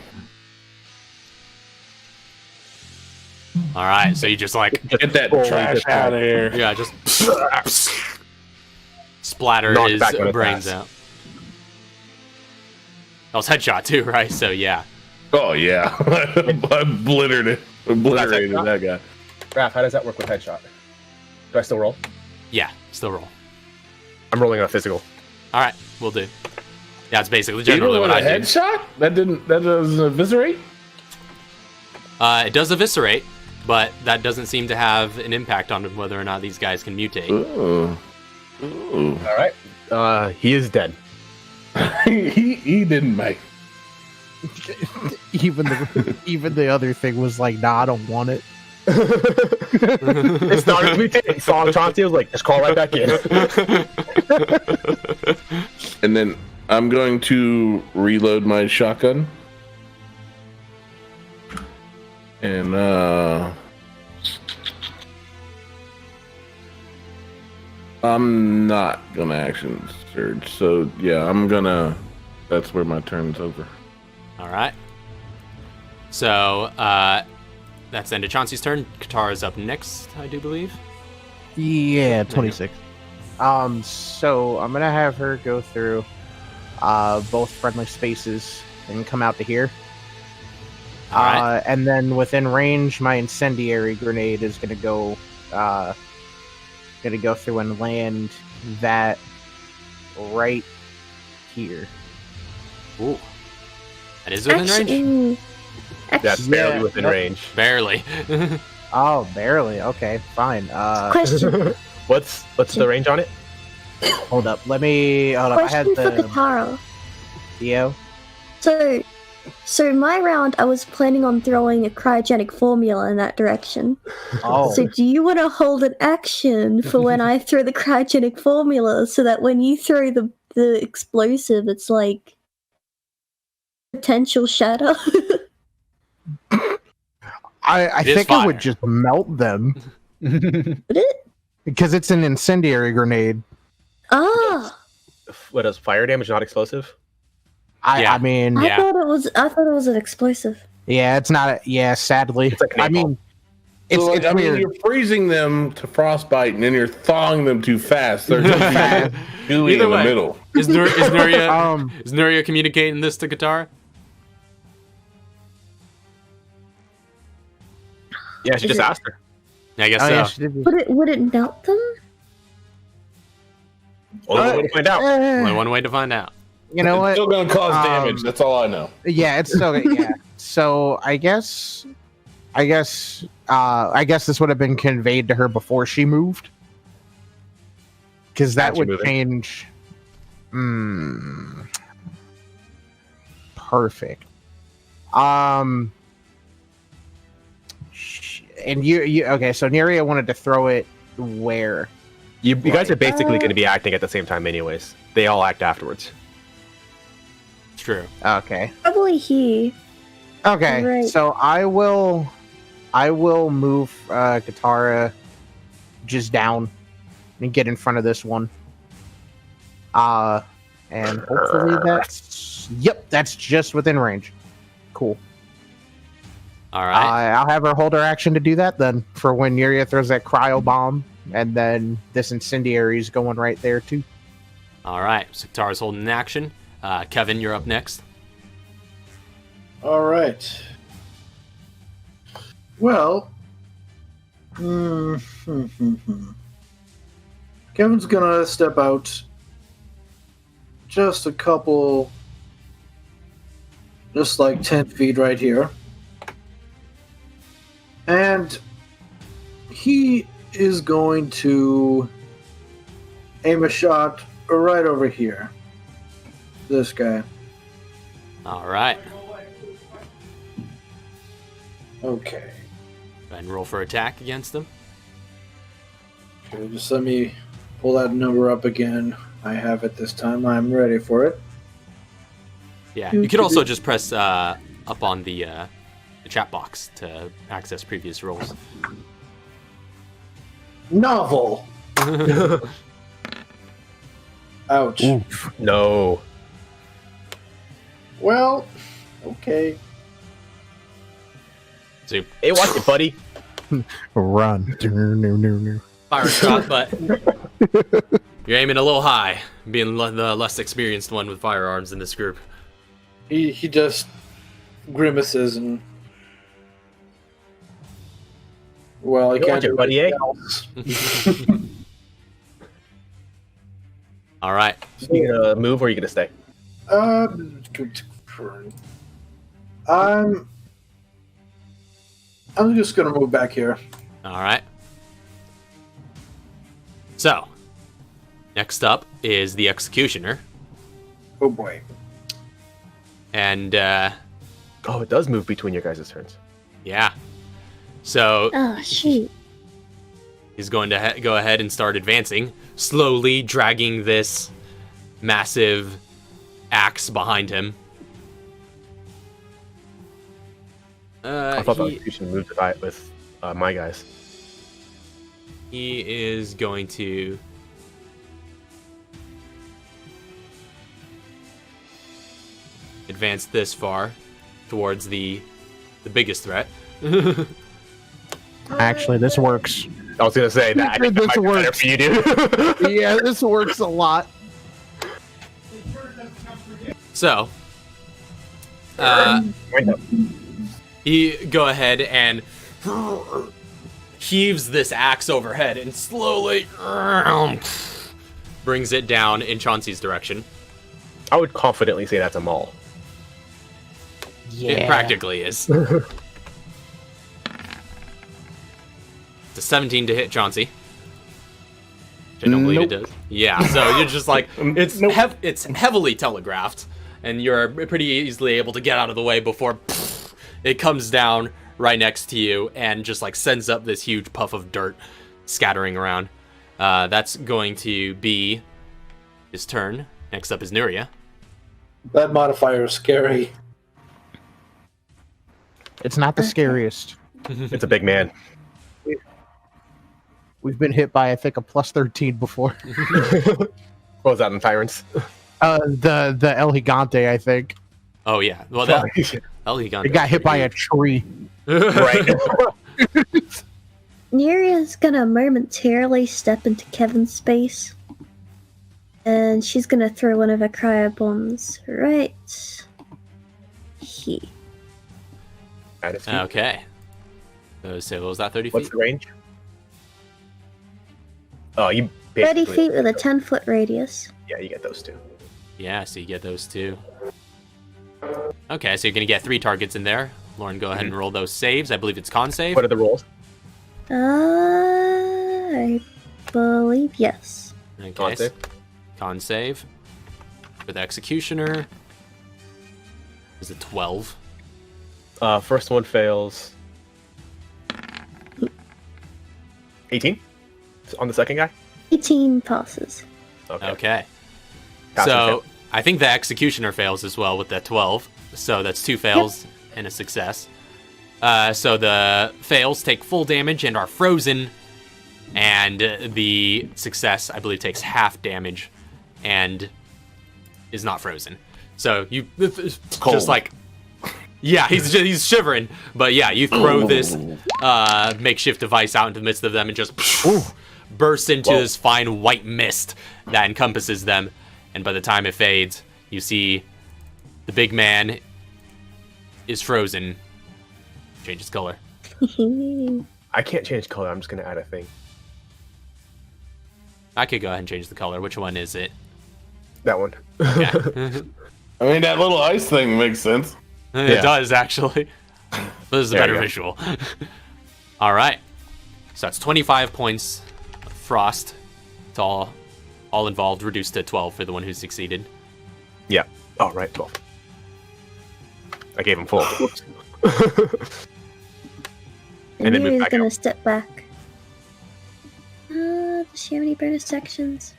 All right, so you just like, Get that Holy trash shit. out of here. yeah, just splatter Knocked his back on his brains ass. out. That was headshot too, right? So yeah. Oh, yeah. I obliterated that guy. Raph, how does that work with headshot? Do I still roll? Yeah, still roll. I'm rolling on a physical. All right, we'll do. Yeah, it's basically You generally don't what want a I do. headshot? That doesn't eviscerate? It does eviscerate, but that doesn't seem to have an impact on whether or not these guys can mutate. Ooh. Ooh. All right. He is dead. he didn't make. Even the other thing was like, nah, I don't want it. It started to mutate. Saw Chauncey, was like, just crawl right back in. And then I'm going to reload my shotgun. And I'm not gonna action surge. So yeah, that's where my turn's over. All right. So that's the end of Chauncey's turn. Katara's up next, I do believe. Yeah, 26. So I'm gonna have her go through both friendly spaces and come out to here. All right. And then within range, my incendiary grenade is gonna go gonna go through and land that right here. Ooh. That is within range? Actually, That's barely within range. Barely. Oh, barely. Okay, fine. question. What's the range on it? Hold up. Hold up. I had Question for the Katara. Theo. So my round, I was planning on throwing a cryogenic formula in that direction. Oh, So do you want to hold an action for when I throw the cryogenic formula, so that when you throw the explosive, it's like potential shatter? I It is think it would fire. just melt them Would it? because it's an incendiary grenade. Ah, What is fire damage not explosive? Yeah. I mean, I Yeah. thought it was. I thought it was an explosive. yeah, it's not. Yeah, sadly, It's like I napalm. mean, it's So, like, I mean, weird. you're freezing them to frostbite, and then you're thawing them too fast. They're just gooey Either in the way. middle. Is Nuria Um, is Nuria communicating this to Katara? Yeah, she Is just it- asked her. I guess oh so. yeah, she did. Would it melt them? Only one way to find out. Only one way to find out. You know It's what? still gonna cause Um, damage. That's all I know. Yeah, it's so yeah. So I guess this would have been conveyed to her before she moved, because that Got you would moving. change. Perfect. And you okay? So Nuria wanted to throw it where? You guys are basically Uh, going to be acting at the same time, anyways. They all act afterwards. It's true. Okay. Probably here. Okay. Right. So I will move Katara just down and get in front of this one. And hopefully that's just within range. Cool. All right. I'll have her hold her action to do that then for when Nuria throws that cryo bomb, and then this incendiary is going right there too. All right. So Katara's holding an action. Kevin, you're up next. All right. Well, Kevin's gonna step out just a couple, just like 10 feet right here. And he is going to aim a shot right over here. This guy. All right. Okay. Go ahead and roll for attack against them. Okay, just let me pull that number up again. I have it this time. I'm ready for it. Yeah. You could also just press up on the chat box to access previous rolls. Novel. Ouch. No. Well, okay. So Hey, watch it, buddy. Run. fire a shot, but you're aiming a little high, being the less experienced one with firearms in this group. He just grimaces and. Well, I You can't watch it, do buddy, eh? anything else. All right. You gonna move or are you gonna stay? I'm just gonna move back here. All right. So, next up is the executioner, Oh boy. and Oh, it does move between your guys' turns. yeah. So Oh shoot. he's going to go ahead and start advancing, slowly dragging this massive axe behind him. I thought that you should move to fight with my guys. He is going to advance this far towards the biggest threat. Actually, this works. I was gonna say that. I think that This might be better works. for you, dude. Yeah, this works a lot. So, Wind up. you go ahead and heaves this axe overhead and slowly brings it down in Chauncey's direction. I would confidently say that's a maul. It practically is. It's a 17 to hit Chauncey. Which I don't believe it does. Yeah, so you're just like, it's heavily telegraphed, and you're pretty easily able to get out of the way before it comes down right next to you and just like sends up this huge puff of dirt scattering around. That's going to be his turn. Next up is Nuria. That modifier is scary. It's not the scariest. It's a big man. We've been hit by, I think, a plus 13 before. What was that in Tyrants? The El Gigante, I think. Oh yeah, well that El Gigante. It got hit by a tree. Right. Neria's gonna momentarily step into Kevin's space. And she's gonna throw one of her cryo bombs right here. Okay. So what was that, 30 feet? What's the range? Oh, you 30 basically... feet with a 10-foot radius. Yeah, you get those two. Yeah, so you get those two. Okay, so you're going to get 3 targets in there. Lauren, go ahead and roll those saves. I believe it's con save. What are the rolls? I believe yes. Okay. Con save? Con save. For the Executioner is a 12. First one fails. 18? On the second guy? 18 passes. Okay. Pass So and fail. I think the Executioner fails as well with that 12. So that's 2 fails and a success. So the fails take full damage and are frozen. And the success, I believe, takes half damage and is not frozen. So you just like... Yeah, he's shivering. But yeah, you throw this makeshift device out into the midst of them and just bursts into this fine white mist that encompasses them. And by the time it fades, you see the big man is frozen. Changes color. I can't change color. I'm just going to add a thing. I could go ahead and change the color. Which one is it? That one. Yeah. I mean, that little ice thing makes sense. It does, actually. This is a There better you go. visual. All right. So that's 25 points of frost. It's all involved, reduced to 12 for the one who succeeded. Yeah. Oh, right. 12. I gave him full. And then move Neria's back gonna out. step back. Does she have any bonus sections?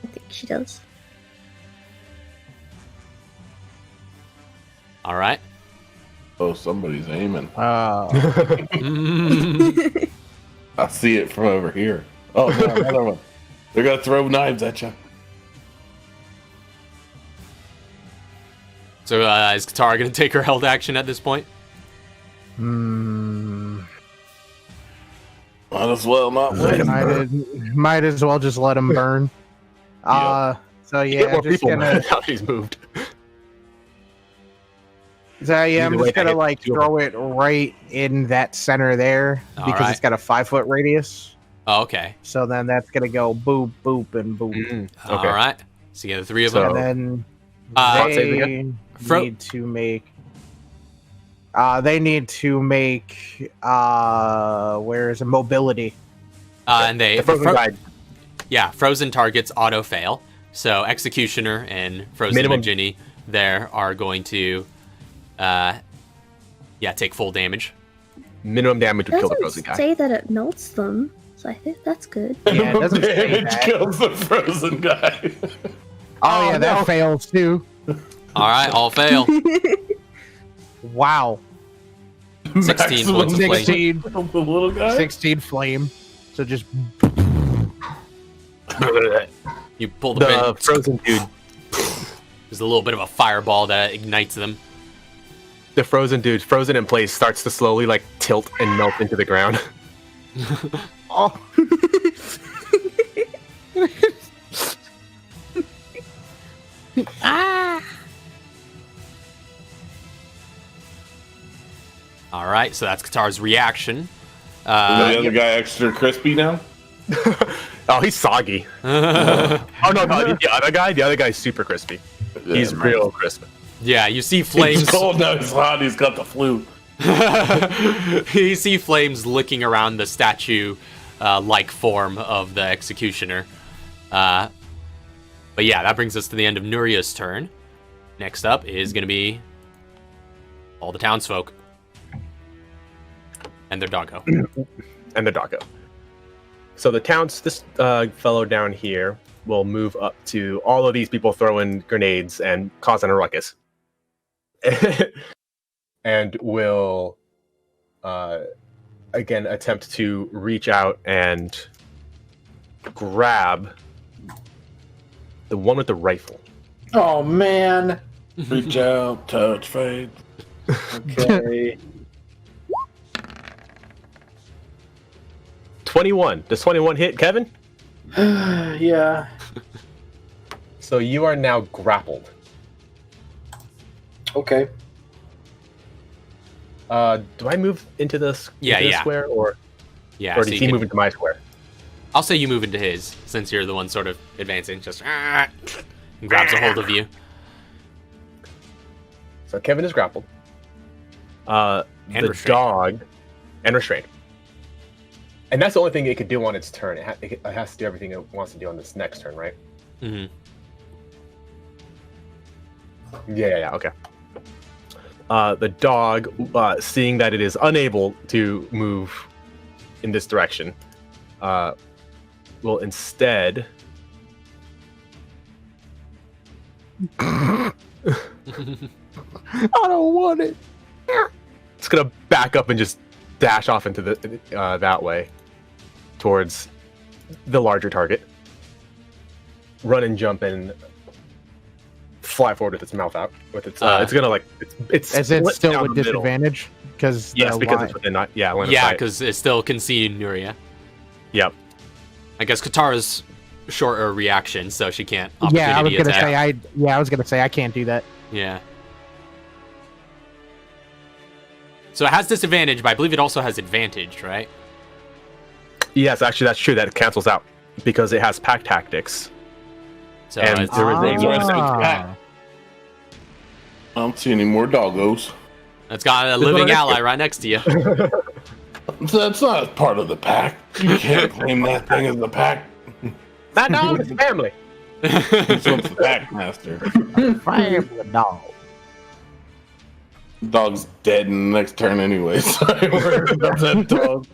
I think she does. All right. Oh, somebody's aiming. Uh, I see it from over here. Oh, no, another one. They're gonna throw knives at you. So is Katara going to take her held action at this point? Might as well not win. might as well just let him burn. So Get yeah, more just people gonna. mad how she's moved. So yeah, I'm Either way, just gonna I hit like 2 of throw it right in that center there All because right. it's got a 5-foot radius. Oh, okay. So then that's gonna go boop, boop, and boop. Okay. All right. So you get the 3 of So- them. And then Uh, save they again? need to make. They need to make. Where is it? Mobility. And they... The frozen guide. Yeah, frozen targets auto fail. So Executioner and Frozen Minimum- Ginny there are going to, take full damage. Minimum damage It would kill the doesn't frozen guy. say that it melts them, so I think that's good. Yeah, it doesn't say Damage that. kills the frozen guy. Oh, yeah, that fails too. All right, all fail. Wow. 16 points of flame. 16, The little guy. 16 flame. So just You pull the pin. The frozen dude. There's a little bit of a fireball that ignites them. The frozen dude, frozen in place, starts to slowly like tilt and melt into the ground. oh. All right, so that's Katara's reaction. the other guy extra crispy now? Oh, he's soggy. Oh no, the other guy's super crispy. He's real crisp. Yeah, you see flames. He's cold now. He's hot. He's got the flu. You see flames licking around the statue like form of the executioner. But yeah, that brings us to the end of Nuria's turn. Next up is going to be all the townsfolk. And their doggo. So this fellow down here will move up to all of these people throwing grenades and causing a ruckus. And will again attempt to reach out and grab the one with the rifle. Oh man. Reach out, touch fade. Okay. 21. Does 21 hit, Kevin? Yeah. So you are now grappled. Okay. Do I move into this, square, or Yeah, or so does you he move into my square? I'll say you move into his, since you're the one sort of advancing. Just and grabs a hold of you. So Kevin is grappled. The restrained. dog and restrained. And that's the only thing it could do on its turn. It has to do everything it wants to do on this next turn, right? Mm-hmm. Yeah, okay. The dog, seeing that it is unable to move in this direction, will instead I don't want it. it's gonna back up and just dash off into the that way towards the larger target. Run and jump and fly forward with its mouth out. With its, it's gonna like it's Is it split still down with the middle. disadvantage? Because Yes, because it's within line of Yeah, sight. because it still can see Nuria. Yep. I guess Katara's shorter reaction, so she can't. Yeah, I was opportunity gonna attack. say I was gonna say I can't do that. Yeah. So it has disadvantage, but I believe it also has advantage, right? Yes, actually, that's true. That it cancels out because it has pack tactics. So And it's, there is a- I don't see any more doggos. it's got a living ally right next to you. That's not part of the pack. You can't claim that thing as the pack. That dog is family. It's the pack master. Family dog. Dog's dead in the next turn anyway, so I worry about that dog.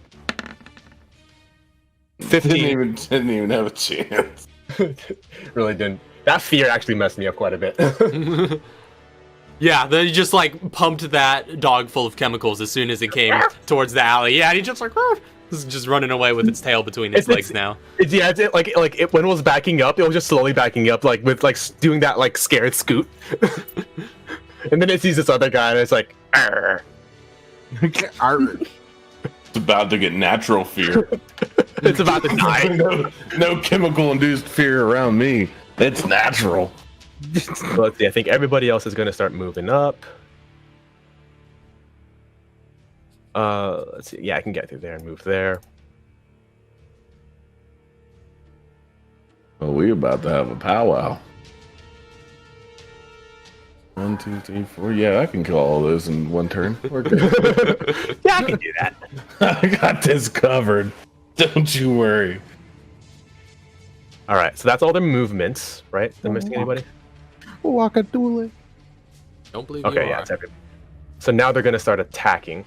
15. Didn't even have a chance. Really didn't. That fear actually messed me up quite a bit. Yeah, they just like pumped that dog full of chemicals as soon as it came towards the alley. Yeah, and he just like is just running away with its tail between its legs now. When it was backing up, it was just slowly backing up, like with like doing that like scared scoot. And then it sees this other guy and it's like, arr. It's about to get natural fear. It's about to die. No chemical-induced fear around me. It's natural. So let's see, I think everybody else is going to start moving up. Let's see. Yeah, I can get through there and move there. Well, we about to have a powwow. 1, 2, 3, 4. Yeah, I can kill all those in one turn. We're good. Yeah, I can do that. I got this covered. Don't you worry. All right, so that's all their movements, right? Am I missing anybody? Walk-a-doodle. Don't believe Okay, you yeah, are. it's everybody. So now they're going to start attacking.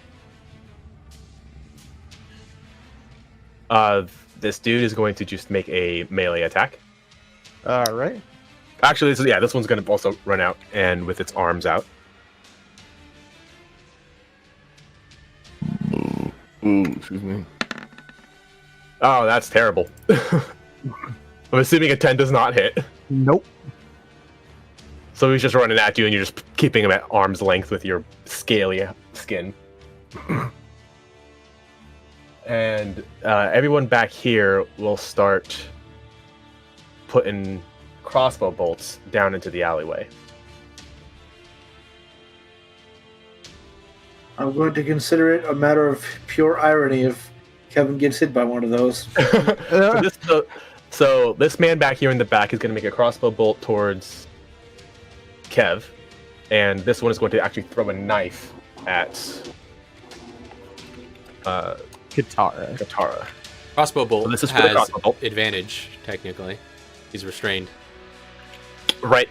This dude is going to just make a melee attack. All right. Actually, this one's going to also run out and with its arms out. Ooh, excuse me. Oh, that's terrible. I'm assuming a 10 does not hit. Nope. So he's just running at you and you're just keeping him at arm's length with your scaly skin. And everyone back here will start putting crossbow bolts down into the alleyway. I'm going to consider it a matter of pure irony if Kevin gets hit by one of those. So this man back here in the back is going to make a crossbow bolt towards Kev, and this one is going to actually throw a knife at Katara. Crossbow bolt So this is for the has crossbow bolt. advantage, technically. He's restrained. Right.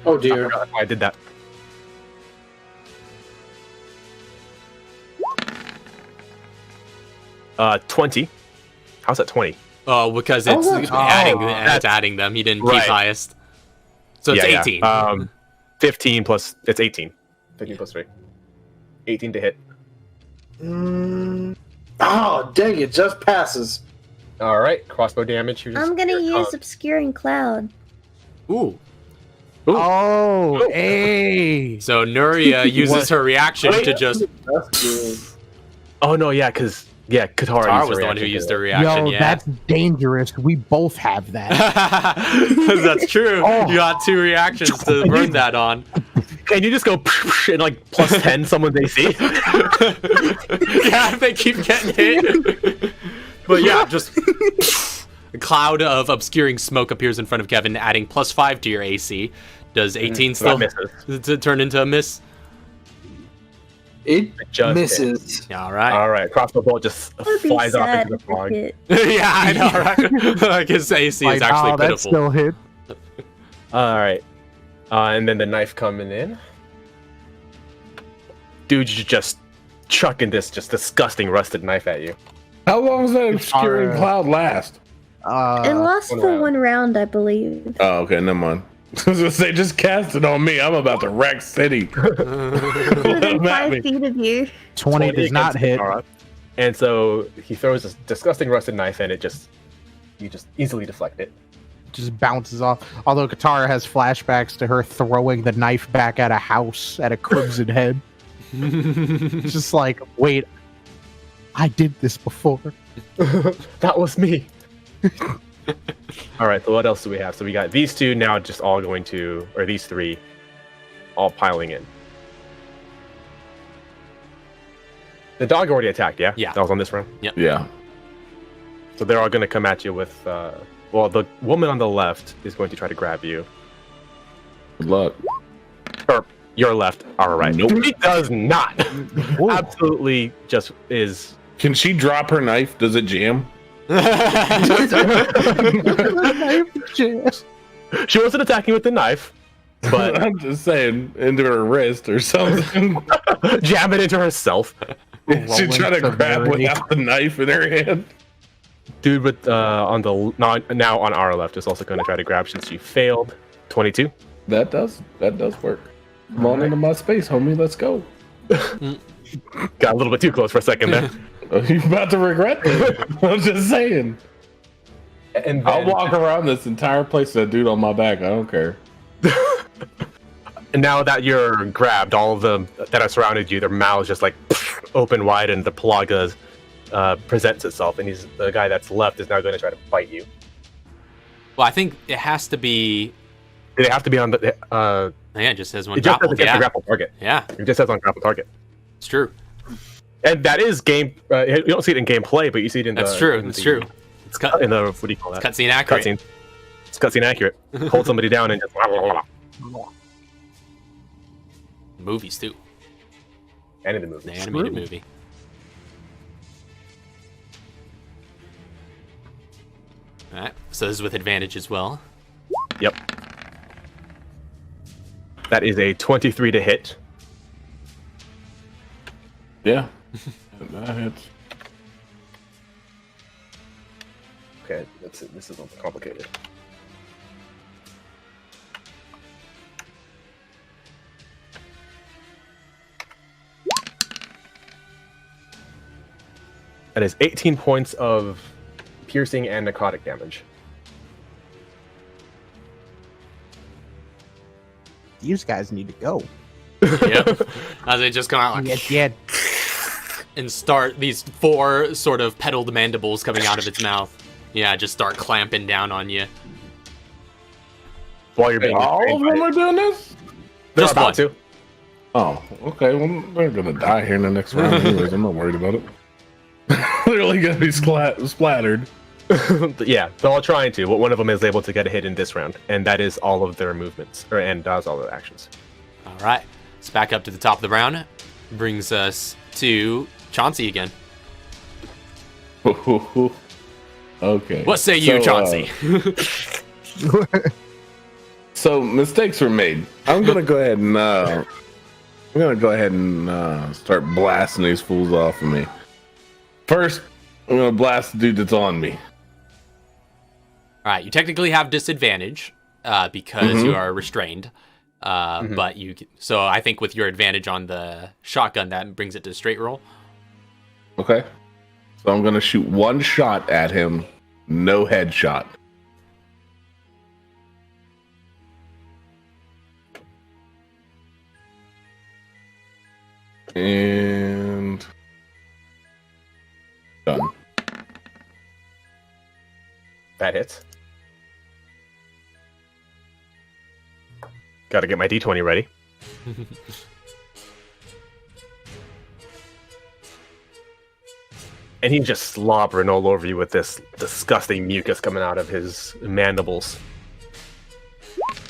Oh dear. I did that. Uh, 20. How's that 20? Oh, because Oh, it's that's- adding them. He didn't Right. keep highest. So it's 18. 15 plus, it's 18. 15 plus 3. 18 to hit. Oh, dang it, just passes. All right, crossbow damage. Here's I'm gonna here it use comes. Obscuring Cloud. Ooh. Oh, hey. So Nuria uses her reaction to just... That's good. Oh, no, yeah, because, yeah, Katara Katara used was her the one who reaction used to the it. reaction, Yo, yeah. that's dangerous. We both have that. That's true. Oh. You got 2 reactions to burn that on. Can you just go and, like, plus 10 someone's AC? Yeah, if they keep getting hit. But yeah, just a cloud of obscuring smoke appears in front of Kevin, adding plus 5 to your AC. Does 18 still turn into a miss? It Just misses. Yeah, all right. All right, crossbow bolt just That would be flies off sad into the if it fog. hit. Yeah, I know, right? Like his AC is actually that pitiful. still hit. All right, and then the knife coming in. Dude, you're just chucking this just disgusting rusted knife at you. How long does that obscuring Katara. cloud last? It lasts one for round. 1 round, I believe. Oh, okay, never mind. I was gonna say, just cast it on me. I'm about to wreck city. Within 5 feet of you. 20 does not against hit. Katara. And so he throws this disgusting rusted knife, and you just easily deflect it. Just bounces off. Although Katara has flashbacks to her throwing the knife back at a house at a crimson head. It's just like, wait, I did this before. That was me. All right, so what else do we have? So we got these two now just all going to, or these 3 all piling in. The dog already attacked, yeah? Yeah. That was on this round? Yeah. So they're all going to come at you with, well, the woman on the left is going to try to grab you. Good luck. Or your left, our right. Nope. He does not. Absolutely just is. Can she drop her knife? Does it jam? She wasn't attacking with the knife, but I'm just saying, into her wrist or something. jam it into herself. She tried to grab without the knife in her hand. Dude with on the now on our left is also going to try to grab since she failed. 22. That does work. Come on into my space, homie. Let's go. Got a little bit too close for a second there. You're about to regret it. I'm just saying. And then, I'll walk around this entire place with that dude on my back. I don't care. and now that you're grabbed, all of them that have surrounded you, their mouths just like open wide, and the plaga presents itself, and the guy that's left is now going to try to bite you. Well, I think it has to be... Do they have to be on the? Yeah, it just says one It just says grapple. against the Yeah. grapple target. Yeah, It just says on grapple target. it's true. And that is game. You don't see it in gameplay, but you see it in That's the. true. in It's the- true. It's cut. In the what do you call that? Cutscene accurate. Cutscene. It's cutscene accurate. Hold somebody down and just. Movies too. And in the movie. The animated movie. All right. So this is with advantage as well. Yep. That is a 23 to hit. Yeah. That hits. Okay, this is a little complicated. That is 18 points of piercing and necrotic damage. These guys need to go. Yep. As they just come out like Yeah. and start these 4 sort of petaled mandibles coming out of its mouth. Yeah, just start clamping down on you. While you're being All of restrained by them it. are doing this? They're Just about one. to. Oh, okay. Well, they're gonna die here in the next round anyways. I'm not worried about it. clearly gonna be splattered. Yeah, they're all trying to, but one of them is able to get a hit in this round, and that is all of their movements, and does all their actions. All right. Let's back up to the top of the round. Brings us to Chauncey again. Okay. What say you, Chauncey? So mistakes were made. I'm gonna go ahead and start blasting these fools off of me. First, I'm gonna blast the dude that's on me. All right. You technically have disadvantage because you are restrained. But so I think with your advantage on the shotgun, that brings it to a straight roll. Okay. So I'm gonna shoot one shot at him, no headshot. And done. That hits. Got to get my D20 ready. And he's just slobbering all over you with this disgusting mucus coming out of his mandibles.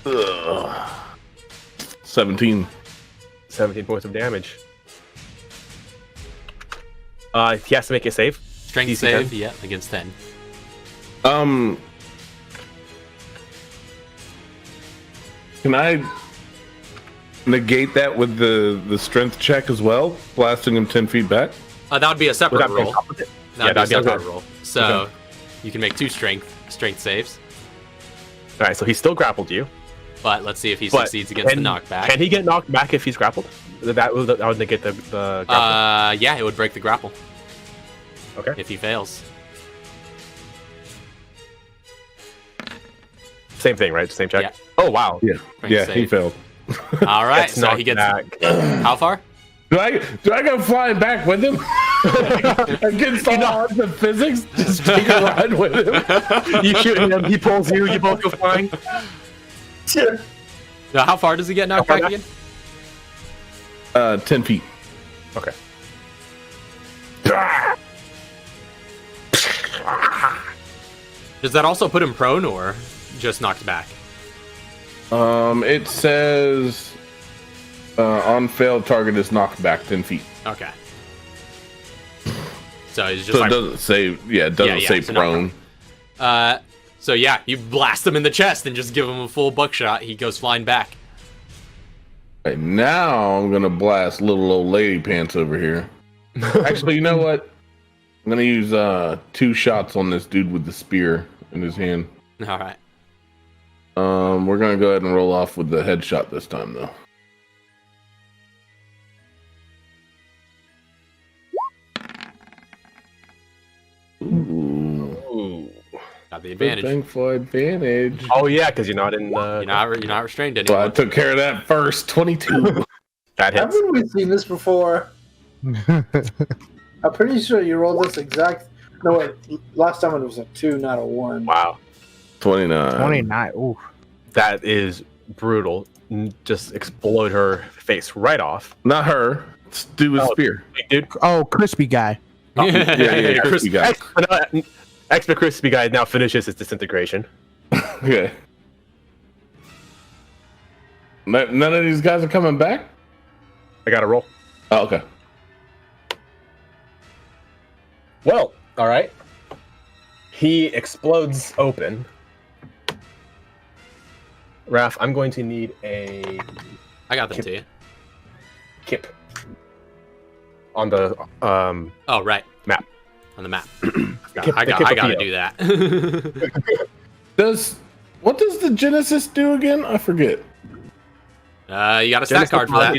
Ugh. 17. 17 points of damage. He has to make a save. Strength DC save, 10. yeah, against 10. Can I negate that with the strength check as well? Blasting him 10 feet back? That would be a separate Would that be on roll. top of it? That would Yeah, be a that'd be separate okay. roll. So you can make 2 strength saves. All right, so he still grappled you. But let's see if he But succeeds against the knockback. Can he get knocked back if he's grappled? That would negate the grapple. Yeah, it would break the grapple Okay. if he fails. Same thing, right? Same check? Yeah. Oh, wow. Yeah. Strength Yeah, he save. failed. All right, Gets so knocked he gets back. how far? Do I go flying back with him? Against all odds of physics? Just take a ride with him? You shoot him, he pulls you, you both go flying. Now, how far does he get knocked How far back back? again? 10 feet. Okay. Does that also put him prone or just knocked back? It says on failed target is knocked back 10 feet. Okay. So he's just So like, it doesn't say, it doesn't say so not prone. so yeah, you blast him in the chest and just give him a full buckshot. He goes flying back. Okay, now I'm gonna blast little old lady pants over here. Actually, you know what? I'm gonna use 2 shots on this dude with the spear in his hand. All right. We're gonna go ahead and roll off with the headshot this time, though. Ooh, Got the good advantage. thing for advantage. Oh, yeah, because you're not in... You're not restrained So I anymore. took care of that first. 22. That hits. Haven't we seen this before? I'm pretty sure you rolled this exact. No, wait. Last time it was a 2, not a 1. Wow. 29. 29. Ooh. That is brutal. Just explode her face right off. Not her. It's dude with spear. Big dude. Oh, crispy guy. Yeah, crispy guy. Expert crispy guy now finishes his disintegration. Okay. None of these guys are coming back? I got to roll. Oh, okay. Well, all right. He explodes open. Raph, I'm going to need a I got them to you. kip on the Oh, right. map. On the map. Kip- I the gotta Kipapio. do that. What does the Genesis do again? I forget. You got a stat card for that.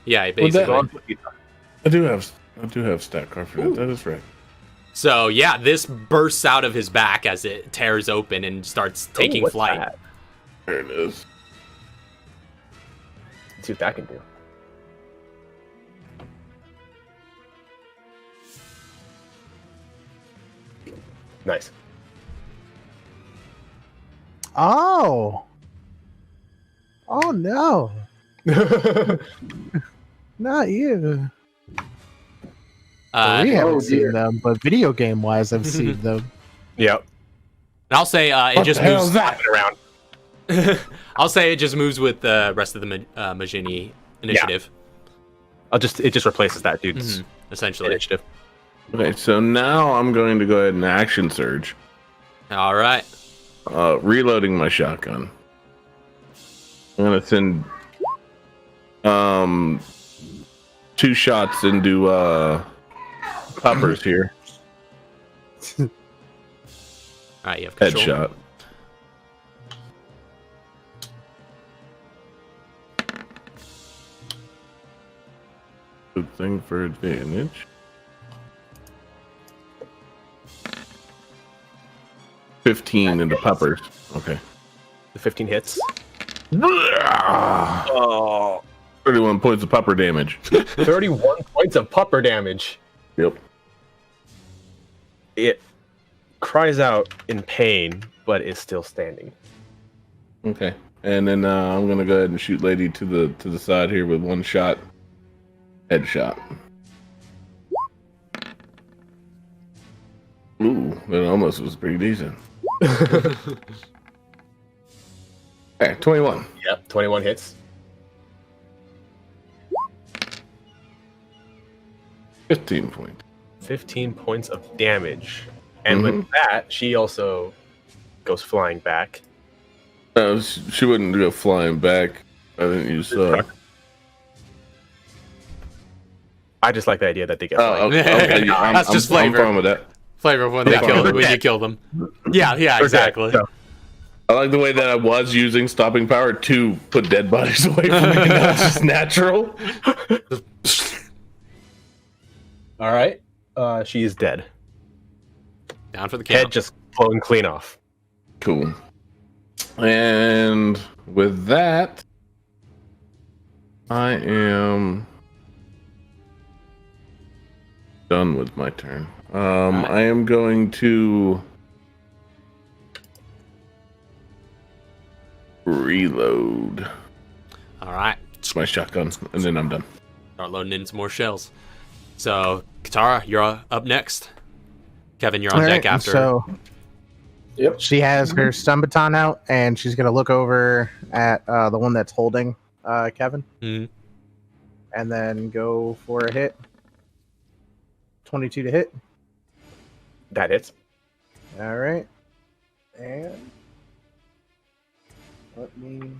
Yeah, Would basically. I do have stat card for that. That is right. So yeah, this bursts out of his back as it tears open and starts taking what's flight. that? There it is. Let's see what that can do. Nice. Oh. Oh no. Not you. We haven't Oh, seen dear. them, but video game wise, I've seen them. Yep. And I'll say it What just the hell moves. is that? Around. I'll say it just moves with the rest of the Majini initiative, It just replaces that dude's essentially. initiative. Okay, so now I'm going to go ahead and action surge. All right. Reloading my shotgun. I'm gonna send 2 shots into puppers here. All right, you have control. Headshot. Good thing for advantage. 15 into puppers. Okay. The 15 hits. 31 points of pupper damage. 31 points of pupper damage. Yep. It cries out in pain, but is still standing. Okay. And then I'm gonna go ahead and shoot lady to the side here with 1 shot. Headshot. Ooh, that almost was pretty decent. Okay, 21. Yep, 21 hits. 15 points. 15 points of damage. And with that, she also goes flying back. She wouldn't go flying back. I didn't use I just like the idea that they get flying. okay. That's just flavor. I'm fine with that. Flavor of when you kill them. Yeah, exactly. So, I like the way that I was using stopping power to put dead bodies away from me. Now it's just natural. all right. She is dead. Down for the count. Head just flowing clean off. Cool. And with that, I am done with my turn. I am going to reload All right. my shotgun, and then I'm done. Start loading in some more shells. So, Katara, you're up next. Kevin, you're on deck after. So Yep. she has her stun baton out, and she's gonna look over at the one that's holding Kevin, Mhm. and then go for a hit. 22 to hit. That hits. All right, and let me.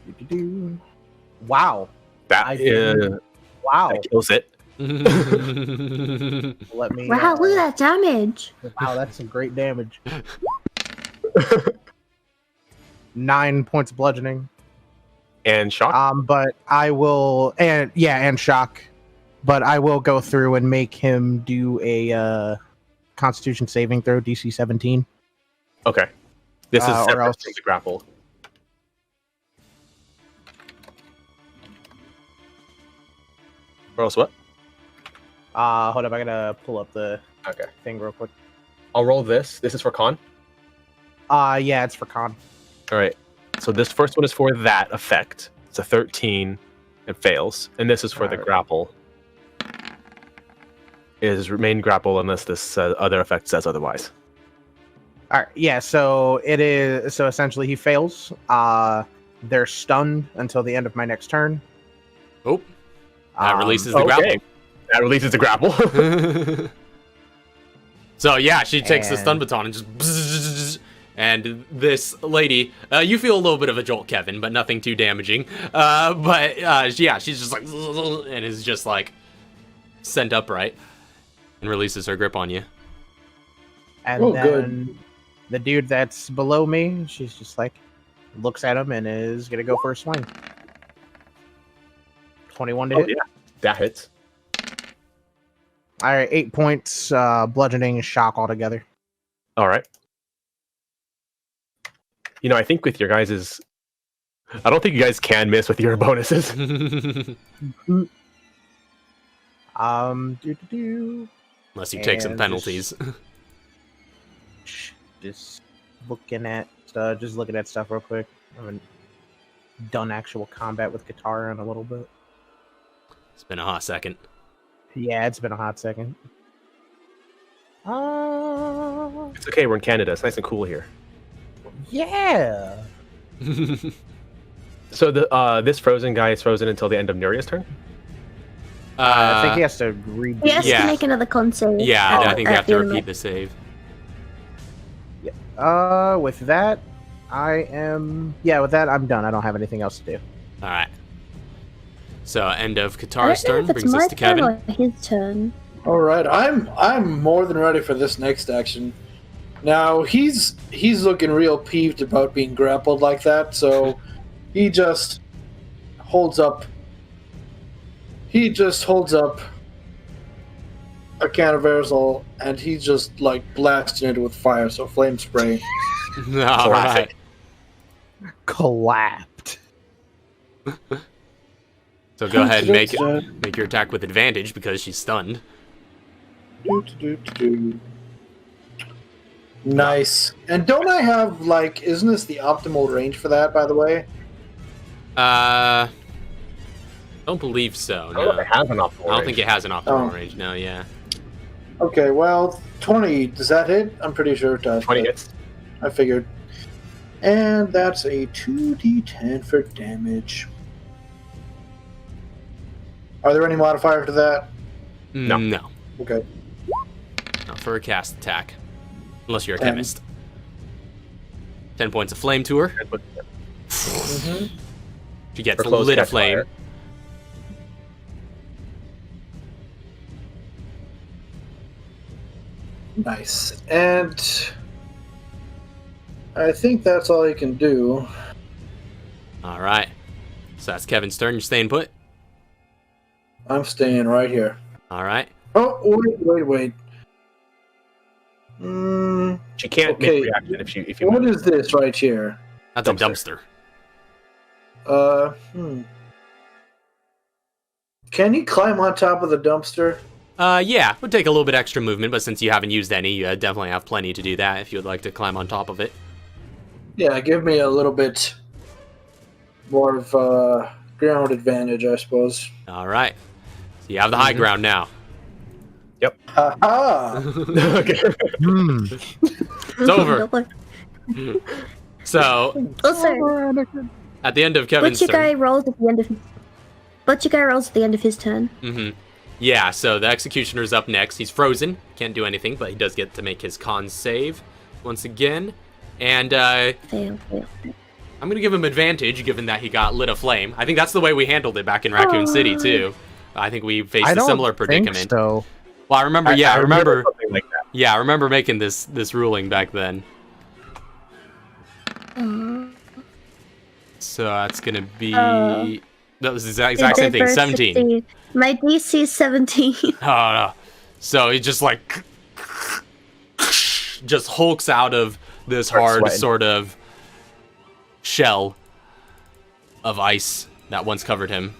Do-do-do. Wow! That, Wow! that kills it. Let me. Wow, look at that damage. Wow, that's some great damage. 9 points of bludgeoning. And shock. But I will, and shock. But I will go through and make him do a Constitution saving throw, DC 17. Okay. This is or separate else- from the grapple. Or else what? Hold up, I gotta pull up the Okay. thing real quick. I'll roll this. This is for con. Yeah, it's for con. All right. So this first one is for that effect. It's a 13. It fails. And this is for the Alright. grapple. It is remain grapple unless this other effect says otherwise. All right, yeah. So it is. So essentially, he fails. They're stunned until the end of my next turn. Oh, that releases the Okay. That releases the grapple. grapple. So yeah, she takes the And- stun baton and just bzzz, and this lady, you feel a little bit of a jolt, Kevin, but nothing too damaging. But yeah, she's just like and is just like sent upright and releases her grip on you. And Oh, then good. the dude that's below me, she's just like looks at him and is gonna go for a swing. 21 to Oh, hit. yeah. That hits. All right, 8 points, bludgeoning and shock altogether. All right. You know, I think with your guys's, I don't think you guys can miss with your bonuses. Unless you take some And penalties. Just looking at stuff real quick. done actual combat with Katara in a little bit. It's been a hot second. Yeah, it's been a hot second. It's okay. We're in Canada. It's nice and cool here. Yeah. So this frozen guy is frozen until the end of Nuria's turn. I think he has to read. He has Yeah. to make another con save. Yeah, I think you at have to the end. repeat the save. With that, with that, I'm done. I don't have anything else to do. All right. So end of I Katara's don't know turn if it's brings us my to turn Kevin. or his turn. All right, I'm more than ready for this next action. Now he's looking real peeved about being grappled like that, so he just holds up. He just holds up a can of aerosol, and he's just like blasting it with fire. So flame spray. All right. Clapped. So go ahead and make your attack with advantage because she's stunned. Nice. And don't I have like? Isn't this the optimal range for that? By the way. Don't believe so. I don't know if No, it has an optimal I don't think range. it has an optimal Oh. range. No, yeah. Okay, well, 20. Does that hit? I'm pretty sure it does. 20 but hits. I figured. And that's a 2d10 for damage. Are there any modifiers to that? No. No. Okay. Not for a cast attack. Unless you're a 10. chemist. 10 points of flame to her. Mm-hmm. She gets For close lit catch aflame. fire. Nice. And I think that's all you can do. All right. So that's Kevin's turn. You're staying put. I'm staying right here. All right. Oh, wait. She can't Okay. make reaction if you What move. is this right here? That's a dumpster. Can you climb on top of the dumpster? Yeah, would take a little bit extra movement, but since you haven't used any, you definitely have plenty to do that if you would like to climb on top of it. Yeah, give me a little bit more of ground advantage, I suppose. All right. So you have the high ground now. Ha ha! Okay. It's over. So Also, at the end of Kevin's turn. Butcher guy rolls at the end of his turn. Mm-hmm. Yeah, so the Executioner's up next. He's frozen. Can't do anything, but he does get to make his con save once again. And Fail. I'm going to give him advantage, given that he got lit aflame. I think that's the way we handled it back in Raccoon City, too. I think we faced a similar predicament. Think so. Well, I remember, I remember something like that. Yeah, I remember making this ruling back then. So that's going to be... that was the exact same thing, 17. 15. My DC is 17. Oh, no. So he just like just hulks out of this Starts hard sweating. sort of shell of ice that once covered him.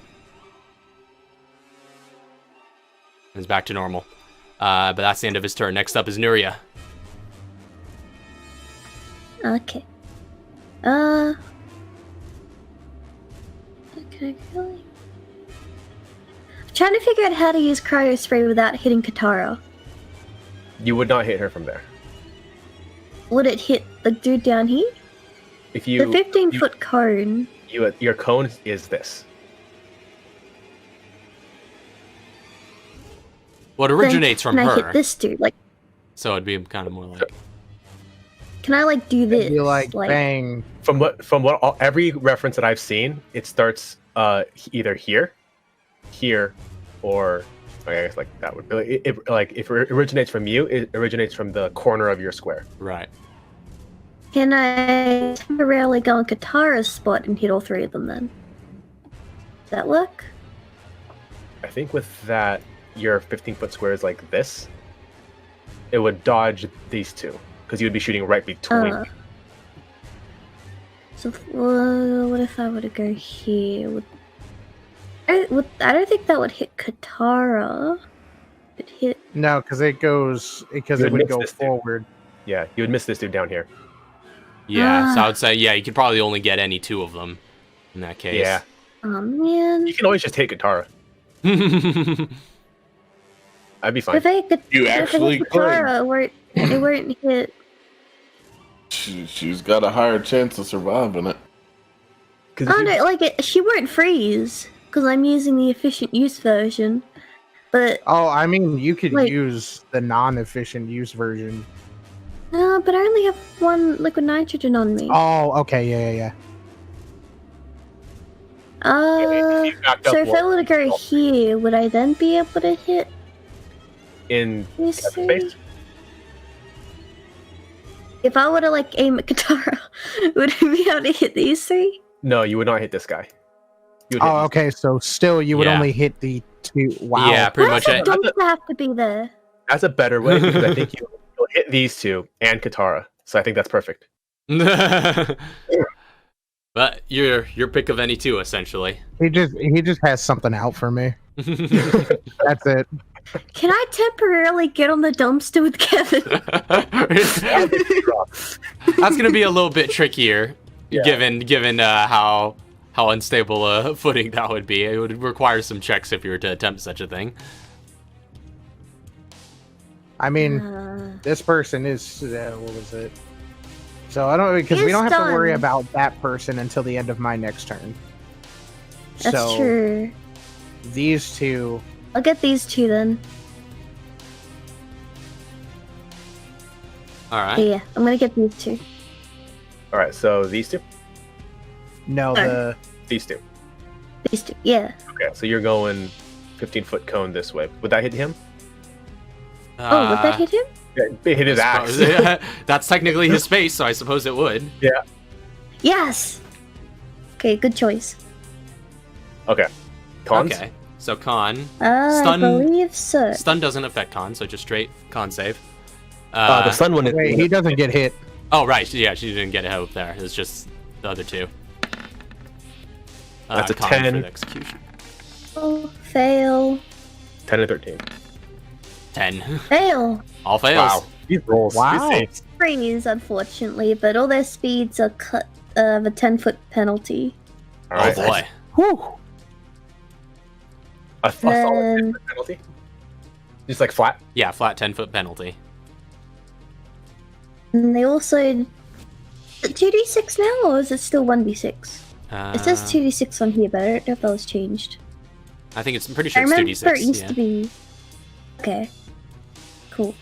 And is back to normal. But that's the end of his turn. Next up is Nuria. Okay. Okay, really? I'm trying to figure out how to use cryo spray without hitting Katara. You would not hit her from there. Would it hit the dude down here? If you The 15-foot cone. your cone is this. Well, it originates from Can I her. hit this dude? Like, So it'd be kind of more like... can I like do this? Be like, bang. From every reference that I've seen, it starts either here, or I guess like that would be like if it originates from you, it originates from the corner of your square. Right. Can I temporarily go on Katara's spot and hit all three of them then? Does that work? I think with that, your 15-foot square is like this. It would dodge these two because you would be shooting right between. So what if I were to go here? I don't think that would hit Katara. It hit. No, because it You would miss go this dude. forward. Yeah, you would miss this dude down here. Yeah, so I would say, yeah, you could probably only get any two of them in that case. Yeah. Oh man. You can always just hit Katara. I'd be fine. If I could, You if I hit actually Katara, it weren't hit. She's got a higher chance of surviving it. Oh no, like she won't freeze because I'm using the efficient use version. But Oh, I mean, you could Wait. use the non-efficient use version. but I only have one liquid nitrogen on me. Oh, okay, yeah. If you backed up So if I one, were to go here, would I then be able to hit in these space? three? If I were to like aim at Katara, would I be able to hit these three? No, you would not hit this guy. You would Oh, hit okay, so still you would Yeah. only hit the two. Wow. Yeah, pretty Why much. does the dumpster have to be there? That's a better way because I think you'll hit these two and Katara. So I think that's perfect. But your pick of any two, essentially. He just has something out for me. That's it. Can I temporarily get on the dumpster with Kevin? That's gonna be a little bit trickier, Yeah. given how unstable a footing that would be. It would require some checks if you were to attempt such a thing. I mean, this person is what was it? So I don't because we He's don't have to worry done. about that person until the end of my next turn. That's so true. these two. I'll get these two then. All right. Yeah, I'm gonna get these two. All right, so these two, No, Sorry. these two. These two. Yeah. Okay, so you're going 15-foot cone this way. Would that hit him? Oh, would that hit him? Yeah, it hit his I axe. suppose- That's technically his space, so I suppose it would. Yes. Okay, good choice. Okay. Cons? Okay. So con. I Stun- believe so. Stun doesn't affect con, so just straight con save. The sun one is. Wait, he doesn't get hit. Oh, right. Yeah, she didn't get it up there. It's just the other two. That's a con 10. for the execution. Oh, fail. 10 and 13. 10. Fail. All fails. Wow. These rolls. Wow. These saves. Freeze, unfortunately, but all their speeds are cut of a 10-foot penalty. All Oh right. boy. Whew. A solid Then- 10 penalty? Just like flat? Yeah, flat 10-foot penalty. And they also 2d6 now, or is it still 1d6? It says 2d6 on here, but I don't know if that was changed. I think it's I'm pretty sure I it's remember 2d6. it used yeah. to be. Okay. Cool.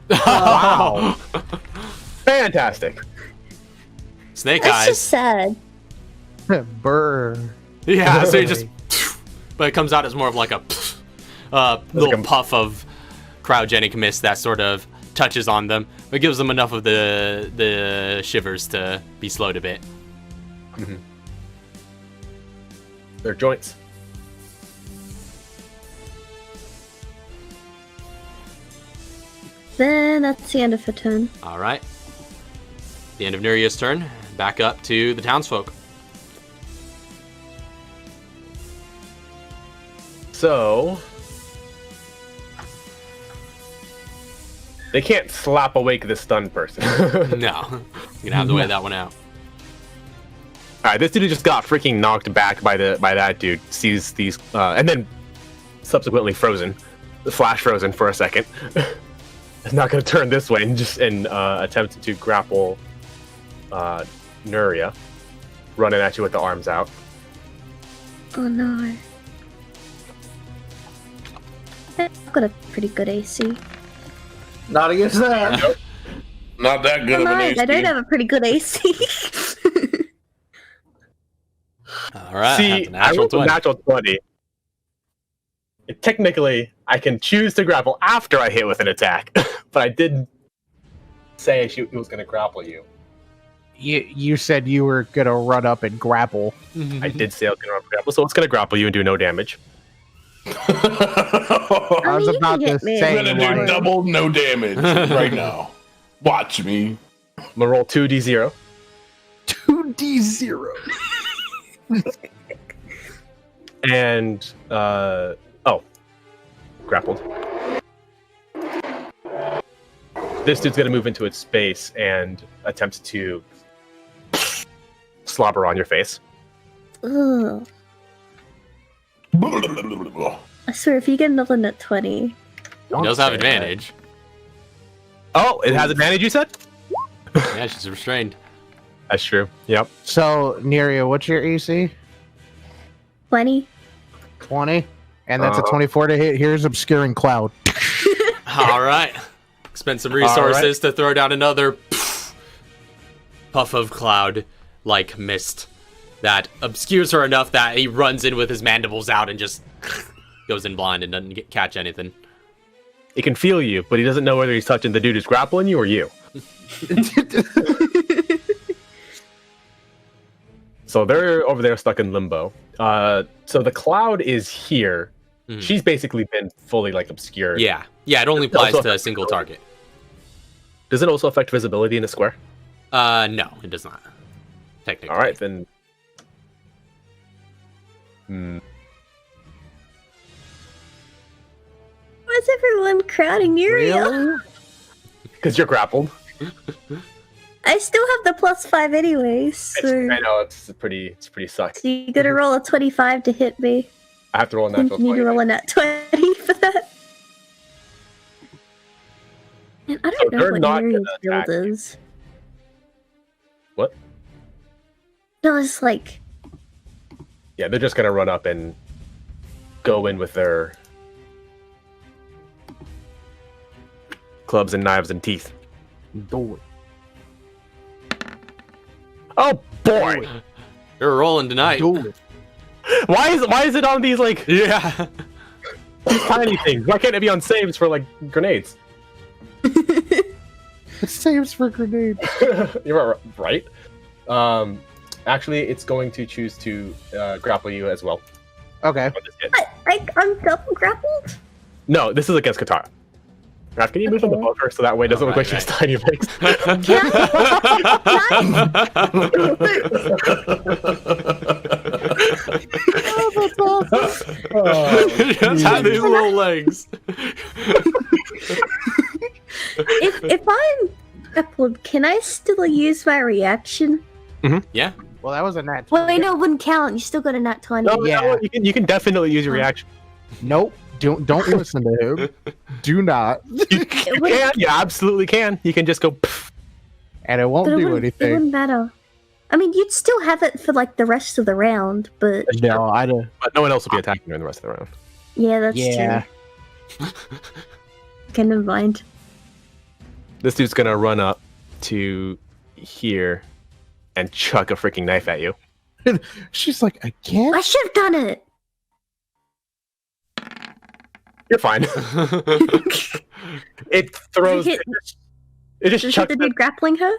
Wow. Fantastic. Snake That's eyes. just sad. Burr. Yeah, so you just. But it comes out as more of like a little like a- puff of cryogenic mist that sort of touches on them, but gives them enough of the shivers to be slowed a bit. Their joints. Then that's the end of her turn. All right. The end of Nuria's turn. Back up to the townsfolk. So. They can't slap awake this stunned person. No, you're gonna have to weigh that one out. Alright, this dude just got freaking knocked back by that dude. Sees these and then subsequently frozen. Flash frozen for a second. Is not gonna turn this way and just attempt to grapple Nuria. Running at you with the arms out. Oh no. I've got a pretty good AC. Not against that. Not that good Never of an mind, AC. I don't have a pretty good AC. All right. See, that's a I natural rolled a 20. natural 20. Technically, I can choose to grapple after I hit with an attack, but I didn't say it was going to grapple you. You said you were gonna run up and grapple. I did say I was going to grapple, so it's going to grapple you and do no damage. I was mean, you about can to hit me. say, I'm gonna do like, double no damage right now. Watch me. I'm going to roll 2d0. 2d0. And, grappled. This dude's going to move into its space and attempt to slobber on your face. Ugh. I swear, if you get another nat 20, He does have advantage. Oh, it has advantage, you said? Yeah, she's restrained. That's true. Yep. So, Nuria, what's your AC? 20. 20? And that's a 24 to hit. Here's Obscuring Cloud. All right. Spend some resources to throw down another puff of cloud-like mist that obscures her enough that he runs in with his mandibles out and just goes in blind and doesn't catch anything. He can feel you, but he doesn't know whether he's touching the dude who's grappling you or you. So they're over there stuck in limbo. So the cloud is here. Mhm. She's basically been fully like obscured. Yeah. Yeah, it only applies to a single target. Does it also affect visibility in a square? No, it does not. Technically. All right, then. Hmm. Why is everyone crowding Nuria? Because you're grappled. I still have the +5 anyways, so, I know it's pretty sucks. so you gotta roll a 25 to hit me. I have to roll a You natural need to 20. roll a nat 20 for that. And I don't So know they're what not Nuria's gonna build attack you. is. What? No, it's like, Yeah, they're just gonna run up and go in with their clubs and knives and teeth. Do it. Oh boy! You're rolling tonight. Do it. Why is it on these like Yeah. these tiny things? Why can't it be on saves for like grenades? It saves for grenades. You're right. Actually, it's going to choose to grapple you as well. Okay. On this hit. I'm double grappled? No, this is against Katara. Raph, can you move him Okay. above her so that way it doesn't Oh, look like right, she's tiny legs? Can Just have these little legs. if I'm grappled, can I still use my reaction? Yeah. Well, that was a nat. Well, I know it wouldn't count. You still got a nat 20. No, Yeah. no, you can definitely use your reaction. Nope. Don't listen to him. Do not. You can, you absolutely can. You can just go. Pff. And it won't But it do wouldn't, it anything. wouldn't matter. I mean, you'd still have it for like the rest of the round, but No, I don't. But no one else will be attacking during the rest of the round. yeah, that's Yeah. true. Kind of mind. This dude's gonna run up to here and chuck a freaking knife at you. She's like, again? I should have done it. You're fine. It throws. Hit- It just Just hit chucks the it dude grappling her.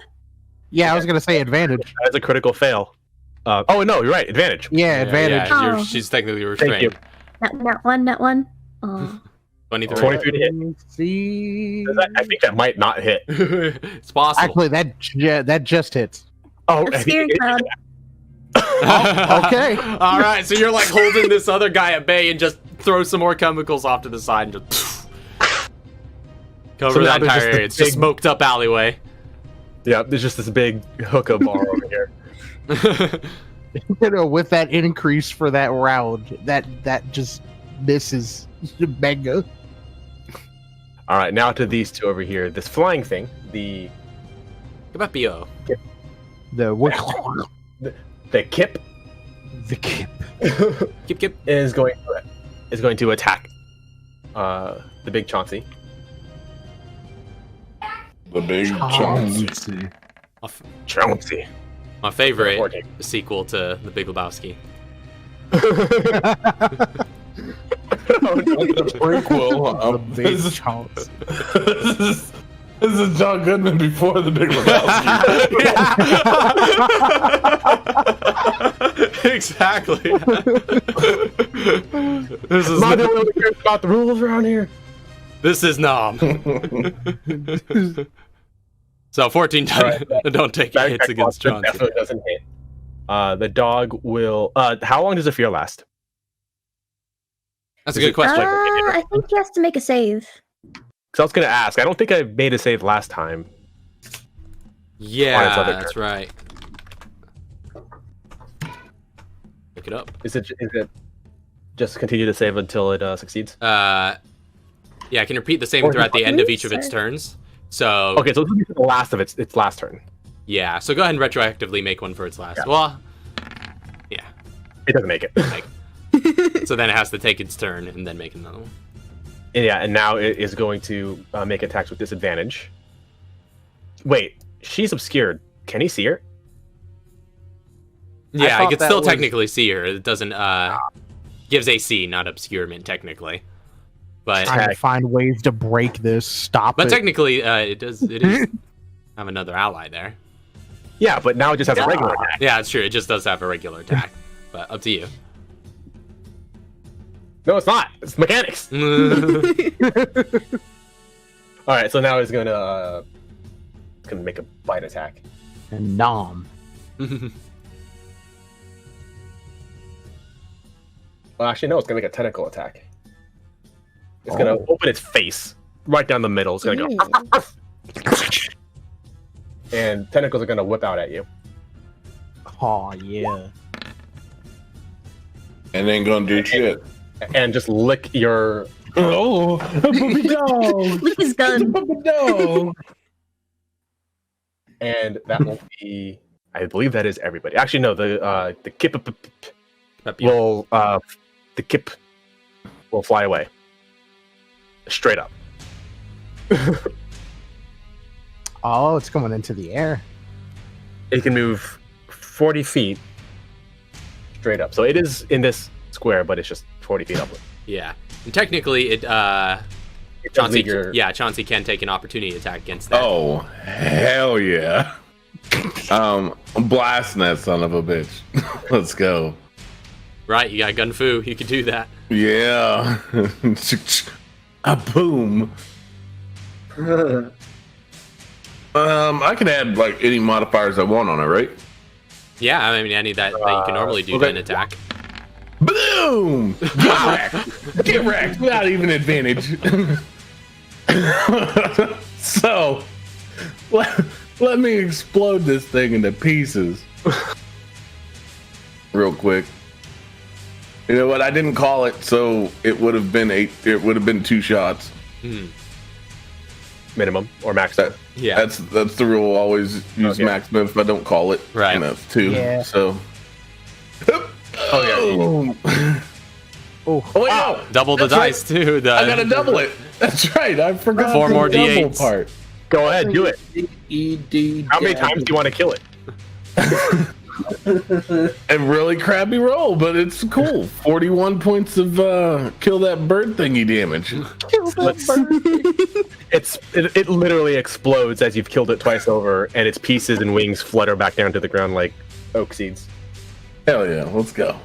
Yeah, I was gonna say advantage. as a critical fail. Oh no, you're right. Advantage. Yeah, advantage. Yeah, Oh. she's technically you. restrained. That one. Oh. 23. 23 to hit. See. I think that might not hit. It's possible. Actually, that just hits. Oh, Obscuring cloud. Okay. All right, so you're like holding this other guy at bay and just throw some more chemicals off to the side and just cover So now that there's entire just area. a It's just big- smoked up alleyway. Yeah, there's just this big hookah bar over here. You know, with that increase for that round, that just misses mega. All right, now to these two over here. This flying thing, the What about BO? The kip, the kip. Kip. is going to attack the big Chauncey. The big Chauncey. Chauncey. My favorite 14. sequel to The Big Lebowski. The prequel. The big This is- chance. This is John Goodman before the Big Lebowski. Exactly. This is Am I the only one who cares about the rules around here? this is Nom. So 14 don't take That hits against monster Chauncey. definitely doesn't hit. The dog will. How long does the fear last? That's a good question. I think he has to make a save. Because I was going to ask. I don't think I made a save last time. Yeah, other that's right. Pick it up. Is it just continue to save until it succeeds? Yeah, I can repeat the saving throw at the end of each of its turns. So Okay, so this will be the last of its last turn. yeah, so go ahead and retroactively make one for its last. Yeah. Well, yeah. It doesn't make it. So then it has to take its turn and then make another one. Yeah, and now it is going to make attacks with disadvantage. Wait, she's obscured. Can he see her? Yeah, I thought could that still was- technically see her. It doesn't gives AC, not obscurement technically. But Trying to find ways to break this. Stop it. technically it is have another ally there. Yeah, but now it just has a regular attack. Yeah, it's true. It just does have a regular attack. But up to you. No, it's not. It's mechanics. All right, so now it's gonna make a bite attack. And nom. Well, actually, no. It's gonna make a tentacle attack. It's gonna open its face right down the middle. It's gonna go, and tentacles are gonna whip out at you. Oh yeah. And ain't gonna do shit. And just lick your. Oh, puppy dog. Lick his gun. Puppy dog. And that will be. I believe that is everybody. Actually, no. The kip will the kip will fly away. Straight up. Oh, it's going into the air. It can move 40 feet straight up. So it is in this square, but it's just 40 feet upward. Yeah. And technically it It does Chauncey leave your- Chauncey can take an opportunity attack against that. Oh, hell yeah. I'm blasting that son of a bitch. Let's go. Right, you got gun fu, you could do that. Yeah. A boom. I can add like any modifiers I want on it, right? Yeah, I mean any that you can normally do to okay. an attack. Boom! Get wrecked! Get wrecked without even advantage. So, let me explode this thing into pieces. Real quick. You know what? I didn't call it, so it would have been 2 shots. Minimum or max. Yeah. That's the rule. Always use Okay. maximum if I don't call it. Right. And that's 2. Yeah. So. Oh, yeah. Boom. Oh, Oh wait, no. Double the That's dice too. I gotta double it. That's right. I forgot 4 the more double D8s. part. Go ahead, do it. ED. How many times do you want to kill it? And really crappy roll, but it's cool. 41 points of kill that bird thingy damage. It literally explodes as you've killed it twice over, and its pieces and wings flutter back down to the ground like oak seeds. Hell yeah, let's go.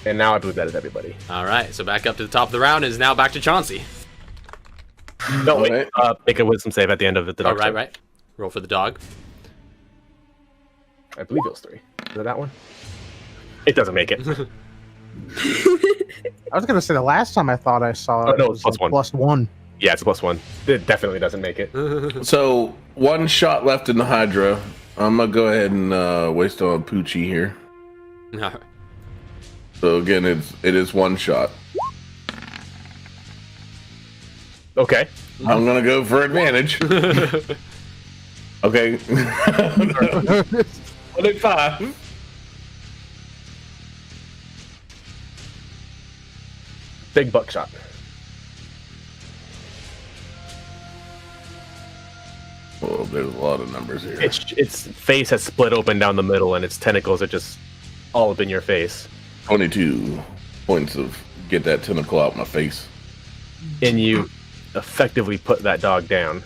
And now I believe that is everybody. Alright, so back up to the top of the round is now back to Chauncey. No, wait. Alright. Make a wisdom save at the end of it. Oh, right. Roll for the dog. I believe it was 3. Is it that one? It doesn't make it. I was gonna say the last time I thought I saw it, no, it it's was +1. +1. Yeah, it's a +1. It definitely doesn't make it. So 1 shot left in the Hydra. I'm gonna go ahead and waste on Poochie here. Alright. So again, it is 1 shot. Okay. I'm gonna go for advantage. Okay. 25. Big buckshot. Well, there's a lot of numbers here. Its face has split open down the middle, and its tentacles are just all up in your face. 22 points of get that tentacle out my face. And you effectively put that dog down.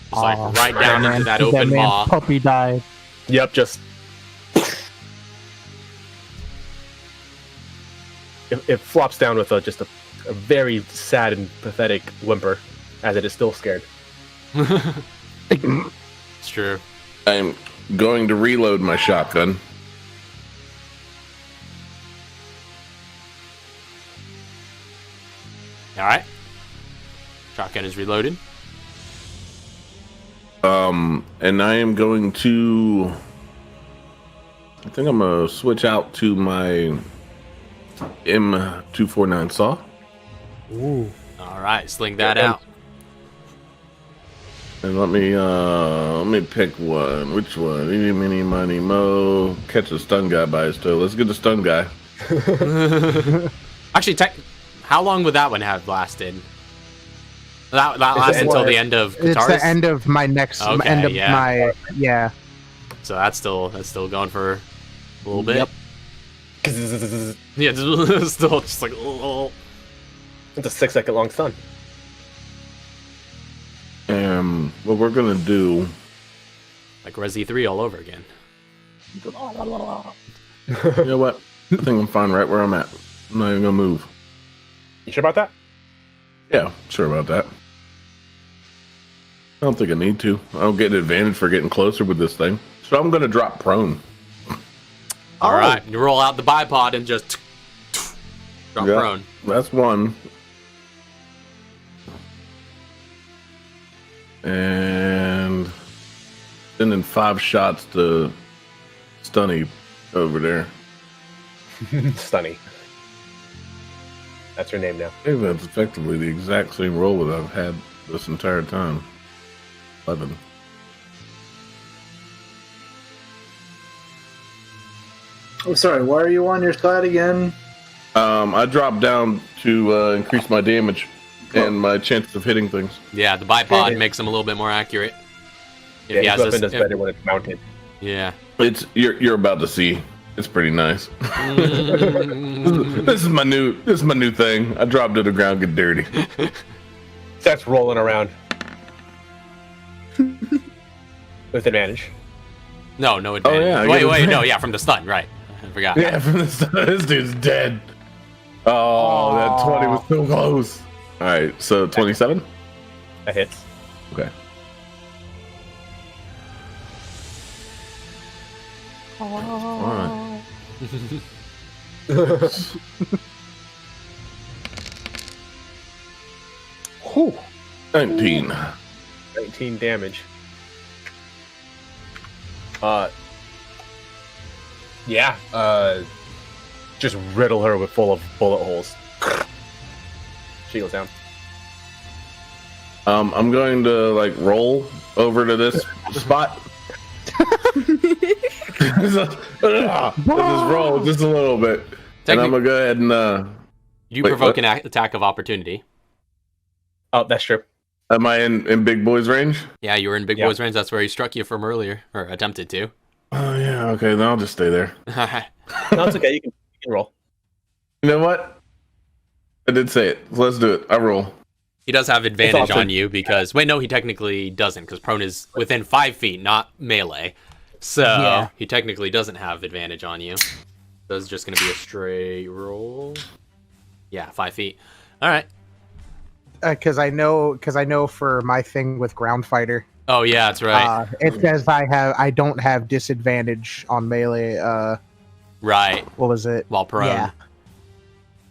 Just like Aw, right down into that That open man's maw. puppy died. Yep, just. It flops down with just a very sad and pathetic whimper, as it is still scared. It's true. I'm going to reload my shotgun. Alright. Shotgun is reloaded. And I am going to. I think I'm gonna switch out to my M249 saw. Ooh. All right, sling that out. And let me pick one. Which one? Eeny, meeny, miny, mo. Catch a stun guy by his toe. Let's get the stun guy. Actually, how long would that one have lasted? That lasts until the end of Katara's? It's the end of my next my So that's still going for a little bit. Yep. Yeah, it's still just like. Oh. It's a 6-second long stun. What we're gonna do? Like Resi 3 all over again. You know what? I think I'm fine right where I'm at. I'm not even gonna move. You sure about that? Yeah, sure about that. I don't think I need to. I don't get an advantage for getting closer with this thing. So I'm gonna drop prone. All right, you roll out the bipod and just drop prone. That's one. And sending 5 shots to Stunny over there. Stunny. That's her name now. I think that's effectively the exact same roll that I've had this entire time. 11. I'm sorry, why are you on your side again? I dropped down to increase my damage and my chances of hitting things. Yeah, the bipod makes him a little bit more accurate. If he Yeah, has his weapon this, does better when it's mounted. Yeah. It's you're about to see. It's pretty nice. This is my new thing. I drop to the ground, get dirty. Starts rolling around. With advantage. No advantage. Oh, yeah, Wait, no, yeah, from the stun, right. I forgot. Yeah, from the start, this dude's dead. Oh, that 20 was so close. All right, so 27. That hits. Okay. All right. Whew. 19. 19 damage. Just riddle her with full of bullet holes. She goes down. I'm going to like roll over to this spot. Just roll just a little bit, and I'm gonna go ahead and. You wait, provoke what? an attack of opportunity. Oh, that's true. Am I in big boy's range? Yeah, you were in Big Boy's range. That's where he struck you from earlier, or attempted to. Oh yeah. Okay, then I'll just stay there. No, it's okay. You can roll. You know what? I did say it. So let's do it. I roll. He does have advantage also- on you because no, he technically doesn't because prone is within 5 feet, not melee. So he technically doesn't have advantage on you. So it's just going to be a straight roll. Yeah, 5 feet. All right. Because I know for my thing with ground fighter, Oh yeah, that's right. it says I don't have disadvantage on melee. Right. What was it? While prone. Yeah.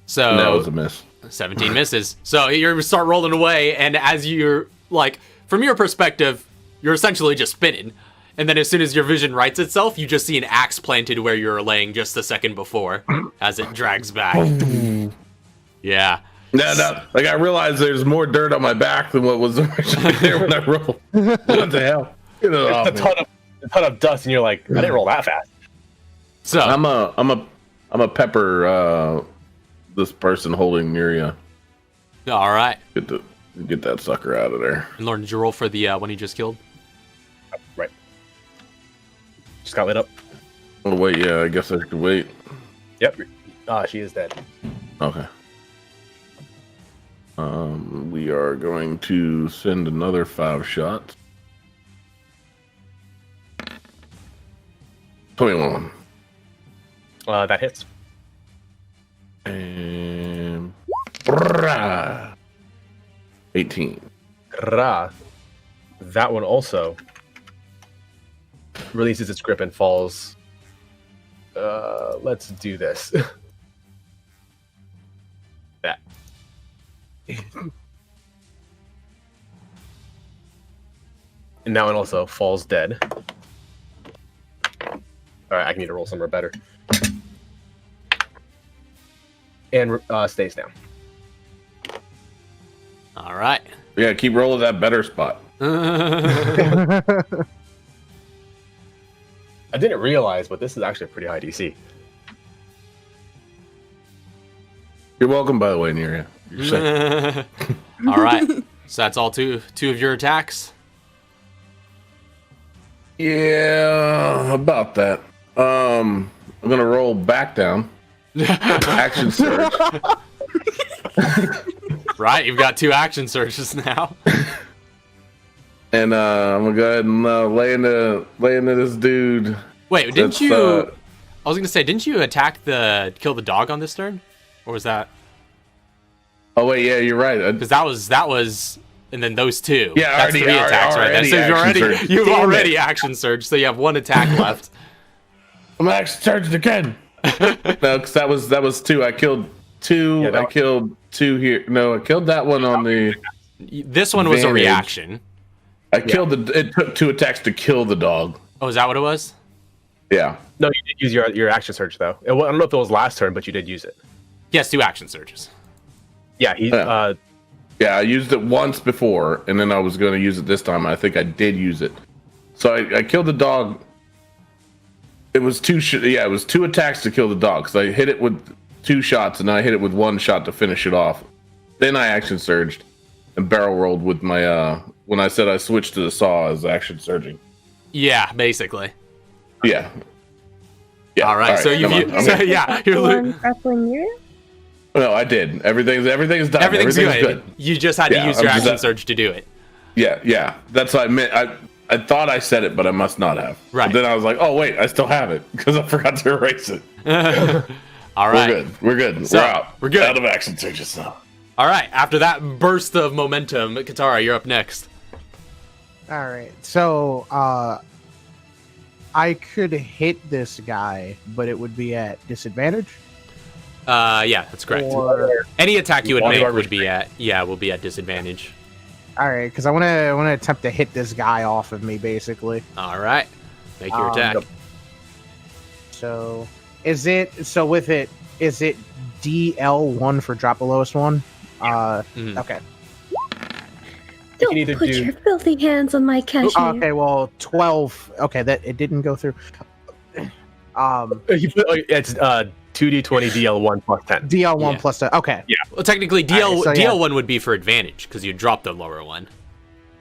So That was a miss. 17 misses. So you start rolling away, and as you're like, from your perspective, you're essentially just spinning. And then as soon as your vision rights itself, you just see an axe planted where you were laying just a second before, as it drags back. Yeah. No. Like I realized there's more dirt on my back than what was originally there when I rolled. What the hell? Get it off A ton of dust, and you're like, I didn't roll that fast. So I'm a pepper this person holding Nuria. all right. Get that sucker out of there. And Lauren, did you roll for the one you just killed? Right. Just got lit up. Oh wait, yeah, I guess I should wait. Yep. She is dead. Okay. We are going to send another 5 shots. 21. That hits. And 18. Ra. That one also releases its grip and falls. Let's do this. That. And that one also falls dead. Alright, I need to roll somewhere better. And stays down. All right. Yeah, keep rolling that better spot. I didn't realize, but this is actually a pretty high DC. You're welcome, by the way, Nuria. You're sick. All right. So that's all two of your attacks. Yeah, about that. I'm gonna roll back down. Action surge. Right, you've got 2 action surges now. And I'm gonna go ahead and lay into this dude. Wait, didn't That's, you? I was gonna say, didn't you kill the dog on this turn, or was that? Oh wait, yeah, you're right. Because that was, and then those 2. Yeah, that's 3 attacks right there. So you've Damn already it. action surged. So you have 1 attack left. I'm action surged again. No, because that was 2. I killed 2. Yeah, I killed 2 here. No, I killed that one on the. This one was a Advantage. reaction. I killed the. It took 2 attacks to kill the dog. Oh, is that what it was? Yeah. No, you did use your action surge though. I don't know if it was last turn, but you did use it. Yes, 2 action surges. Yeah, he. Yeah. Yeah, I used it once before, and then I was going to use it this time. I think I did use it. So I killed the dog. It was 2. It was 2 attacks to kill the dog. So I hit it with 2 shots, and I hit it with 1 shot to finish it off. Then I action surged and barrel rolled with my. When I said I switched to the saw as action surging. Yeah, basically. Yeah. Yeah. All right. So come on, I'm so good. yeah, you're One grappling Nuria? No, I did. Everything's done. everything's good. You just had to Yeah, use your I'm just- action surge to do it. Yeah. That's what I meant. I thought I said it, but I must not have. Right. But then I was like, oh wait, I still have it because I forgot to erase it. All right. We're good. So, we're out. we're good. Out of action surges now. All right. After that burst of momentum, Katara, you're up next. All right. So, I could hit this guy, but it would be at disadvantage. Yeah, that's correct. Or, Any attack you would One make of our will be at disadvantage. all right, because I want to attempt to hit this guy off of me, basically. All right. Make your attack. Yep. So, is it DL1 for drop the lowest one? Mhm. Okay. You Don't need to put do- your filthy hands on my cashier. Okay, well, 12. Okay, that it didn't go through. It's 2d20 DL1 plus 10. DL1 Yeah. plus 10. Okay. Well, technically, All right, so, yeah. DL1 would be for advantage because you dropped the lower one.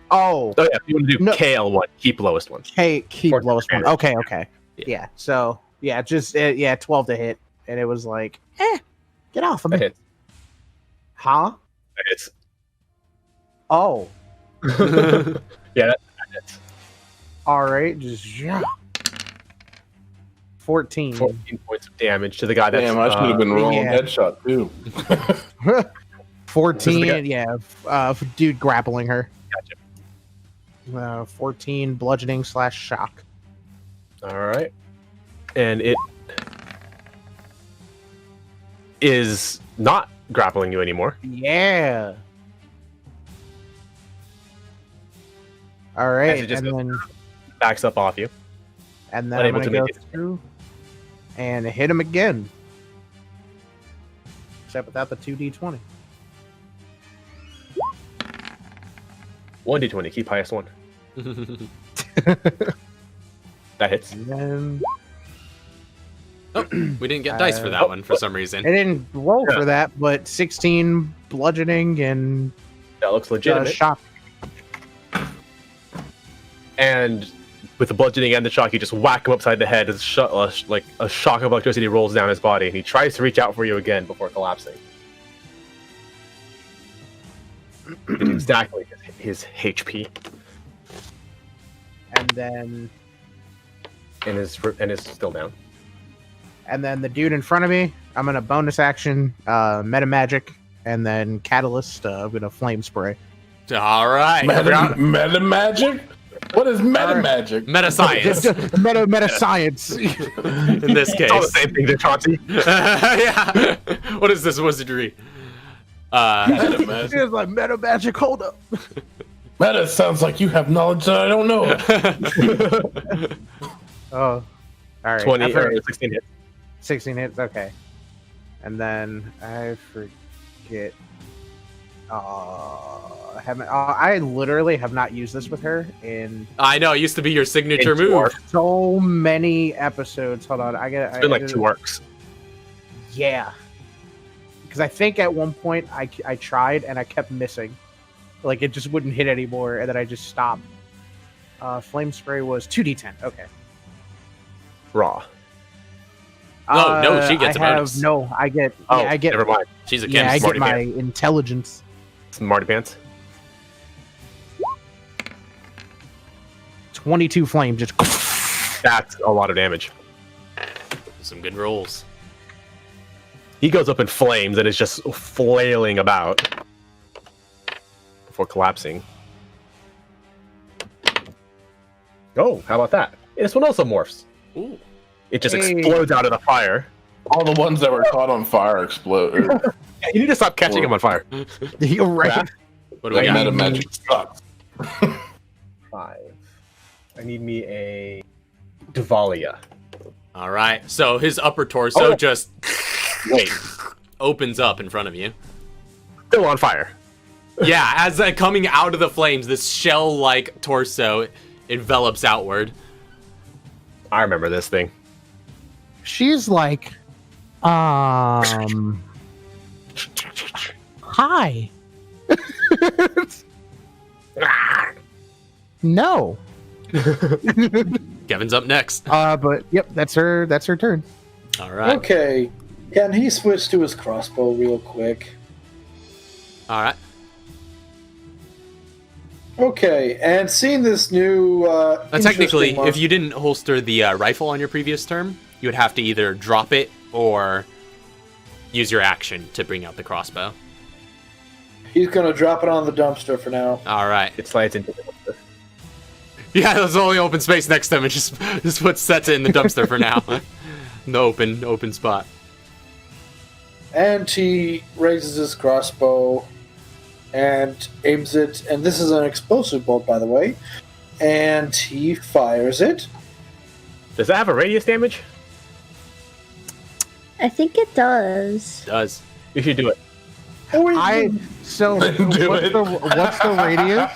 Oh, Oh yeah, if you want to do No. KL1, keep lowest one. hey, keep For lowest one. advantage. Okay. Yeah. Yeah. So, yeah, just 12 to hit, and it was like, get off of That me. hits. Huh? That hits. Oh, Yeah, that hits. all right. Just 14. 14 points of damage to the guy that's... Damn, I should have been rolling yeah. headshot too. 14. This is the Yeah. Dude grappling her. Gotcha. 14 bludgeoning / shock. All right. And it is not grappling you anymore. Yeah. All As right, it just and goes- then Backs up off you. I'm Unable gonna to go make it. through and hit him again. Except without the 2d20. 1d20, keep highest one. That hits. And then We didn't get dice for that one for some reason. I didn't roll Yeah. for that, but 16 bludgeoning and That looks legitimate. shock. And with the bludgeoning and the shock, you just whack him upside the head. Like a shock of electricity rolls down his body, and he tries to reach out for you again before collapsing. Getting exactly his HP And then and is still down. the dude in front of me, I'm gonna bonus action, meta magic, and then catalyst. I'm gonna flame spray. All right. Meta magic? What is meta magic? Meta science meta science. in this It's all the case. same thing, there, Chauncey. Yeah. What is this wizardry? Meta magic. It's like meta magic. Hold up. Meta sounds like you have knowledge that I don't know. Oh, all right. 20 or 16 hits. 16 hits. Okay. And then I forget. I literally have not used this with her in I know, it used to be your signature move. so many episodes. Hold on, It's been like 2 arcs. Yeah, because I think at one point I tried and I kept missing, like it just wouldn't hit anymore, and then I just stopped. Flame spray was 2d10. Okay. Raw. No, she gets a bonus. No, I get. Oh, I get. never mind. She's a Yeah, I chemist. get my intelligence. Smarty pants. 22 flame. Just. That's a lot of damage. Some good rolls. He goes up in flames and is just flailing about before collapsing. Oh, how about that? This one also morphs. Ooh. It just Hey. explodes out of the fire. All the ones that were caught on fire explode. Yeah, you need to stop catching him on fire. You're right. What do we That got? meta magic sucks. 5. I need me a Dvalia. All right. So his upper torso Oh. just Wait, opens up in front of you. still on fire. Yeah, as coming out of the flames, this shell-like torso envelops outward. I remember this thing. She's like, hi. No. Kevin's up next. But yep, that's her turn. All right. Okay. Can he switch to his crossbow real quick? All right. Okay, and seeing this new. Technically, interesting if you didn't holster the rifle on your previous turn, you would have to either drop it or use your action to bring out the crossbow. he's gonna drop it on the dumpster for now. All right. It slides into the dumpster. Yeah, there's only open space next to him. It just sets it in the dumpster for now. The open spot. And he raises his crossbow and aims it, and this is an explosive bolt, by the way, and he fires it. Does that have a radius damage? I think it does. Does. You should do it. Oh, So Do what's it. what's the radius?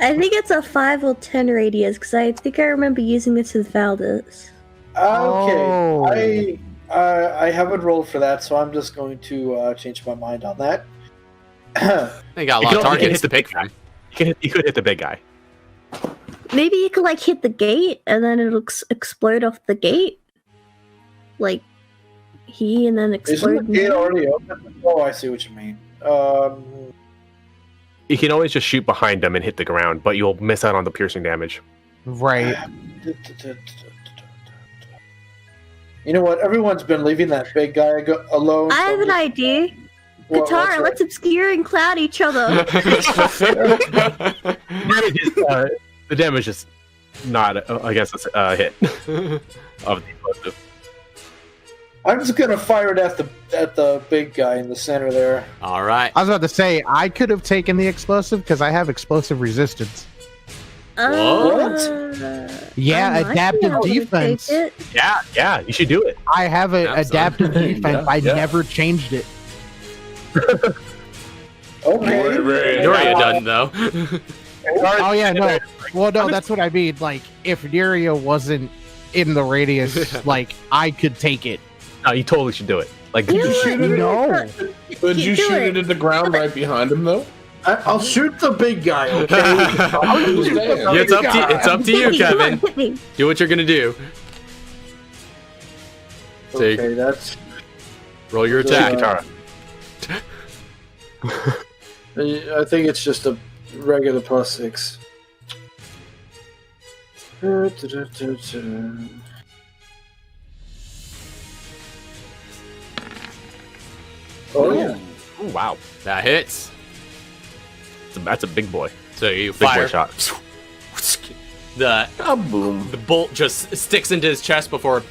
I think it's a 5 or 10 radius, because I think I remember using this with Valdez. Okay, I haven't rolled for that, so I'm just going to change my mind on that. They got a You lot can of also targets hit to the pick big guy. from. You could hit the big guy. Maybe you could like hit the gate and then it'll explode off the gate, like and then Isn't explode. the gate already open? Oh, I see what you mean. You can always just shoot behind him and hit the ground, but you'll miss out on the piercing damage. Right. You know what? Everyone's been leaving that big guy alone. I have an idea. What's Katara, that? let's obscure and cloud each other. The damage is not against a hit of the explosive. I'm just gonna fire it at the big guy in the center there. All right. I was about to say I could have taken the explosive because I have explosive resistance. Yeah, I might be adaptive able to take defense. it. Yeah, you should do it. I have an adaptive defense. I Yeah. never changed it. Okay. Nuria done though. Oh yeah, no. Well, no, that's what I mean. Like, if Nuria wasn't in the radius, like I could take it. No, you totally should do it. Like, You know what? shoot it? No. Would you Do shoot it. it at the ground right behind him, though? I'll shoot the big guy. Okay. It's up to you, Hit me, come on, Kevin. hit me. Do what you're gonna do. Take. Okay, that's. Roll your attack. Uh, Katara. I think it's just a regular +6. Oh yeah. Ooh, wow. That hits. That's a big boy. So you Big boy fire. shot. The Boom. bolt just sticks into his chest before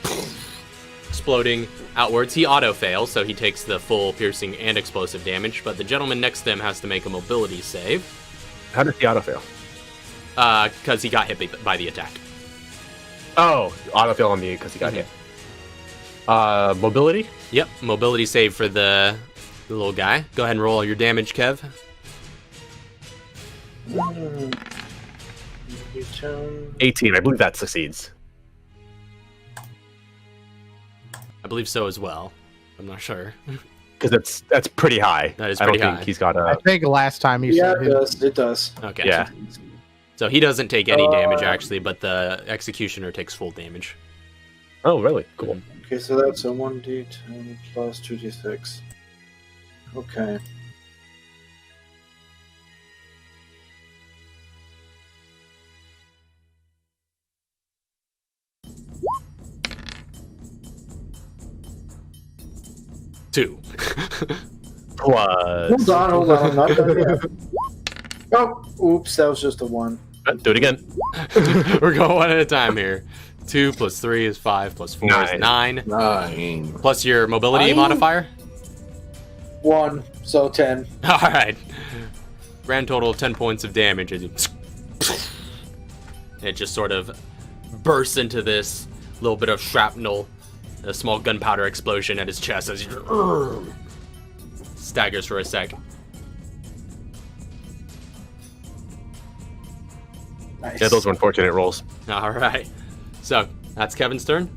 exploding outwards. He auto fails, so he takes the full piercing and explosive damage, but the gentleman next to him has to make a mobility save. How did the autofail? Because he got hit by the attack. Oh, autofail on me because he got hit. Mobility? Yep, mobility save for the little guy. Go ahead and roll your damage, Kev. 18. I believe that succeeds. I believe so as well. I'm not sure. Because that's pretty high. That is I don't pretty think high. he's got I a. think last time you Yeah, said it does. Okay. Yeah. So he doesn't take any damage actually, but the executioner takes full damage. Oh, really? Cool. Okay, so that's a 1d10 plus 2d6. Okay. Two. Plus. Hold on, I'm not done yet. Oh, oops, that was just a 1. Do it again. We're going one at a time here. 2 plus 3 is 5 plus 4 is 9. 9. Plus your mobility modifier. 1, so 10. All right. Grand total of 10 points of damage as you. It just sort of bursts into this little bit of shrapnel, a small gunpowder explosion at his chest as he staggers for a sec. Nice. Yeah, those were unfortunate rolls. All right. So that's Kevin's turn.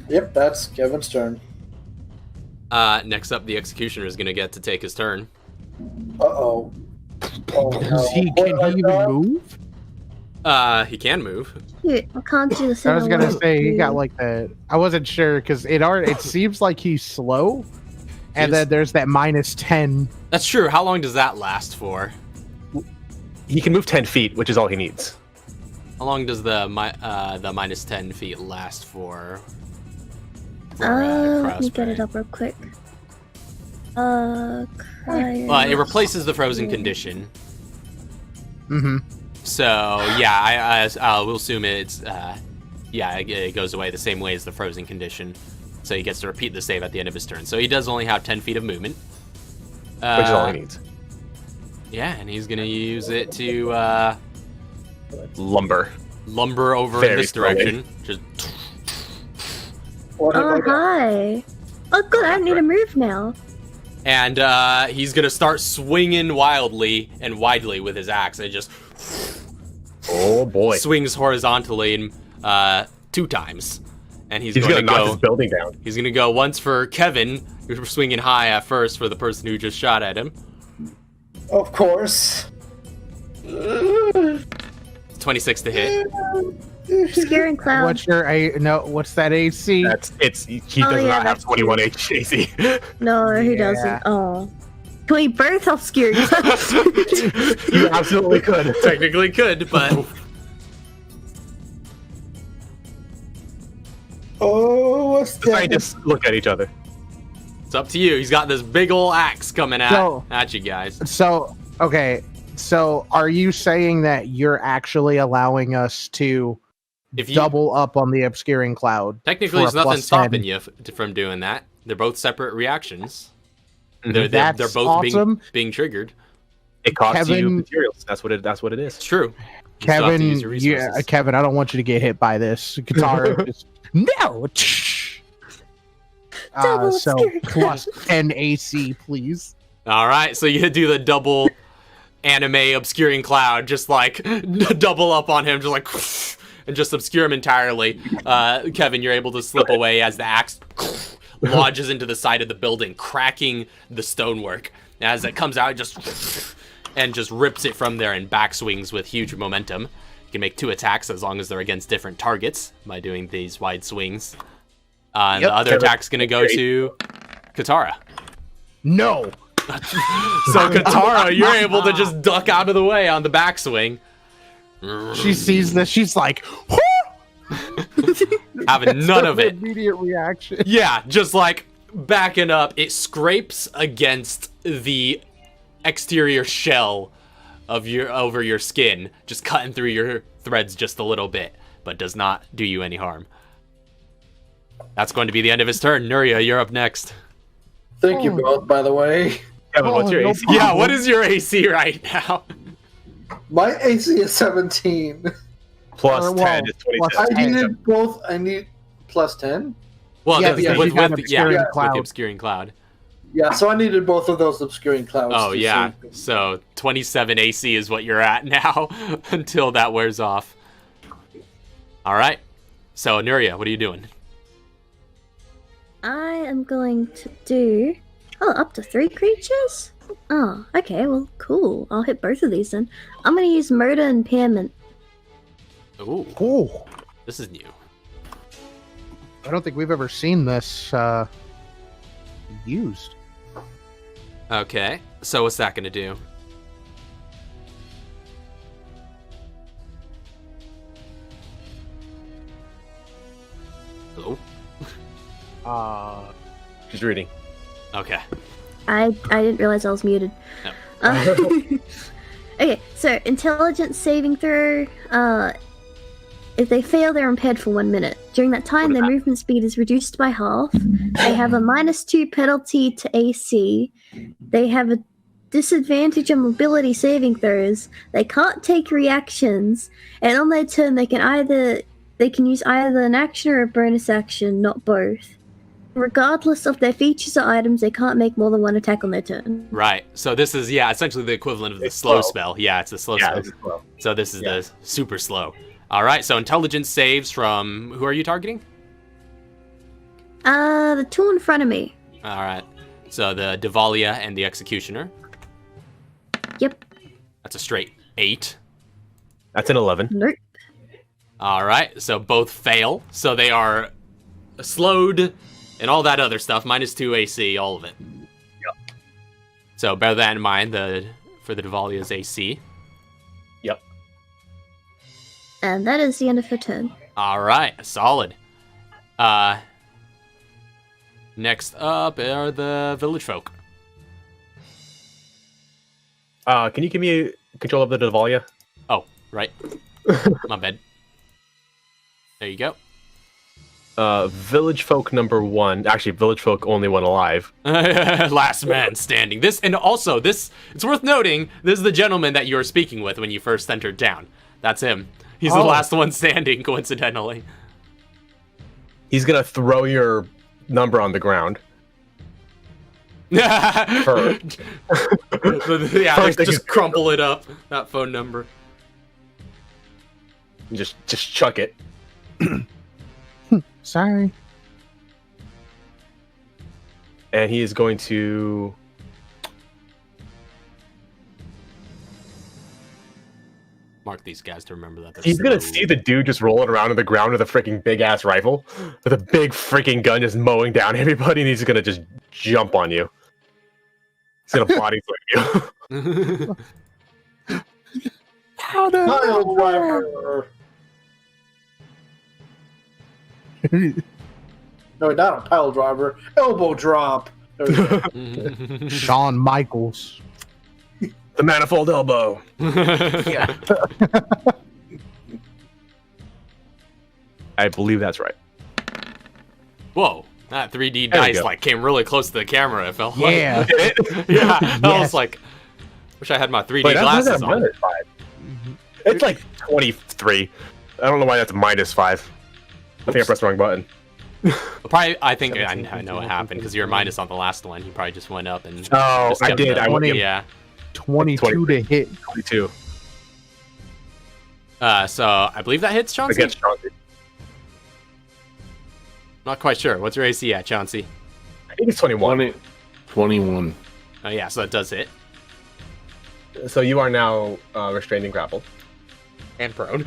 Yep, that's Kevin's turn. Next up, the executioner is going to get to take his turn. Uh-oh. Oh, no. can he even move? He can move. Shoot, I can't do the I same. was gonna say he got like that. I wasn't sure because it seems like he's slow, and then there's that -10. That's true. How long does that last for? He can move 10 feet, which is all he needs. How long does the minus 10 feet last for? Let me get it up real quick. It replaces the frozen condition. Mm-hmm. So yeah, I will assume it's it goes away the same way as the frozen condition. So he gets to repeat the save at the end of his turn. So he does only have 10 feet of movement, Which is all he needs. Yeah, and he's gonna use it to Lumber. lumber over in Very this direction. Just What have I Oh, got? hi. Oh, good. I don't need to move now. and he's gonna start swinging wildly and widely with his axe. And it just Oh boy. swings horizontally 2 times, and he's He's going gonna to knock go. his building down. He's gonna go once for Kevin, who's swinging high at first for the person who just shot at him. Of course. 26 to hit. Scaring cloud. What's that AC? He Oh, does yeah, not have that's 21 AC. No, he Yeah. doesn't. Oh. Can we both obscure? You absolutely could. Technically could, but Oh, what's The that? scientists look at each other. it's up to you. He's got this big ol' axe coming at you guys. So okay. So are you saying that you're actually allowing us to If you double up on the obscuring cloud? technically, for a there's nothing plus stopping 10? you from doing that. They're both separate reactions. Mhm. They're That's both awesome. being triggered. It costs you Kevin- materials. That's what it is. It's true. You still have to Kevin, use your resources. Kevin, I don't want you to get hit by this. Katara, just, no. Double So obscuring plus 10 AC, please. All right, so you do the double anime obscuring cloud, just like double up on him, just like, and just obscure him entirely. Kevin, you're able to slip away as the axe lodges into the side of the building, cracking the stonework. As it comes out, just rips it from there and backswings with huge momentum. You can make 2 attacks as long as they're against different targets by doing these wide swings. And Yep. the other attack's gonna go to Katara. No. So Katara, you're able to just duck out of the way on the backswing. She sees this. She's like, Having none of it. Immediate reaction. Yeah, just like backing up. It scrapes against the exterior shell of over your skin, just cutting through your threads just a little bit, but does not do you any harm. That's going to be the end of his turn. Nuria, you're up next. Thank you both, by the way. Kevin, what's your no AC? Yeah, what is your AC right now? My AC is 17. Plus Well, 10 is 22. plus I 10. needed both. I need plus 10. Well, Yeah, with, because with, you got with, obscuring with cloud. the obscuring cloud. Yeah, so I needed both of those obscuring clouds. Oh to yeah, save me. so 27 AC is what you're at now until that wears off. All right. So Nuria, what are you doing? I am going to do up to 3 creatures. Oh, okay, well, cool. I'll hit both of these then. I'm gonna use murder impairment. Ooh, Cool. this is new. I don't think we've ever seen this used. Okay, so what's that gonna do? Hello? She's reading. Okay. I didn't realize I was muted. No. Okay, so intelligence saving throw. If they fail, they're impaired for 1 minute. During that time, their movement speed is reduced by half. They have a -2 penalty to AC. They have a disadvantage on mobility saving throws. They can't take reactions, and on their turn, they can use either an action or a bonus action, not both. Regardless of their features or items, they can't make more than 1 attack on their turn. Right. So this is essentially the equivalent of the It's slow slow. spell. Yeah, it's a slow Yeah, spell. it's slow. So this is Yeah. the super slow. All right. So intelligence saves from who are you targeting? The 2 in front of me. All right. So the Devalia and the Executioner. Yep. That's a straight 8. That's an 11. Nope. All right. So both fail. So they are slowed and all that other stuff. -2 AC, all of it. Yep. So bear that in mind. For the Devalia's AC. Yep. And that is the end of her turn. All right, solid. Next up are the village folk. Can you give me control of the Devalia? Oh, right. My bad. There you go. Village folk number 1. Actually, village folk only one alive. Last man standing. It's worth noting, this is the gentleman that you were speaking with when you first entered town. That's him. He's the last one standing, coincidentally. He's gonna throw your number on the ground. Yeah, First, just crumple it up, that phone number. Just chuck it. Sorry. And he is going to... Mark these guys to remember that. He's gonna see the dude just rolling around on the ground with a freaking big ass rifle, with a big freaking gun, just mowing down everybody, and he's gonna just jump on you. He's gonna body slam you. Pile driver. No, not a pile driver. Elbow drop. There we go. Shawn Michaels. The manifold elbow. Yeah. I believe that's right. Whoa, that 3D There we dice go. came really close to the camera. It felt Yeah. like. Yeah, I Yes. was like, wish I had my 3D Wait, that's glasses not on. -5. It's like 23. I don't know why that's -5. I think I pressed the wrong button. Probably, I think I know what happened because you were minus on the last one. You probably just went up and. Oh, just I kept did. it up. I went Yeah. 22 to hit. 22 So I believe that hits Chauncey. against Chauncey. Not quite sure. What's your AC at, Chauncey? I think it's 21. 21. Oh yeah, so that does hit. So you are now restrained and grappled. And prone.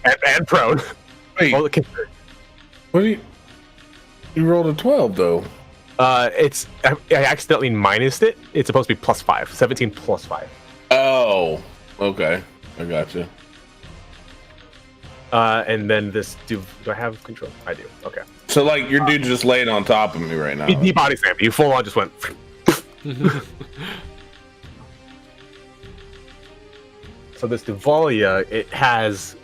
And prone. Wait, Well, what do you rolled a 12 though? it's I accidentally minused it. It's supposed to be +5. 17 plus 5. Oh, okay. I gotcha. And then this do I have control? I do. Okay. So like your dude's just laying on top of me right now. He body slammed you. Full on just went. So this Devalia, it has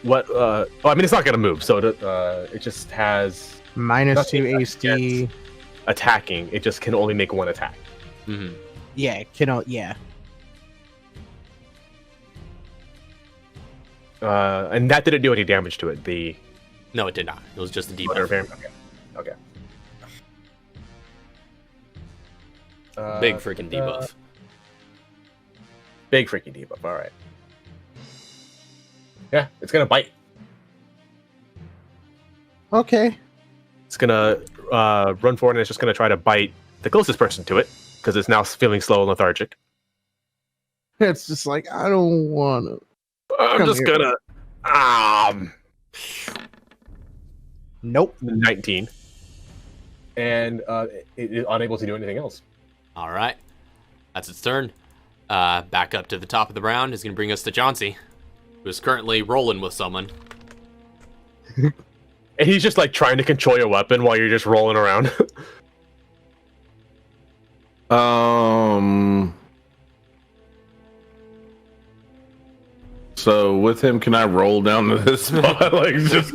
what? Well, I mean, it's not gonna move. So it just has -2 Nothing AC. attacking. It just can only make one attack. Mhm. Yeah, yeah. And that didn't do any damage to it. The No, it did not. It was just a water debuff. vampire. Okay. Big freaking debuff. Big freaking debuff. All right. Yeah, it's gonna bite. Okay. It's gonna run forward and it's just gonna try to bite the closest person to it because it's now feeling slow and lethargic. It's just like, I don't want to. I'm Come just here. gonna Nope. 19, and it is unable to do anything else. All right. That's its turn. Back up to the top of the round is going to bring us to Chauncey, who is currently rolling with someone. And he's just like trying to control your weapon while you're just rolling around. So with him, can I roll down to this spot? Like just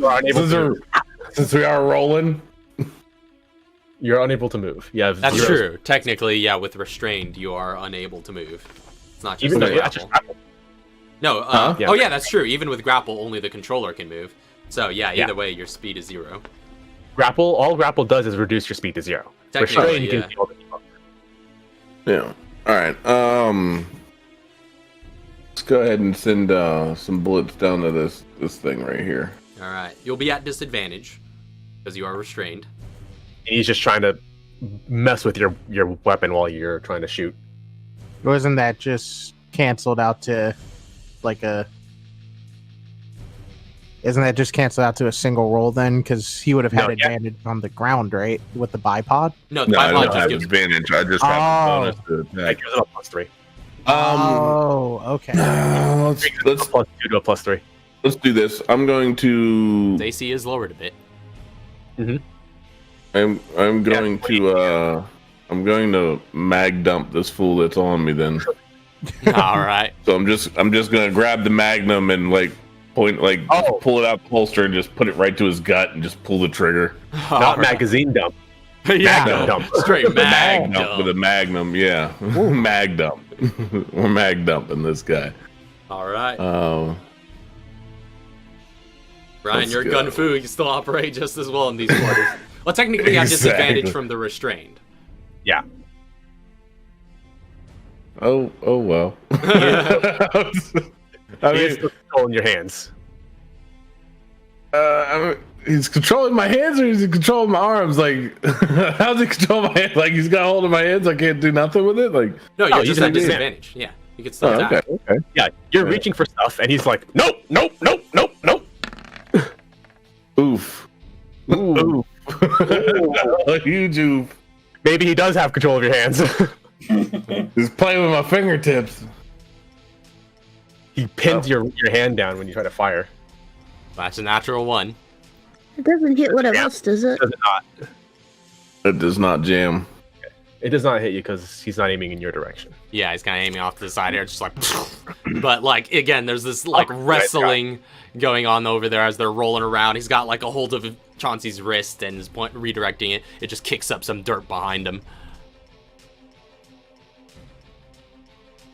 since we are rolling. You're unable to move. Yeah, That's true. Technically, yeah, with restrained, you are unable to move. It's not just Even the though that's just grapple. No, Yeah. oh yeah, that's true. Even with grapple, only the controller can move. So yeah, either Yeah. way, your speed is 0. grapple. All grapple does is reduce your speed to 0. Technically, Restrain, you yeah. can do all the debuff. Yeah. All right. Let's go ahead and send some bullets down to this thing right here. All right, you'll be at disadvantage because you are restrained. And he's just trying to mess with your weapon while you're trying to shoot. Wasn't that just canceled out to like a? Isn't that just canceled out to a single roll then? Because he would have had No, yeah. advantage on the ground, right? With the bipod. No, the No, I bipod don't just have gives. advantage. I just have the bonus to That attack. gives him a +3. Oh, okay. Let's +2 to a +3. let's do this. I'm going to. His AC is lowered a bit. I'm going to. I'm going to mag dump this fool that's on me. Then. All right. So I'm just gonna grab the magnum and like point like pull it out the holster and just put it right to his gut and just pull the trigger. All Not right. magazine dump. Yeah, Magnum dump. straight mag Dump dump. with a magnum, yeah. Mag dump. We're mag dumping this guy. All right, Brian, let's you're go. gun fu. You still operate just as well in these quarters. Well, technically, you have disadvantage Exactly. from the restrained. Yeah. Oh well. I He is mean, still controlling your hands. he's controlling my hands or is he controlling my arms? Like, how's he control my hands? Like, he's got hold of my hands. I can't do nothing with it. Like, No, you're Oh, just you at can- disadvantage. Yeah, you can still oh, attack. okay. Yeah, you're reaching for stuff, and he's like, nope, nope, nope, nope, nope. Oof. Ooh. A huge oof. Maybe he does have control of your hands. He's playing with my fingertips. He pins your hand down when you try to fire. That's a natural 1. It doesn't hit whatever else, does it? Does it not? It does not jam. It does not hit you because he's not aiming in your direction. Yeah, he's kind of aiming off to the side here, just like. But like again, there's this like wrestling going on over there as they're rolling around. He's got like a hold of Chauncey's wrist and is redirecting it. It just kicks up some dirt behind him.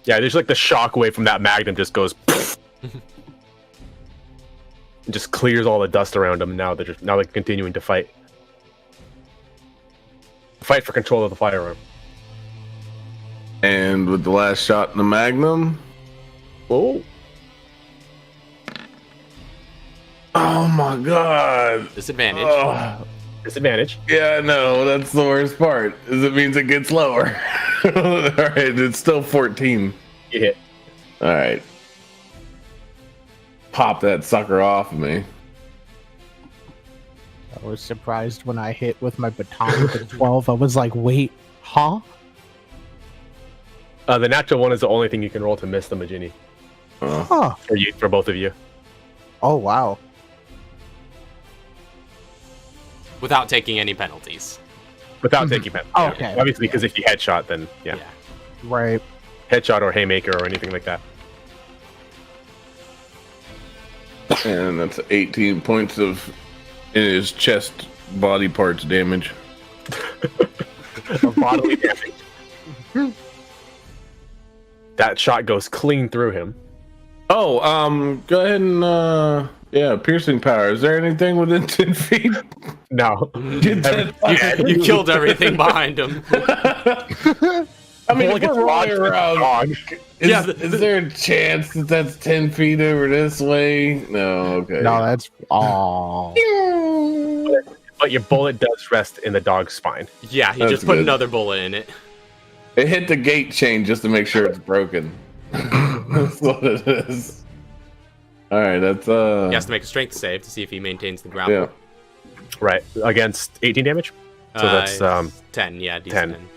Yeah, there's like the shock wave from that magnum just goes. It just clears all the dust around them. Now they're continuing to fight. Fight for control of the firearm. And with the last shot in the magnum. Oh. Oh my god. Disadvantage. Oh, Disadvantage. yeah, no, that's the worst part. Is it means it gets lower. Alright, it's still 14. You hit. Alright. Pop that sucker off of me. I was surprised when I hit with my baton with a 12. I was like, wait, huh? The natural 1 is the only thing you can roll to miss the Magini. Huh. For both of you. Oh, wow. Without taking any penalties. Without taking penalty. Oh, okay. Obviously, because if you headshot, then yeah. Right. Headshot or haymaker or anything like that. And that's 18 points of in his chest body parts damage. Of bodily damage. That shot goes clean through him. Go ahead and piercing power. Is there anything within 10 feet? No. You killed everything behind him. I mean, Bullet if gets we're lodged rolling with the around, dog. is there a chance that that's 10 feet over this way? No, okay. No, that's But your bullet does rest in the dog's spine. Yeah, he That's just put good. another bullet in it. It hit the gate chain just to make sure it's broken. That's what it is. All right, that's He has to make a strength save to see if he maintains the grapple. yeah. Right. Against 18 damage? So that's 10, yeah, DC 10. 10.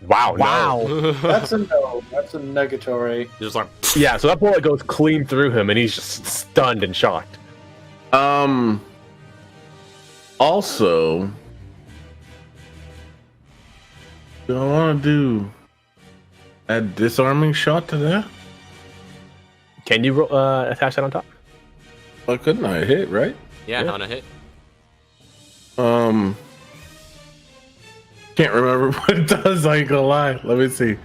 Wow. That's a no. That's a negatory. Just like, Yeah, so that bullet goes clean through him and he's just stunned and shocked. Also, do I want to do a disarming shot to that? Can you attach that on top? Why couldn't I hit, right? yeah, Yeah. on a hit. Can't remember what it does. I ain't gonna lie. Let me see.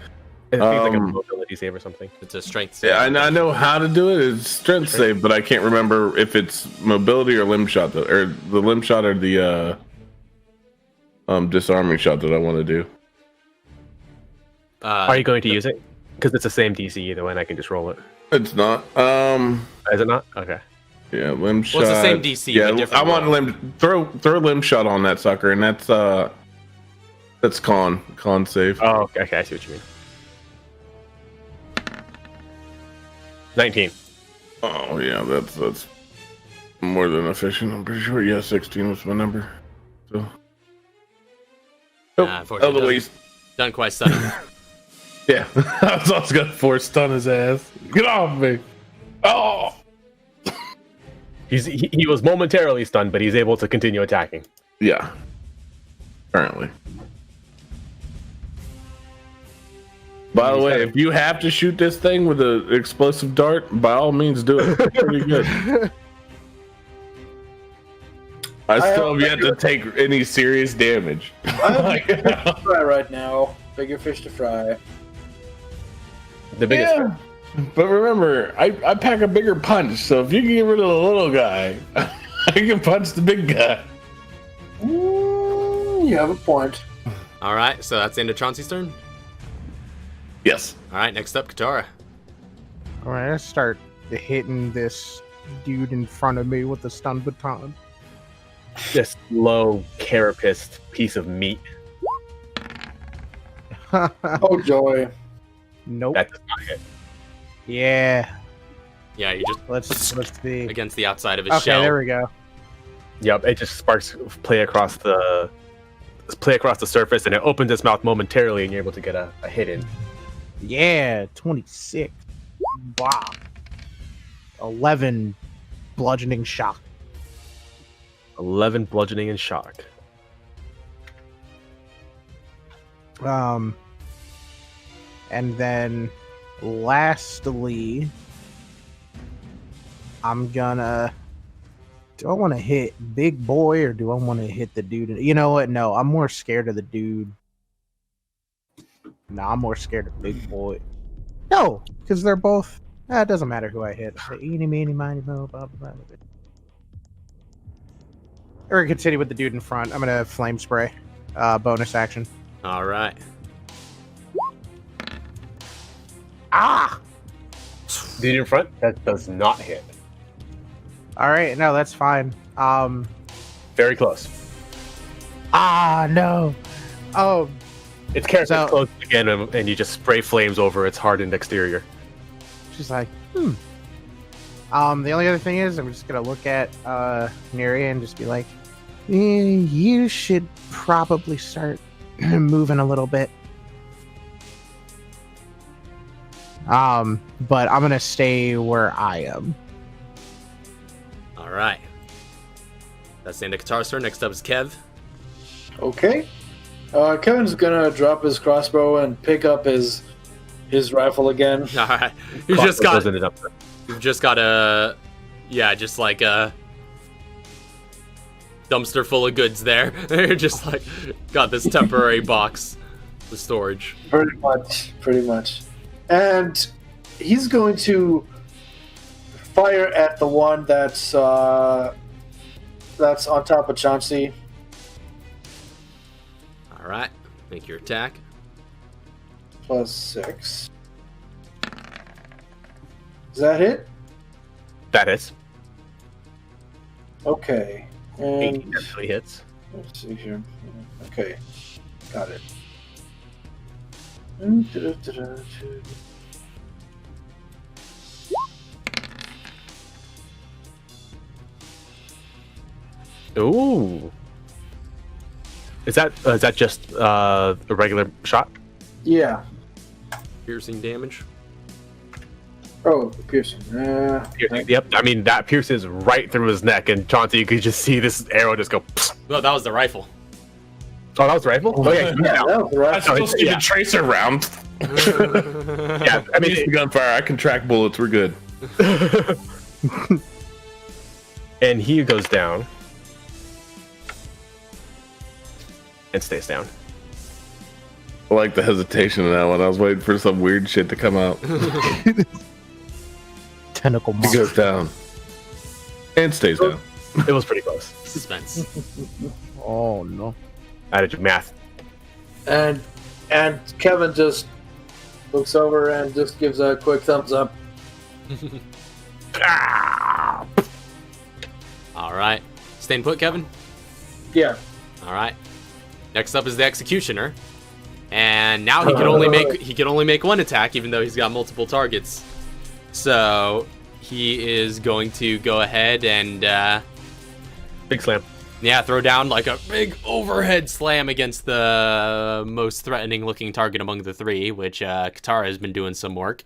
It seems like a mobility save or something. It's a strength save. Yeah, I know how to do it. It's strength save, but I can't remember if it's mobility or limb shot, or the limb shot or the disarming shot that I want to do. Are you going to use it? Because it's the same DC either way, and I can just roll it. It's not. Is it not? Okay. Yeah, limb shot. Well, it's the same DC, Yeah, but different I want roll. limb. Throw a limb shot on that sucker, and that's con save. Oh, okay. I see what you mean. 19. Oh yeah, that's more than efficient. I'm pretty sure. Yeah, 16 was my number. So. Unfortunately, Eloise. done quite stunning. Yeah, I was also gonna force stun his ass. Get off me! Oh, He was momentarily stunned, but he's able to continue attacking. yeah. Currently. By the way, if you have to shoot this thing with an explosive dart, by all means do it. It's pretty good. I still have yet to take any serious damage. I have bigger fish to fry right now. Bigger fish to fry. The biggest. Yeah. But remember, I pack a bigger punch, so if you can get rid of the little guy, I can punch the big guy. You have a point. All right, so that's the end of Chauncey's turn. Yes. All right, next up, Katara. All right, let's start hitting this dude in front of me with the stun baton. This low carapaced piece of meat. Oh joy. Nope. That does not hit. Yeah. Yeah, you just Let's see. against the outside of his Okay, shell. there we go. Yep, it just sparks play across the surface, and it opens its mouth momentarily, and you're able to get a hit in. Yeah, 26. Wow. 11 bludgeoning shock. 11 bludgeoning and shock. And then lastly, I'm gonna. Do I want to hit big boy or do I want to hit the dude? You know what? No, I'm more scared of the dude. No, I'm more scared of big boy. No, because they're both. It doesn't matter who I hit. Eeny, meeny, miny, mo, blah, blah, blah. We're gonna continue with the dude in front. I'm gonna flame spray. Bonus action. All right. Ah! Dude in front? That does not hit. All right, no, that's fine. Very close. No. Oh, Its character So- close again, and you just spray flames over its hardened exterior. she's like, The only other thing is, I'm just gonna look at Nuria and just be like, you should probably start moving a little bit. But I'm gonna stay where I am. All right. That's the end of Katara's turn. Next up is Kev. Okay. Kevin's gonna drop his crossbow and pick up his rifle again. All right. Goes in the dumpster. You've just got just like a dumpster full of goods there. You're just like got this temporary box. the storage. Pretty much. And he's going to fire at the one that's on top of Chauncey. All right, make your attack. +6. Does that hit? That hits. Okay. 18 And definitely hits. let's see here. Okay. Got it. Ooh. Is that just a regular shot? Yeah. Piercing damage. Oh, piercing. Yep. I mean, that pierces right through his neck, and Chauncey, you could just see this arrow just go. No, that was the rifle. Oh, that was the rifle. Oh yeah. Yeah, that was right. That's supposed to be the tracer round. Yeah. I mean, The gunfire. I can track bullets. We're good. and he goes down and stays down. I like the hesitation in that one. I was waiting for some weird shit to come out. Tentacle He monster. goes down and stays down. It was pretty close. Suspense. Oh no. I did math. And Kevin just looks over and just gives a quick thumbs up. All right. Staying put, Kevin? Yeah. All right. Next up is the executioner. And now he can only make one attack, even though he's got multiple targets. So he is going to go ahead and Big slam. throw down like a big overhead slam against the most threatening looking target among the three, which Katara has been doing some work.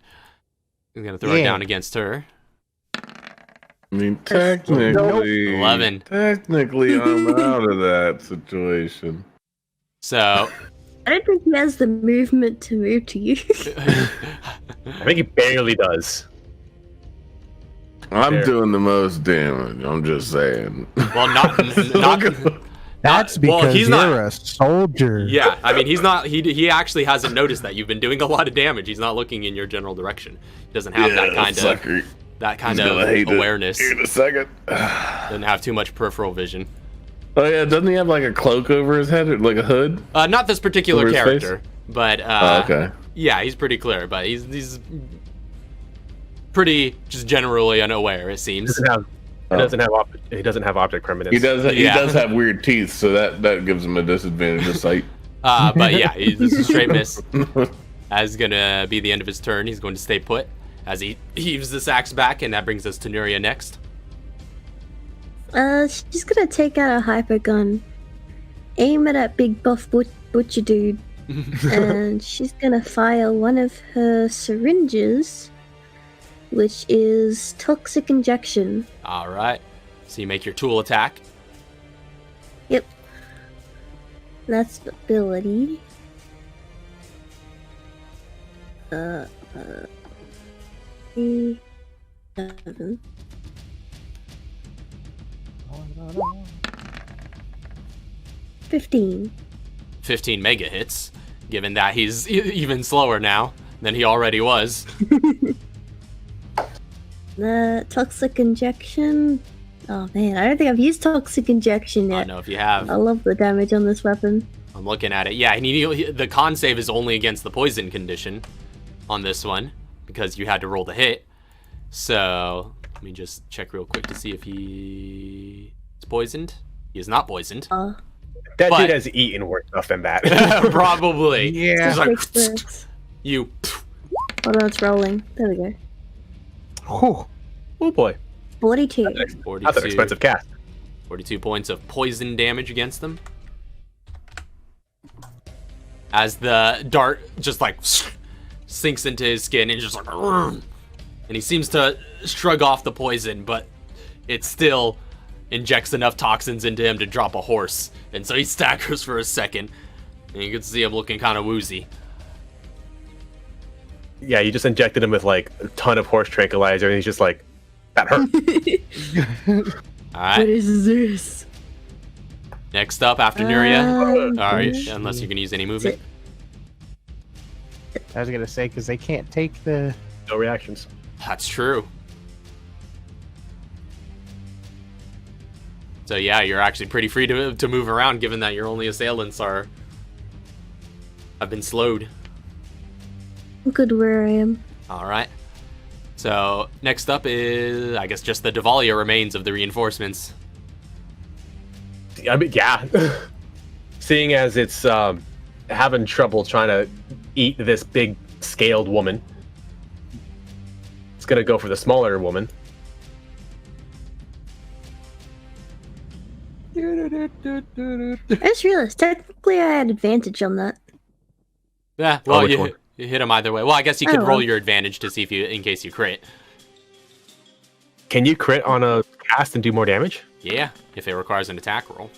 He's gonna throw it down against her. I mean, technically, 11. Technically, I'm out of that situation. So I don't think he has the movement to move to you. I think he barely does. I'm There. doing the most damage. I'm just saying. well, not That's well, because he's you're not- a soldier. Yeah, I mean, he's not. He actually hasn't noticed that you've been doing a lot of damage. He's not looking in your general direction. He doesn't have that kind sucker. of Hate it awareness. here in a second. Doesn't have too much peripheral vision. Oh yeah, doesn't he have like a cloak over his head, or like a hood? Not this particular Over his character, but Okay. yeah, he's pretty clear. But he's pretty just generally unaware. It seems. He doesn't have object permanence. He does. He Yeah. does have weird teeth, so that gives him a disadvantage of sight. But yeah, this is a straight miss. As gonna be the end of his turn, he's going to stay put as he heaves this axe back, and that brings us to Nuria next. She's gonna take out a hyper gun, aim it at big buff butcher dude, and she's gonna fire one of her syringes, which is toxic injection. All right. So you make your tool attack. Yep. That's the ability. 3, 7. $15. 15 mega hits, given that he's even slower now than he already was. The toxic injection. Oh man, I don't think I've used toxic injection I yet. don't know if you have. I love the damage on this weapon. I'm looking at it. Yeah, the con save is only against the poison condition on this one because you had to roll the hit. So let me just check real quick to see if he's poisoned. He is not poisoned. That But- dude has eaten worse stuff than that. Probably. Yeah. It's like, Six works. you. Hold on, it's rolling. There we go. Whew. Oh boy, 42. that's an 42, expensive cast. 42 points of poison damage against them. As the dart just like sinks into his skin and just like, and he seems to shrug off the poison, but it still injects enough toxins into him to drop a horse. And so he staggers for a second, and you can see him looking kind of woozy. Yeah, you just injected him with like a ton of horse tranquilizer, and he's just like, that hurt. All right. is this? Next up after Nuria. All right, Bush. unless you can use any movement. I was gonna say because they can't take the. No reactions. That's true. So yeah, you're actually pretty free to move around, given that your only assailants have been slowed. I'm good where I am. All right. So next up is, I guess, just the Davalia remains of the reinforcements. I mean, yeah. Seeing as it's having trouble trying to eat this big scaled woman, it's gonna go for the smaller woman. I just realized technically I had advantage on that. Yeah, well, which one? you hit him either way. Well, I guess you could Oh, roll well. your advantage to see if you, in case you crit. Can you crit on a cast and do more damage? Yeah, if it requires an attack roll.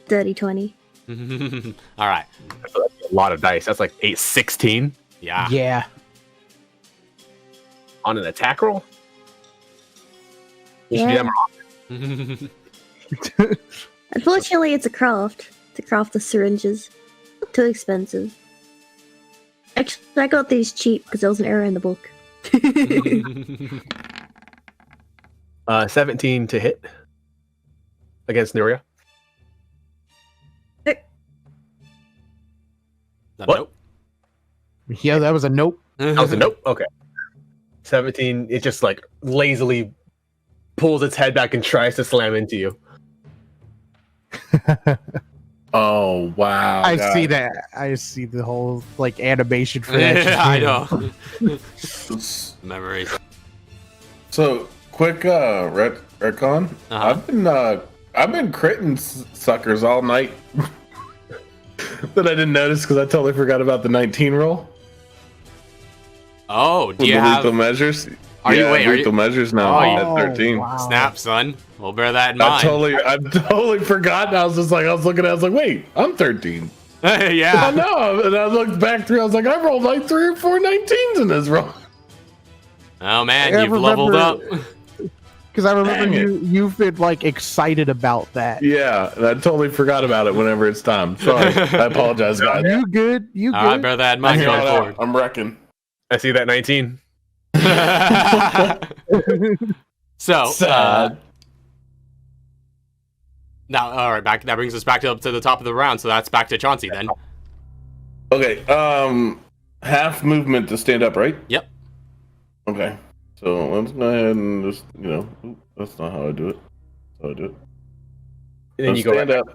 Dirty 20. All right. That's a lot of dice. That's like 8-16 Yeah. Yeah. on an attack roll. You should do Yeah. that more often. Unfortunately, it's a craft. To craft the syringes. Too expensive. Actually, I got these cheap because there was an error in the book. 17 to hit against Nuria. What? Nope. Yeah, that was a nope. That was a nope. Okay. 17. It just like lazily pulls its head back and tries to slam into you. Oh wow! I God. see that. I see the whole like animation for that. Yeah, I know. Memories. So quick, retcon. Uh-huh. I've been critting suckers all night that I didn't notice because I totally forgot about the 19 roll. Oh, do With you the have lethal measures? Are you- wait, are lethal you- measures now Oh, at 13. wow. snap, son? We'll bear that in I mind. totally forgot. I was looking at it, I was like, wait, I'm 13. I Yeah. know. And I looked back through, I was like, I rolled like 3 or 4 19s in this roll. Oh man, I you've leveled up. Because I remember Dang you've been like excited about that. Yeah, and I totally forgot about it whenever it's time. Sorry. I apologize, guys. You good? You good? All right, bear that in mind going forward. I'm wrecking. I see that 19. So, Sad. now, all right, that brings us back up to the top of the round. So that's back to Chauncey then. Okay, half movement to stand up, right? Yep. Okay. So let's go ahead and just, oop, that's not how I do it. That's how I do it. And then So you go stand right up.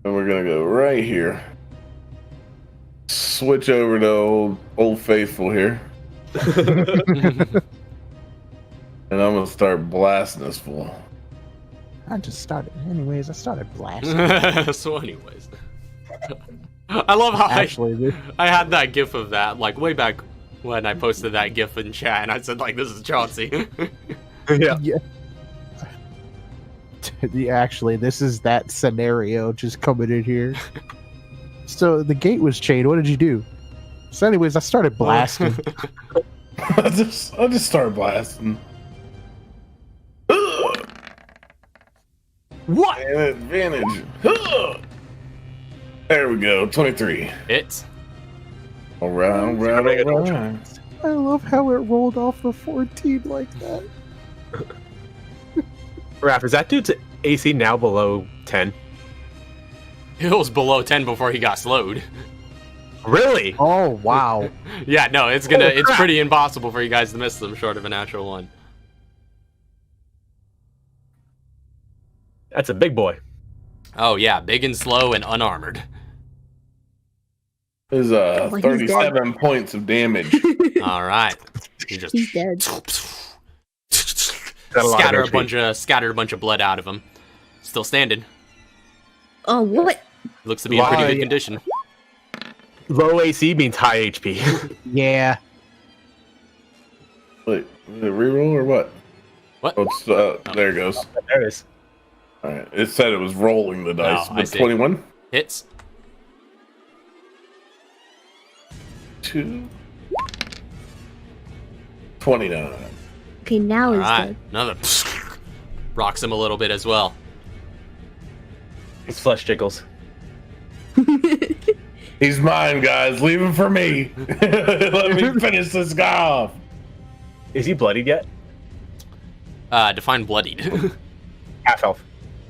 And we're gonna go right here. Switch over to old faithful here. And I'm gonna start blasting this fool. I just started. Anyways, I started blasting. So, anyways, I love how Actually, I had that GIF of that like way back when I posted that GIF in chat, and I said like, "This is Chauncey." Yeah. yeah. Actually, this is that scenario just coming in here. So the gate was chained. What did you do? So, anyways, I started blasting. I just started blasting. What? And advantage. There we go. 23. Hits. All right. I love how it rolled off the 14 like that. Raph, is that dude's AC now below 10? It was below 10 before he got slowed. Really? Oh wow! Yeah, no, it's pretty impossible for you guys to miss them short of a natural one. That's a big boy. Oh yeah, big and slow and unarmored. There's Well, he's 37 points of damage. All right, you just He's dead. Got a lot of scatter a bunch of blood out of him. Still standing. Oh, what? Looks to be in pretty good Yeah. condition. Low AC means high HP. Yeah. Wait, is it reroll or what? What? Oh, it's, there it goes. There it is. All right. It said it was rolling the dice. I But see. 21? Hits. 2. 29. Okay, now All he's right, dead. another rocks him a little bit as well. His flesh jiggles. He's mine, guys. Leave him for me. Let me finish this guy off. Is he bloodied yet? Define bloodied. Half health.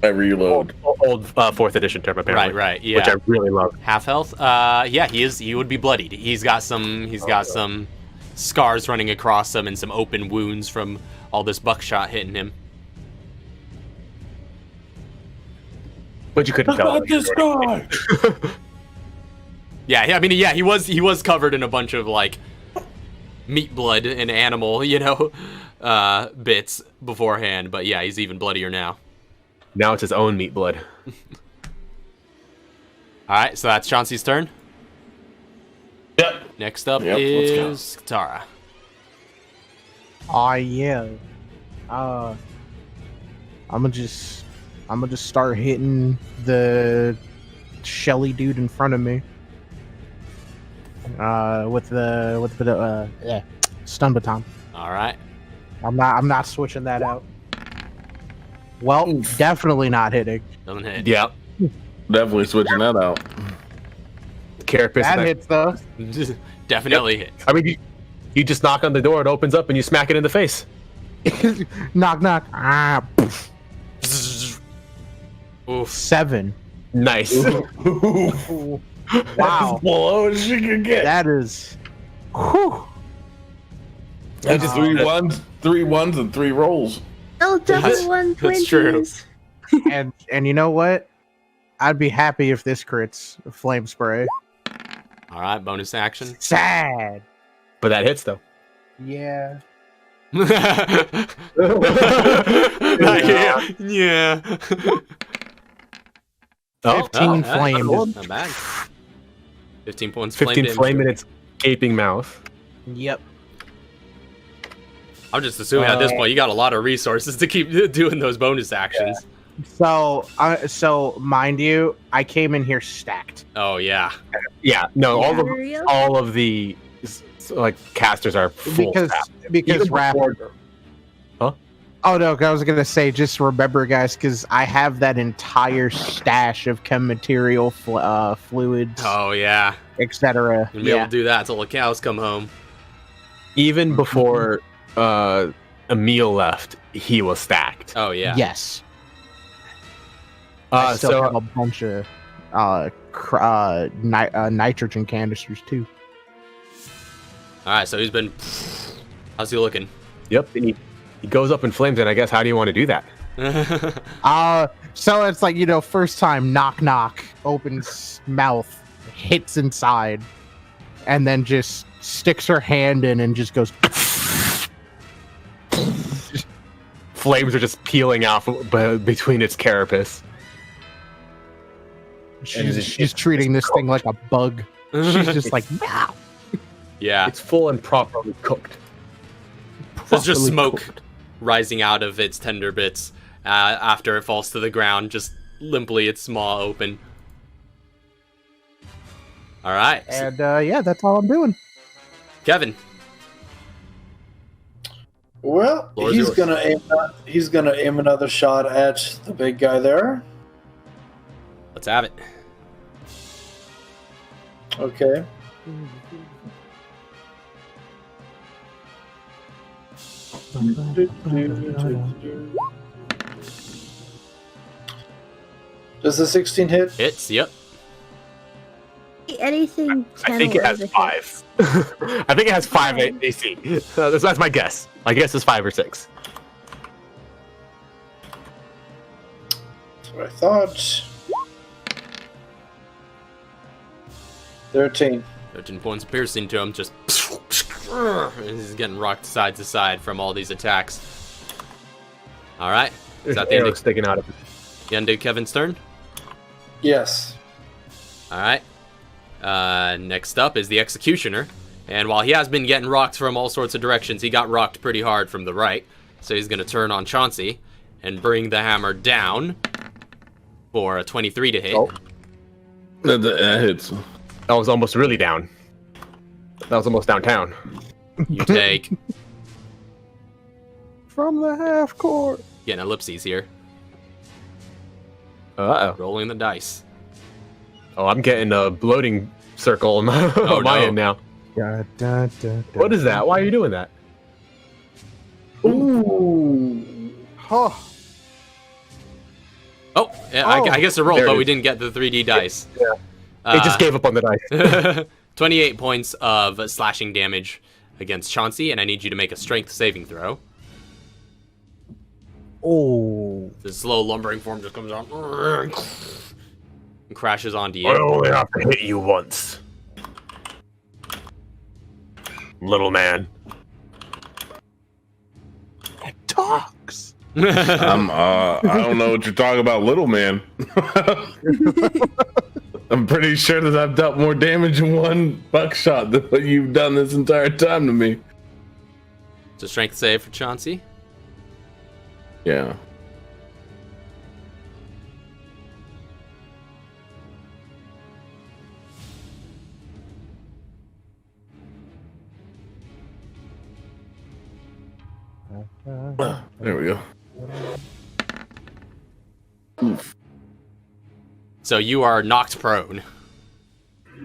I reload. Old 4th edition term, apparently. Right, yeah. Which I really love. Half health. Yeah, he is. He would be bloodied. He's got some scars running across him and some open wounds from all this buckshot hitting him. But you couldn't tell. This guy. Yeah, I mean, yeah, he was covered in a bunch of like meat, blood, and animal, bits beforehand. But yeah, he's even bloodier now. Now it's his own meat blood. All right, so that's Chauncey's turn. Yep. Next up Yep, is Katara. Yeah. I'm gonna just start hitting the Shelly dude in front of me. With the stun baton. All right. I'm not switching that out. Well, definitely not hitting. Doesn't hit. Yeah. Definitely switching that out. Carapace. That hits though. Definitely hit. I mean, you just knock on the door, it opens up, and you smack it in the face. Knock knock. Oof. 7. Nice. Wow. Below as she can get. That is. Whew. That's just 3 ones, and 3 rolls. Oh, double one That's true. 20s. And you know what? I'd be happy if this crits flame spray. All right, bonus action. Sad. But that hits, though. Yeah. Yeah. 15 flame. Not bad. 15 points. 15 flame flame in damage. its gaping mouth. Yep. I'm just assuming at this point you got a lot of resources to keep doing those bonus actions. So mind you, I came in here stacked. Oh yeah. Yeah, no, Nuria? all of the like casters are full Because staff. because Even Raph. before- Oh no, I was gonna say just remember, guys, because I have that entire stash of chem material, fluids, Oh yeah. etc. You'll be able to do that until the cows come home. Even before Emil left, he was stacked. Oh yeah. Yes. I still have a bunch of nitrogen canisters too. All right. So how's he looking? Yep, and he goes up in flames, and I guess how do you want to do that? So it's like, first time knock knock, opens mouth, hits inside, and then just sticks her hand in and just goes. Flames are just peeling out between its carapace. She's treating this thing like a bug. She's just like, meow. Yeah. It's full and properly cooked. There's just properly smoke cooked. rising out of its tender bits after it falls to the ground, just limply its maw open. All right. And yeah, that's all I'm doing. Kevin. Well, Floor's he's yours. gonna aim another shot at the big guy there. Let's have it. Okay. Does the 16 hit? Hits. Yep. Anything 10 I think it has over 5. hits. I think it has 5 AC. That's my guess. My guess is 5 or 6. That's what I thought. 13. 13 points of piercing to him. Just. He's getting rocked side to side from all these attacks. All right. Is that the end Arrow of, sticking out of it. the end of Kevin's turn? Yes. All right. Next up is the Executioner. And while he has been getting rocked from all sorts of directions, he got rocked pretty hard from the right. So he's going to turn on Chauncey and bring the hammer down for a 23 to hit. Oh. That hits. That was almost really down. That was almost downtown. You take... From the half court. Getting ellipses here. Uh-oh. Rolling the dice. Oh, I'm getting bloating circle on my, Oh, on my no. end now. Da, da, da, da. What is that? Why are you doing that? Ooh. Oh, Oh, yeah, Oh, I guess it rolled, there it but we is. didn't get the 3D dice. Yeah. It just gave up on the dice. 28 points of slashing damage against Chauncey, and I need you to make a strength saving throw. oh. The slow lumbering form just comes out and crashes onto you. I only have to hit you once. Little man. It talks. I don't know what you're talking about, little man. I'm pretty sure that I've dealt more damage in one buckshot than what you've done this entire time to me. It's a strength save for Chauncey. Yeah. There we go. So you are knocked prone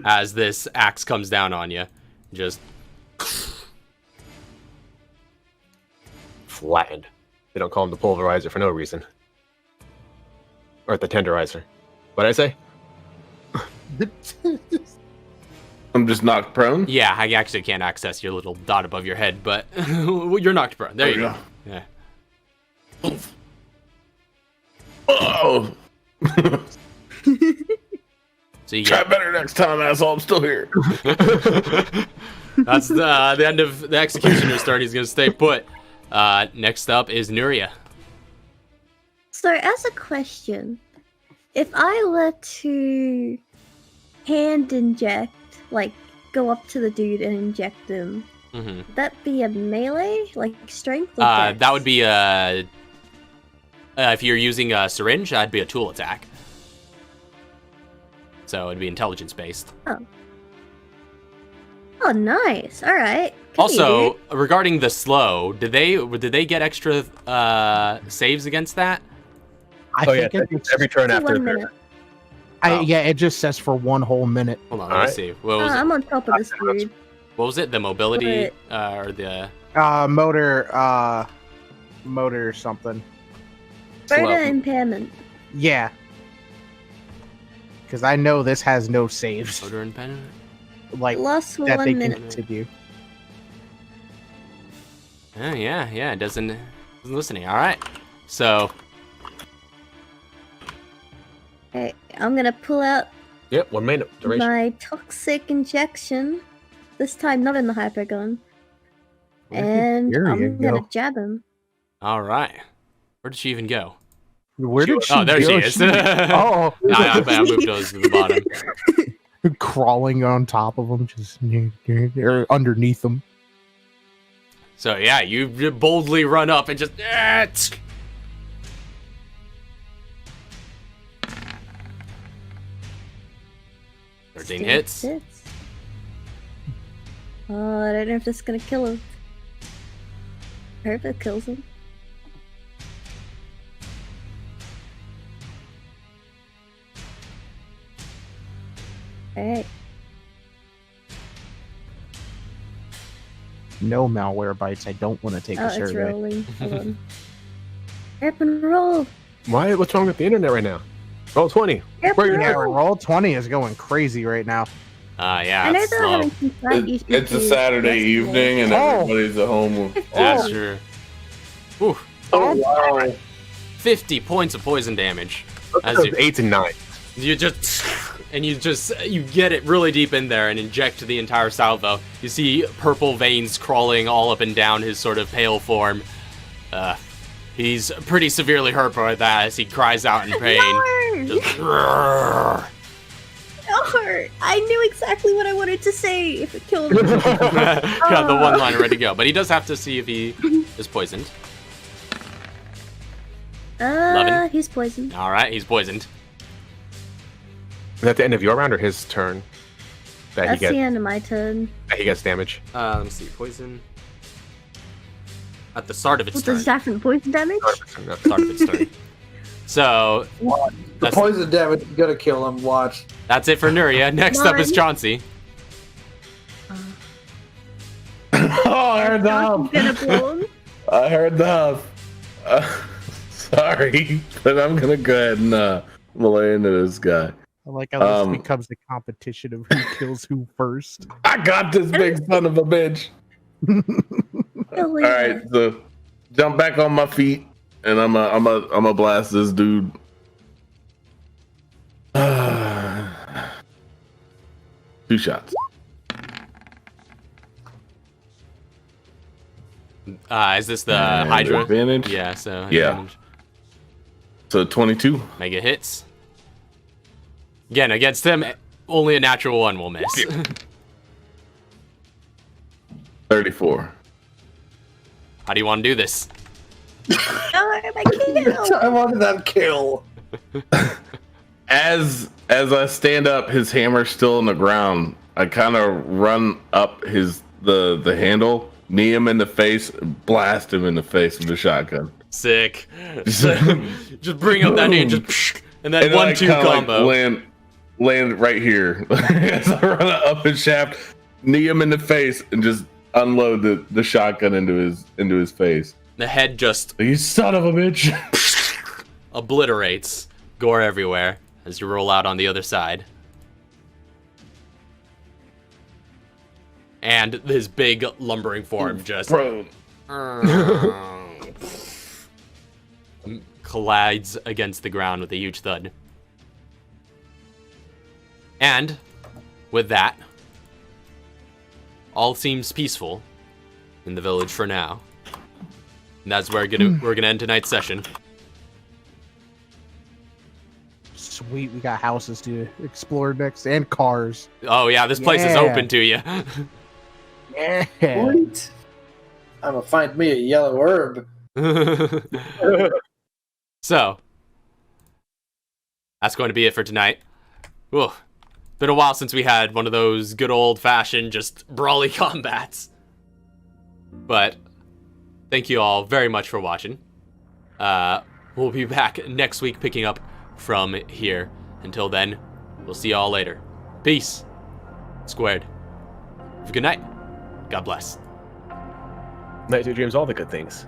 as this axe comes down on you. Just Flattened. They don't call him the pulverizer for no reason. Or the tenderizer. What'd I say? I'm just knocked prone. yeah, I actually can't access your little dot above your head, but you're knocked prone. There you go. Yeah. Oh, So you try get, better next time, asshole. I'm still here. that's the end of the executioner's turn. He's gonna stay put. Next up is Nuria. So, as a question, if I were to hand inject, like go up to the dude and inject him, Mm-hmm. would that be a melee, like strength? Or dex? That would be if you're using a syringe, that'd be a tool attack. So it'd be intelligence based. Oh, nice. All right. Also, regarding the slow, did they get extra saves against that? I Oh yeah, think every turn For after. 1 minute. Oh. yeah, it just says for 1 whole minute. Hold on, let me Alright. see. What was it? I'm on top of this dude. What was it? The mobility or the Motor something. Further slow? impairment. Yeah. Because I know this has no saves, Motor impairment? like Lost for that 1 they can minute. continue. Oh, yeah, it doesn't listening. All right, so Okay, I'm gonna pull out Yep, 1 minute duration. my toxic injection. This time not in the hyper gun. And There you I'm gonna go. jab him. all right. Where did she even go? Where did she Oh, there she go? is. Oh, I moved those to the bottom. crawling on top of them, just or underneath them. So yeah, you boldly run up and just. 13 hits. Oh, I don't know if this is gonna kill him. I hope it kills him. Alright. No malware bites. I don't want to take Oh, a it's survey. rolling. Hold on. Up and roll. Why? What's wrong with the internet right now? Roll 20. Up Where and you Yeah, roll. roll 20 is going crazy right now. Yeah, I know it's they're slow. having some slight issues It's a with Saturday yesterday. evening and Oh. everybody's at home. That's true. Whew, Oh, wow. 50 points of poison damage. As Those you, 8s and 9s. you get it really deep in there and inject the entire salvo. You see purple veins crawling all up and down his sort of pale form. He's pretty severely hurt by that as he cries out in pain. No! Just, "Grrr." No! I knew exactly what I wanted to say if it killed me. Got the one line ready to go, but he does have to see if he is poisoned. 11. He's poisoned. All right, he's poisoned. Is that the end of your round or his turn? That That's he the gets. end of my turn. That he gets damage. Let me see, poison. At the start of its What turn. does that from poison damage? No. Start of its turn. So The That's- poison damage is gonna kill him. Watch. that's it for Nuria. Next up is One. Chauncey. Oh, I heard the huff. Gonna bloom. I heard the huff. Sorry, but I'm gonna go ahead and lay into this guy. I like how Um, this becomes the competition of who kills who first. I got this big son of a bitch. All right, so jump back on my feet, and I'm a blast this dude. 2 shots. Is this the And Hydra? advantage? Yeah, so Yeah. advantage. So 22. Mega hits. Again, against him, only a natural 1 will miss. 34. How do you want to do this? Oh, my kill. I wanted that kill. As I stand up, his hammer's still on the ground. I kind of run up the handle, knee him in the face, blast him in the face with the shotgun. Sick. Just bring up that name, just and then And then I 1-2 kinda, combo. land right here. As I run up his shaft, knee him in the face, and just unload the shotgun into his face. The head just You son of a bitch! obliterates, gore everywhere as you roll out on the other side. And his big lumbering form just Bro, collides against the ground with a huge thud. And with that, all seems peaceful in the village for now. And that's where we're gonna end tonight's session. Sweet, we got houses to explore next and cars. Oh yeah, this place is Yeah. open to you. Yeah. What? I'm gonna find me a yellow herb. So, that's going to be it for tonight. Ooh, been a while since we had one of those good old-fashioned, just brawly combats. But, thank you all very much for watching. We'll be back next week picking up from here. Until then, we'll see y'all later. Peace. Squared. Have a good night. God bless. Night to dreams, all the good things.